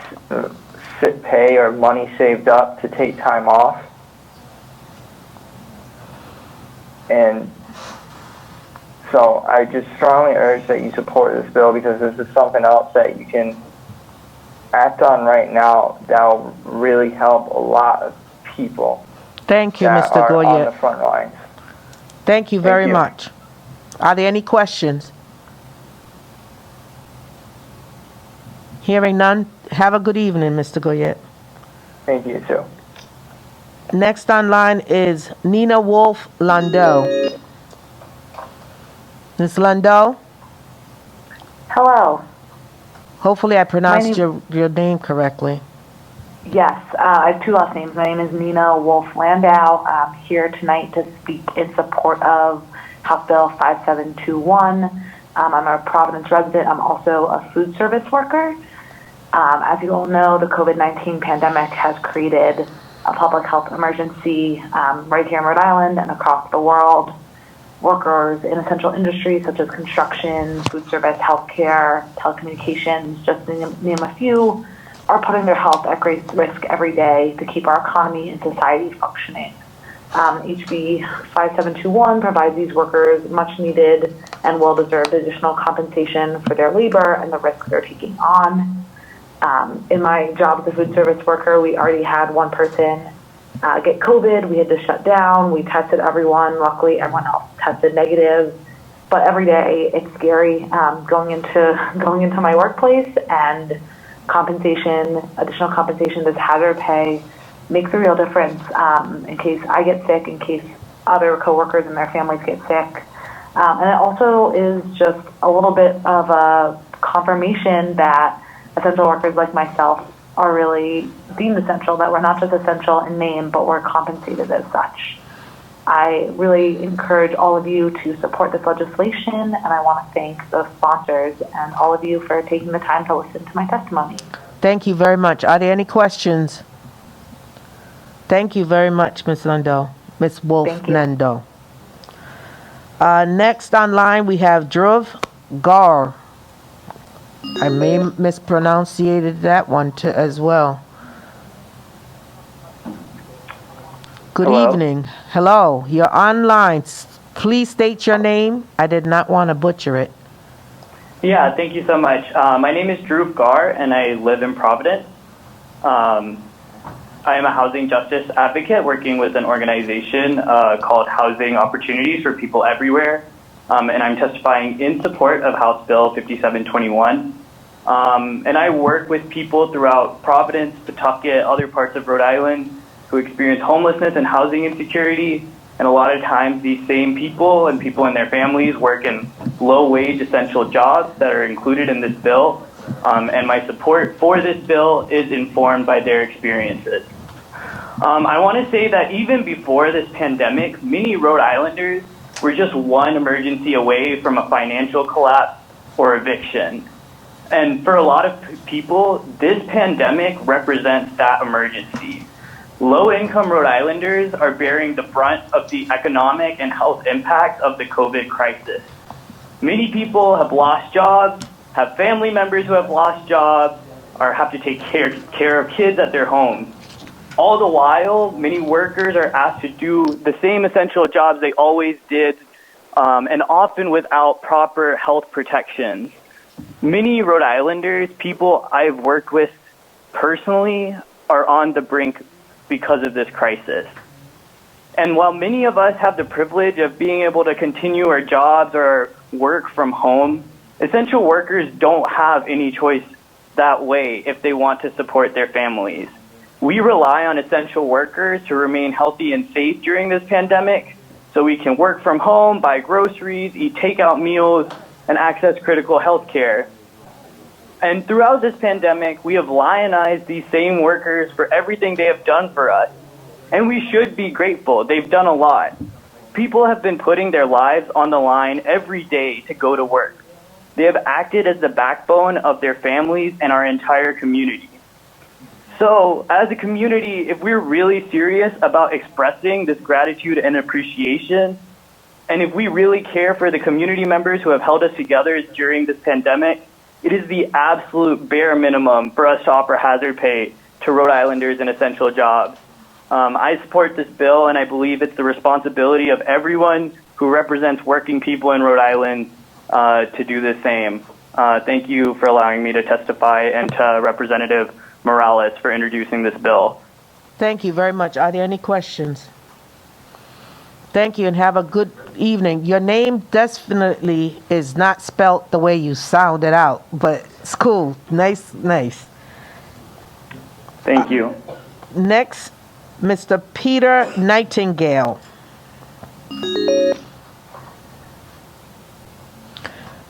sick pay or money saved up to take time off. And so I just strongly urge that you support this bill, because this is something else that you can act on right now that will really help a lot of people. Thank you, that Mr. are on Goyette. the front lines. Thank you very you. much. Are there any questions? Hearing none, have a good evening, Mr. Goyette. Thank you, too. Next online is Nina Wolf Landau. Ms. Landau? Hello. Hopefully I pronounced My your name correctly. Yes, I have two last names. My name is Nina Wolf Landau. I'm here tonight to speak in support of House Bill 5721. I'm a Providence resident. I'm also a food service worker. As you all know, the COVID-19 pandemic has created a public health emergency right here in Rhode Island and across the world. Workers in essential industries such as construction, food service, healthcare, telecommunications, just to name a few, are putting their health at great risk every day to keep our economy and society functioning. HB 5721 provides these workers much needed and well-deserved additional compensation for their labor and the risk they're taking on. In my job as a food service worker, we already had one person get COVID. We had to shut down. We tested everyone. Luckily, everyone else tested negative. But every day, it's scary going into my workplace, and additional compensation, this hazard pay, makes a real difference in case I get sick, in case other coworkers and their families get sick. And it also is just a little bit of a confirmation that essential workers like myself are really deemed essential, that we're not just essential in name, but we're compensated as such. I really encourage all of you to support this legislation, and I want to thank the sponsors and all of you for taking the time to listen to my testimony. Thank you very much. Are there any questions? Thank you very much, Ms. Landau. Ms. Wolf Landau. Next online, we have Dhruv Garr. I may mispronunciated that one too, as well. Good Hello? evening. Hello. You're online. Please state your name. I did not want to butcher it. Yeah, thank you so much. My name is Dhruv Garr, and I live in Providence. I am a housing justice advocate working with an organization called Housing Opportunities for People Everywhere, and I'm testifying in support of House Bill 5721. And I work with people throughout Providence, Pawtucket, other parts of Rhode Island who experience homelessness and housing insecurity. And a lot of times these same people and people and their families work in low-wage essential jobs that are included in this bill. And my support for this bill is informed by their experiences. I want to say that even before this pandemic, many Rhode Islanders were just one emergency away from a financial collapse or eviction. And for a lot of people, this pandemic represents that emergency. Low-income Rhode Islanders are bearing the brunt of the economic and health impact of the COVID crisis. Many people have lost jobs, have family members who have lost jobs, or have to take care of kids at their homes. All the while, many workers are asked to do the same essential jobs they always did, and often without proper health protections. Many Rhode Islanders, people I've worked with personally, are on the brink because of this crisis. And while many of us have the privilege of being able to continue our jobs or work from home, essential workers don't have any choice that way if they want to support their families. We rely on essential workers to remain healthy and safe during this pandemic so we can work from home, buy groceries, eat takeout meals, and access critical health care. And throughout this pandemic, we have lionized these same workers for everything they have done for us. And we should be grateful. They've done a lot. People have been putting their lives on the line every day to go to work. They have acted as the backbone of their families and our entire community. So, as a community, if we're really serious about expressing this gratitude and appreciation, and if we really care for the community members who have held us together during this pandemic, it is the absolute bare minimum for us to offer hazard pay to Rhode Islanders in essential jobs. I support this bill, and I believe it's the responsibility of everyone who represents working people in Rhode Island to do the same. Thank you for allowing me to testify, and to Representative Morales for introducing this bill. Thank you very much. Are there any questions? Thank you, and have a good evening. Your name definitely is not spelt the way you sound it out, but it's cool. Nice, nice. Thank you. Next, Mr. Peter Nightingale.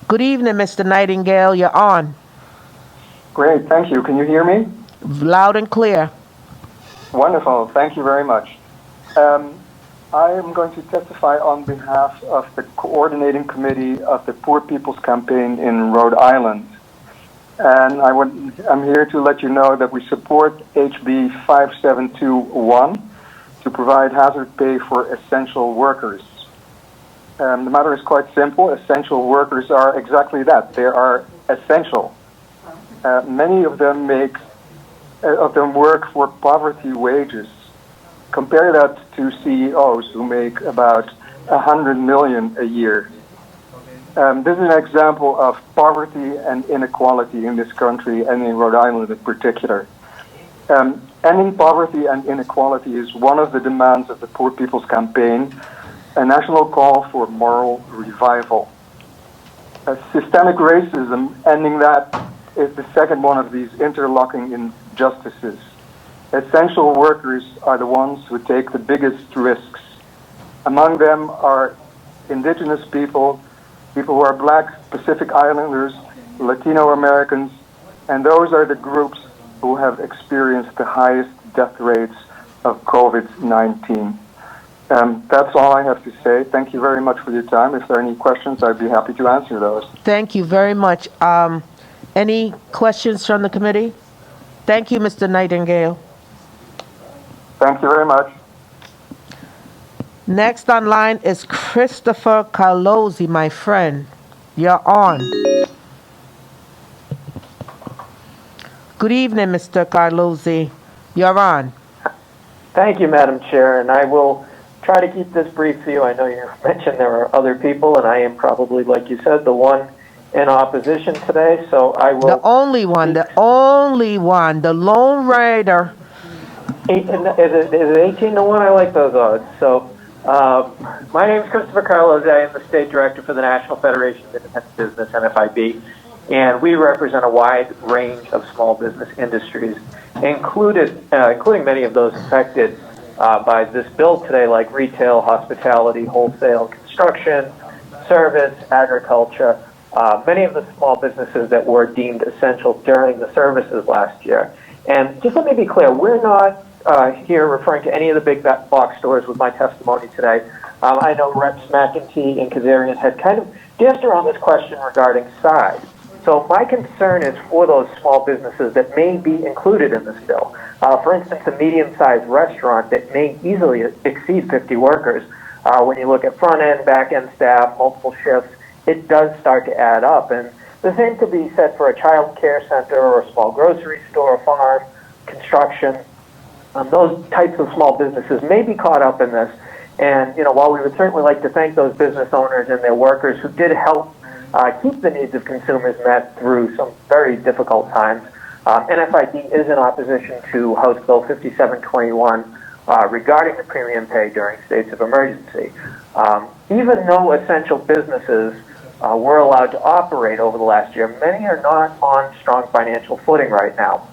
Good evening, Mr. Nightingale. You're on. Great, thank you. Can you hear me? Loud and clear. Wonderful, thank you very much. I am going to testify on behalf of the coordinating committee of the Poor People's Campaign in Rhode Island. And I'm here to let you know that we support HB 5721 to provide hazard pay for essential workers. The matter is quite simple. Essential workers are exactly that. They are essential. Many of them work for poverty wages. Compare that to CEOs who make about $100 million a year. This is an example of poverty and inequality in this country and in Rhode Island in particular. Ending poverty and inequality is one of the demands of the Poor People's Campaign, a national call for moral revival. Systemic racism, ending that, is the second one of these interlocking injustices. Essential workers are the ones who take the biggest risks. Among them are indigenous people, people who are Black, Pacific Islanders, Latino Americans, and those are the groups who have experienced the highest death rates of COVID-19. That's all I have to say. Thank you very much for your time. If there are any questions, I'd be happy to answer those. Thank you very much. Any questions from the committee? Thank you, Mr. Nightingale. Thank you very much. Next online is Christopher Carlozzi, my friend. You're on. Good evening, Mr. Carlozzi. You're on. Thank you, Madam Chair, and I will try to keep this brief for you. I know you mentioned there are other people, and I am probably, like you said, the one in opposition today, so I will... The only one, the Lone Raider. Is it 18 to 1? I like those odds. So, my name is Christopher Carlos. I am the State Director for the National Federation of Independent Business, NFIB, and we represent a wide range of small business industries, including many of those affected by this bill today, like retail, hospitality, wholesale, construction, service, agriculture, many of the small businesses that were deemed essential during the services last year. And just let me be clear, we're not here referring to any of the big box stores with my testimony today. I know Reps McEntee and Kazarian had kind of danced around this question regarding size. So my concern is for those small businesses that may be included in this bill. For instance, a medium-sized restaurant that may easily exceed 50 workers. When you look at front-end, back-end staff, multiple shifts, it does start to add up. And the same could be said for a child care center or a small grocery store, farm, construction. those types of small businesses may be caught up in this. And, while we would certainly like to thank those business owners and their workers who did help keep the needs of consumers met through some very difficult times, NFIB is in opposition to House Bill 5721 regarding the premium pay during states of emergency. Even though essential businesses were allowed to operate over the last year, many are not on strong financial footing right now.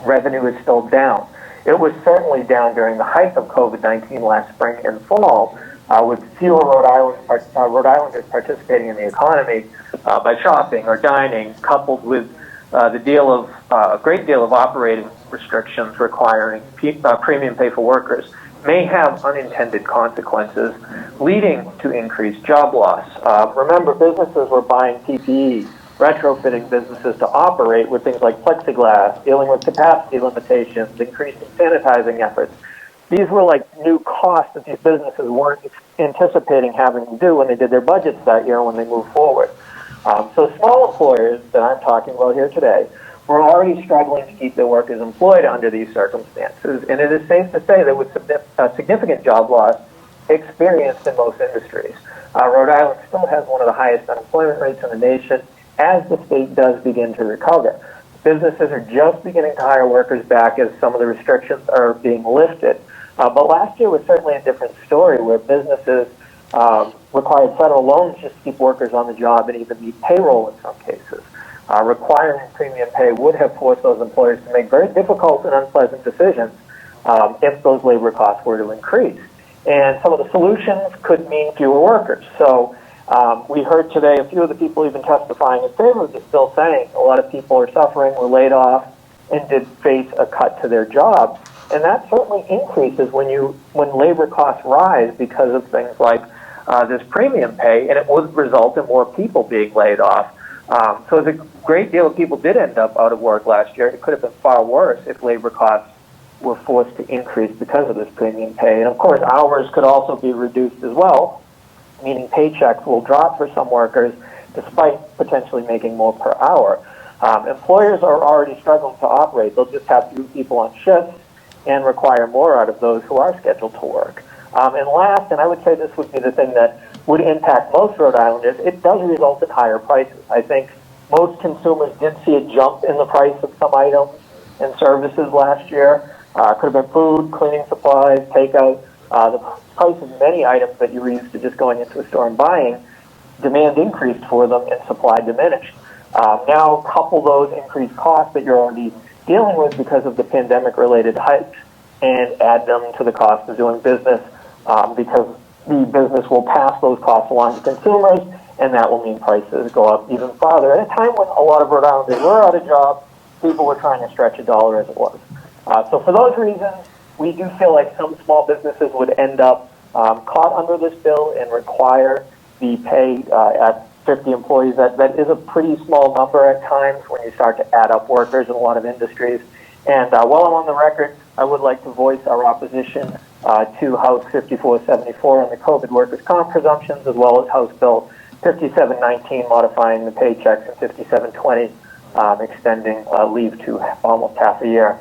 Revenue is still down. It was certainly down during the height of COVID-19 last spring and fall, with fewer Rhode Islanders participating in the economy by shopping or dining, coupled with a great deal of operating restrictions requiring premium pay for workers, may have unintended consequences, leading to increased job loss. Remember, businesses were buying PPE, retrofitting businesses to operate with things like plexiglass, dealing with capacity limitations, increasing sanitizing efforts. These were like new costs that these businesses weren't anticipating having to do when they did their budgets that year when they moved forward. So small employers that I'm talking about here today were already struggling to keep their workers employed under these circumstances, and it is safe to say there was significant job loss experienced in most industries. Rhode Island still has one of the highest unemployment rates in the nation as the state does begin to recover. Businesses are just beginning to hire workers back as some of the restrictions are being lifted. But last year was certainly a different story where businesses required federal loans just to keep workers on the job and even meet payroll in some cases. Requiring premium pay would have forced those employers to make very difficult and unpleasant decisions if those labor costs were to increase. And some of the solutions could mean fewer workers. So we heard today a few of the people even testifying in favor of this bill saying a lot of people are suffering, were laid off, and did face a cut to their job. And that certainly increases when labor costs rise because of things like this premium pay, and it would result in more people being laid off. So a great deal of people did end up out of work last year. It could have been far worse if labor costs were forced to increase because of this premium pay. And of course, hours could also be reduced as well, meaning paychecks will drop for some workers despite potentially making more per hour. Employers are already struggling to operate. They'll just have few people on shifts and require more out of those who are scheduled to work. And last, and I would say this would be the thing that would impact most Rhode Islanders, it does result in higher prices. I think most consumers did see a jump in the price of some items and services last year. Could have been food, cleaning supplies, takeout. The price of many items that you were used to just going into a store and buying, demand increased for them and supply diminished. Now couple those increased costs that you're already dealing with because of the pandemic-related hikes and add them to the cost of doing business because the business will pass those costs along to consumers, and that will mean prices go up even farther. At a time when a lot of Rhode Islanders were out of jobs, people were trying to stretch a dollar as it was. So for those reasons, we do feel like some small businesses would end up caught under this bill and require the pay at 50 employees. That is a pretty small number at times when you start to add up workers in a lot of industries. And while I'm on the record, I would like to voice our opposition to House 5474 on the COVID workers' comp presumptions, as well as House Bill 5719 modifying the paychecks and 5720 extending leave to almost half a year.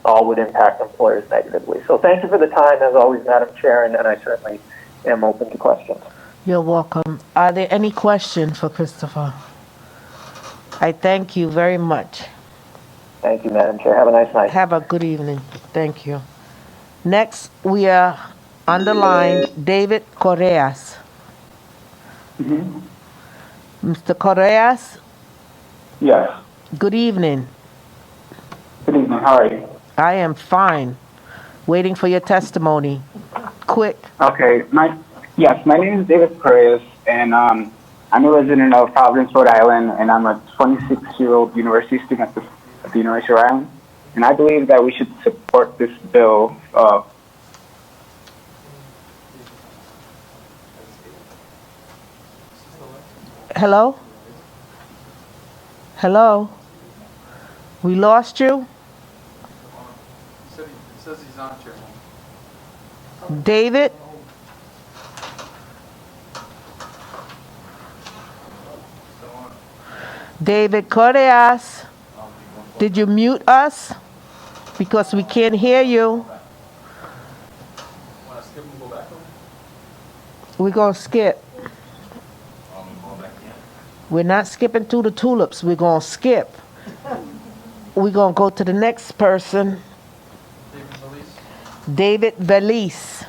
All would impact employers negatively. So thank you for the time, as always, Madam Chair, and I certainly am open to questions. You're welcome. Are there any questions for Christopher? I thank you very much. Thank you, Madam Chair. Have a nice night. Have a good evening. Thank you. Next, we are on the line, David Correas. Mr. Correas? Yes. Good evening. Good evening. How are you? I am fine. Waiting for your testimony. Quick. Okay. My name is David Perez, and I'm a resident of Providence, Rhode Island, and I'm a 26-year-old university student at the University of Rhode Island. And I believe that we should support this bill. Hello? Hello? We lost you? It says he's on, Chairman. David? David Correas? Did you mute us? because we can't hear you. We're going to skip. We're not skipping through the tulips. We're going to skip. We're going to go to the next person. David Valise.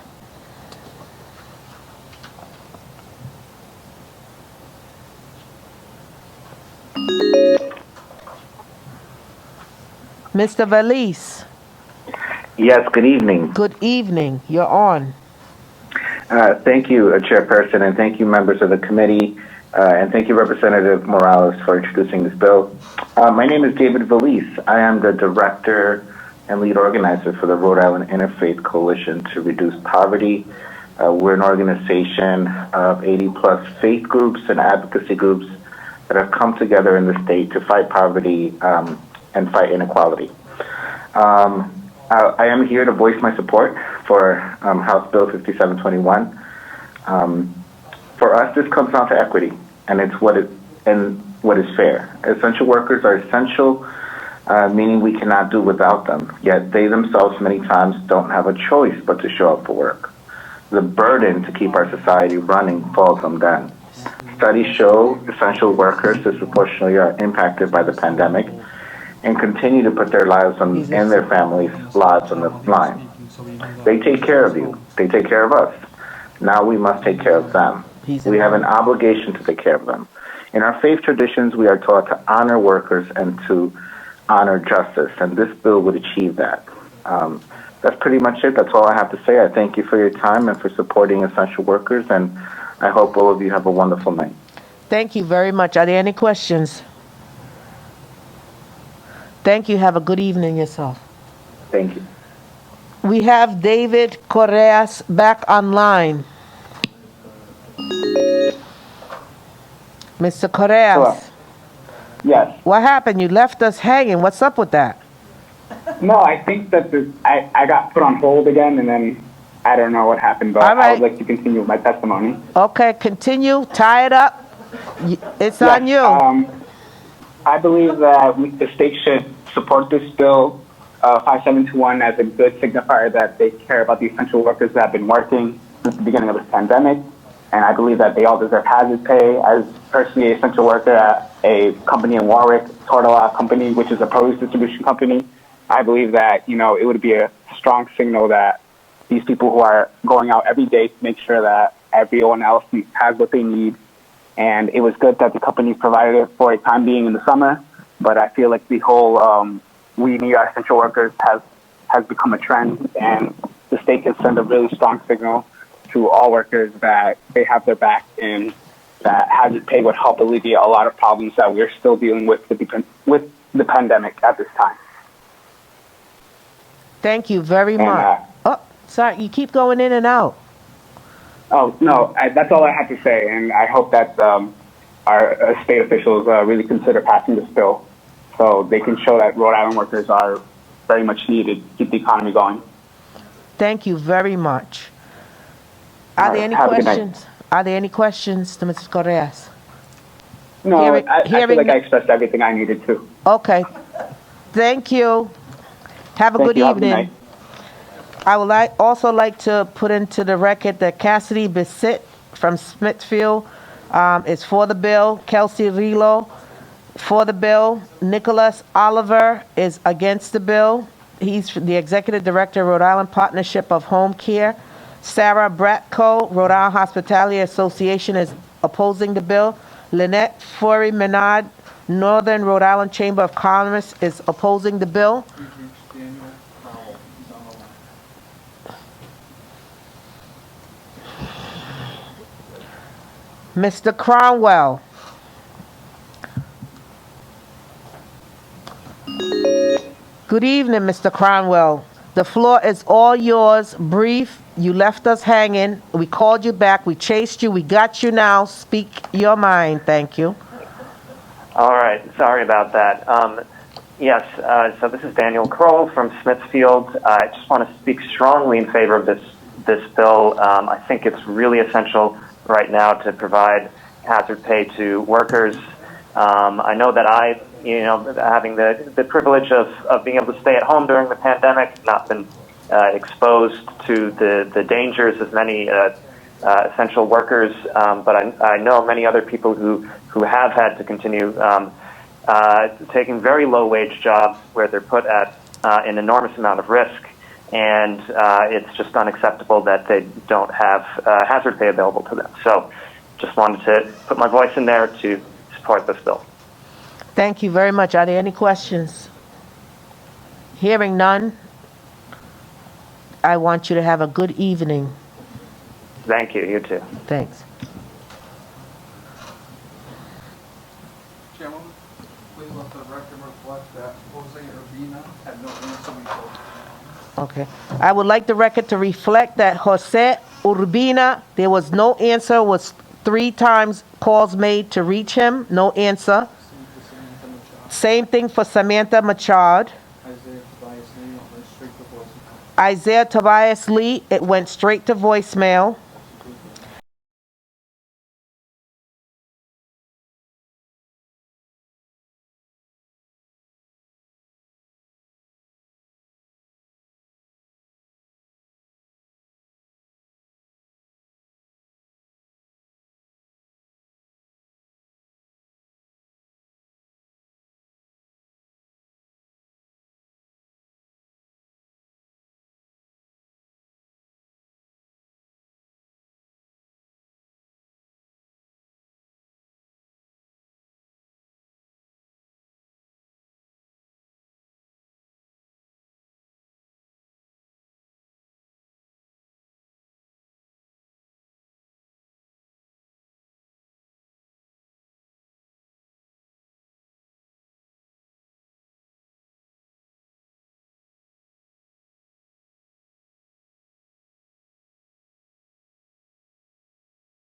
Mr. Valise. Yes, good evening. Good evening. You're on. Thank you, Chairperson, and thank you, members of the committee, and thank you, Representative Morales, for introducing this bill. My name is David Valise. I am the director and lead organizer for the Rhode Island Interfaith Coalition to Reduce Poverty. We're an organization of 80-plus faith groups and advocacy groups that have come together in the state to fight poverty and fight inequality. I am here to voice my support for House Bill 5721. For us, this comes down to equity, and it's what is fair. Essential workers are essential, meaning we cannot do without them, yet they themselves many times don't have a choice but to show up for work. The burden to keep our society running falls on them. Studies show essential workers disproportionately are impacted by the pandemic and continue to put their lives and their families' lives on the line. They take care of you. They take care of us. Now we must take care of them. We have an obligation to take care of them. In our faith traditions, we are taught to honor workers and to honor justice, and this bill would achieve that. That's pretty much it. That's all I have to say. I thank you for your time and for supporting essential workers, and I hope all of you have a wonderful night. Thank you very much. Are there any questions? Thank you. Have a good evening yourself. Thank you. We have David Correas back online. Mr. Correas. Hello. Yes. What happened? You left us hanging. What's up with that? No, I think that I got put on hold again, and then I don't know what happened, but I would like to continue with my testimony. Okay, continue. Tie it up. It's on you. I believe that the state should support this bill 5721 as a good signifier that they care about the essential workers that have been working since the beginning of this pandemic. And I believe that they all deserve hazard pay. As personally an essential worker at a company in Warwick, Tortola Company, which is a produce distribution company, I believe that, it would be a strong signal that these people who are going out every day to make sure that everyone else has what they need. And it was good that the company provided it for a time being in the summer, but I feel like the whole we need our essential workers has become a trend, and the state can send a really strong signal to all workers that they have their back and that hazard pay would help alleviate a lot of problems that we're still dealing with the pandemic at this time. Thank you very much. Sorry, you keep going in and out. Oh, no, that's all I have to say, and I hope that our state officials really consider passing this bill so they can show that Rhode Island workers are very much needed to keep the economy going. Thank you very much. Are there any questions? Are there any questions to Mrs. Correas? No, I feel like I expressed everything I needed to. Okay. Thank you. Have a good evening. I would also like to put into the record that Cassidy Bissett from Smithfield is for the bill. Kelsey Rilo for the bill. Nicholas Oliver is against the bill. He's the executive director of Rhode Island Partnership of Home Care. Sarah Bratko, Rhode Island Hospitality Association, is opposing the bill. Lynette Forey Menard, Northern Rhode Island Chamber of Commerce, is opposing the bill. Mr. Cromwell. Good evening, Mr. Cromwell. The floor is all yours. Brief. You left us hanging. We called you back. We chased you. We got you now. Speak your mind. Thank you. All right. Sorry about that. Yes, so this is Daniel Kroll from Smithfield. I just want to speak strongly in favor of this bill. I think it's really essential right now to provide hazard pay to workers. I know that I having the privilege of being able to stay at home during the pandemic, not been exposed to the dangers as many essential workers, but I know many other people who have had to continue taking very low wage jobs where they're put at an enormous amount of risk, and it's just unacceptable that they don't have hazard pay available to them. So just wanted to put my voice in there to support this bill. Thank you very much. Are there any questions? Hearing none, I want you to have a good evening. Thank you. You too. Thanks. Chairwoman, please let the record reflect that Jose Urbina had no answer before. Okay. I would like the record to reflect that Jose Urbina, there was no answer, was 3 times calls made to reach him, no answer. Same thing for Samantha Machad. Isaiah Tobias Lee, it went straight to voicemail.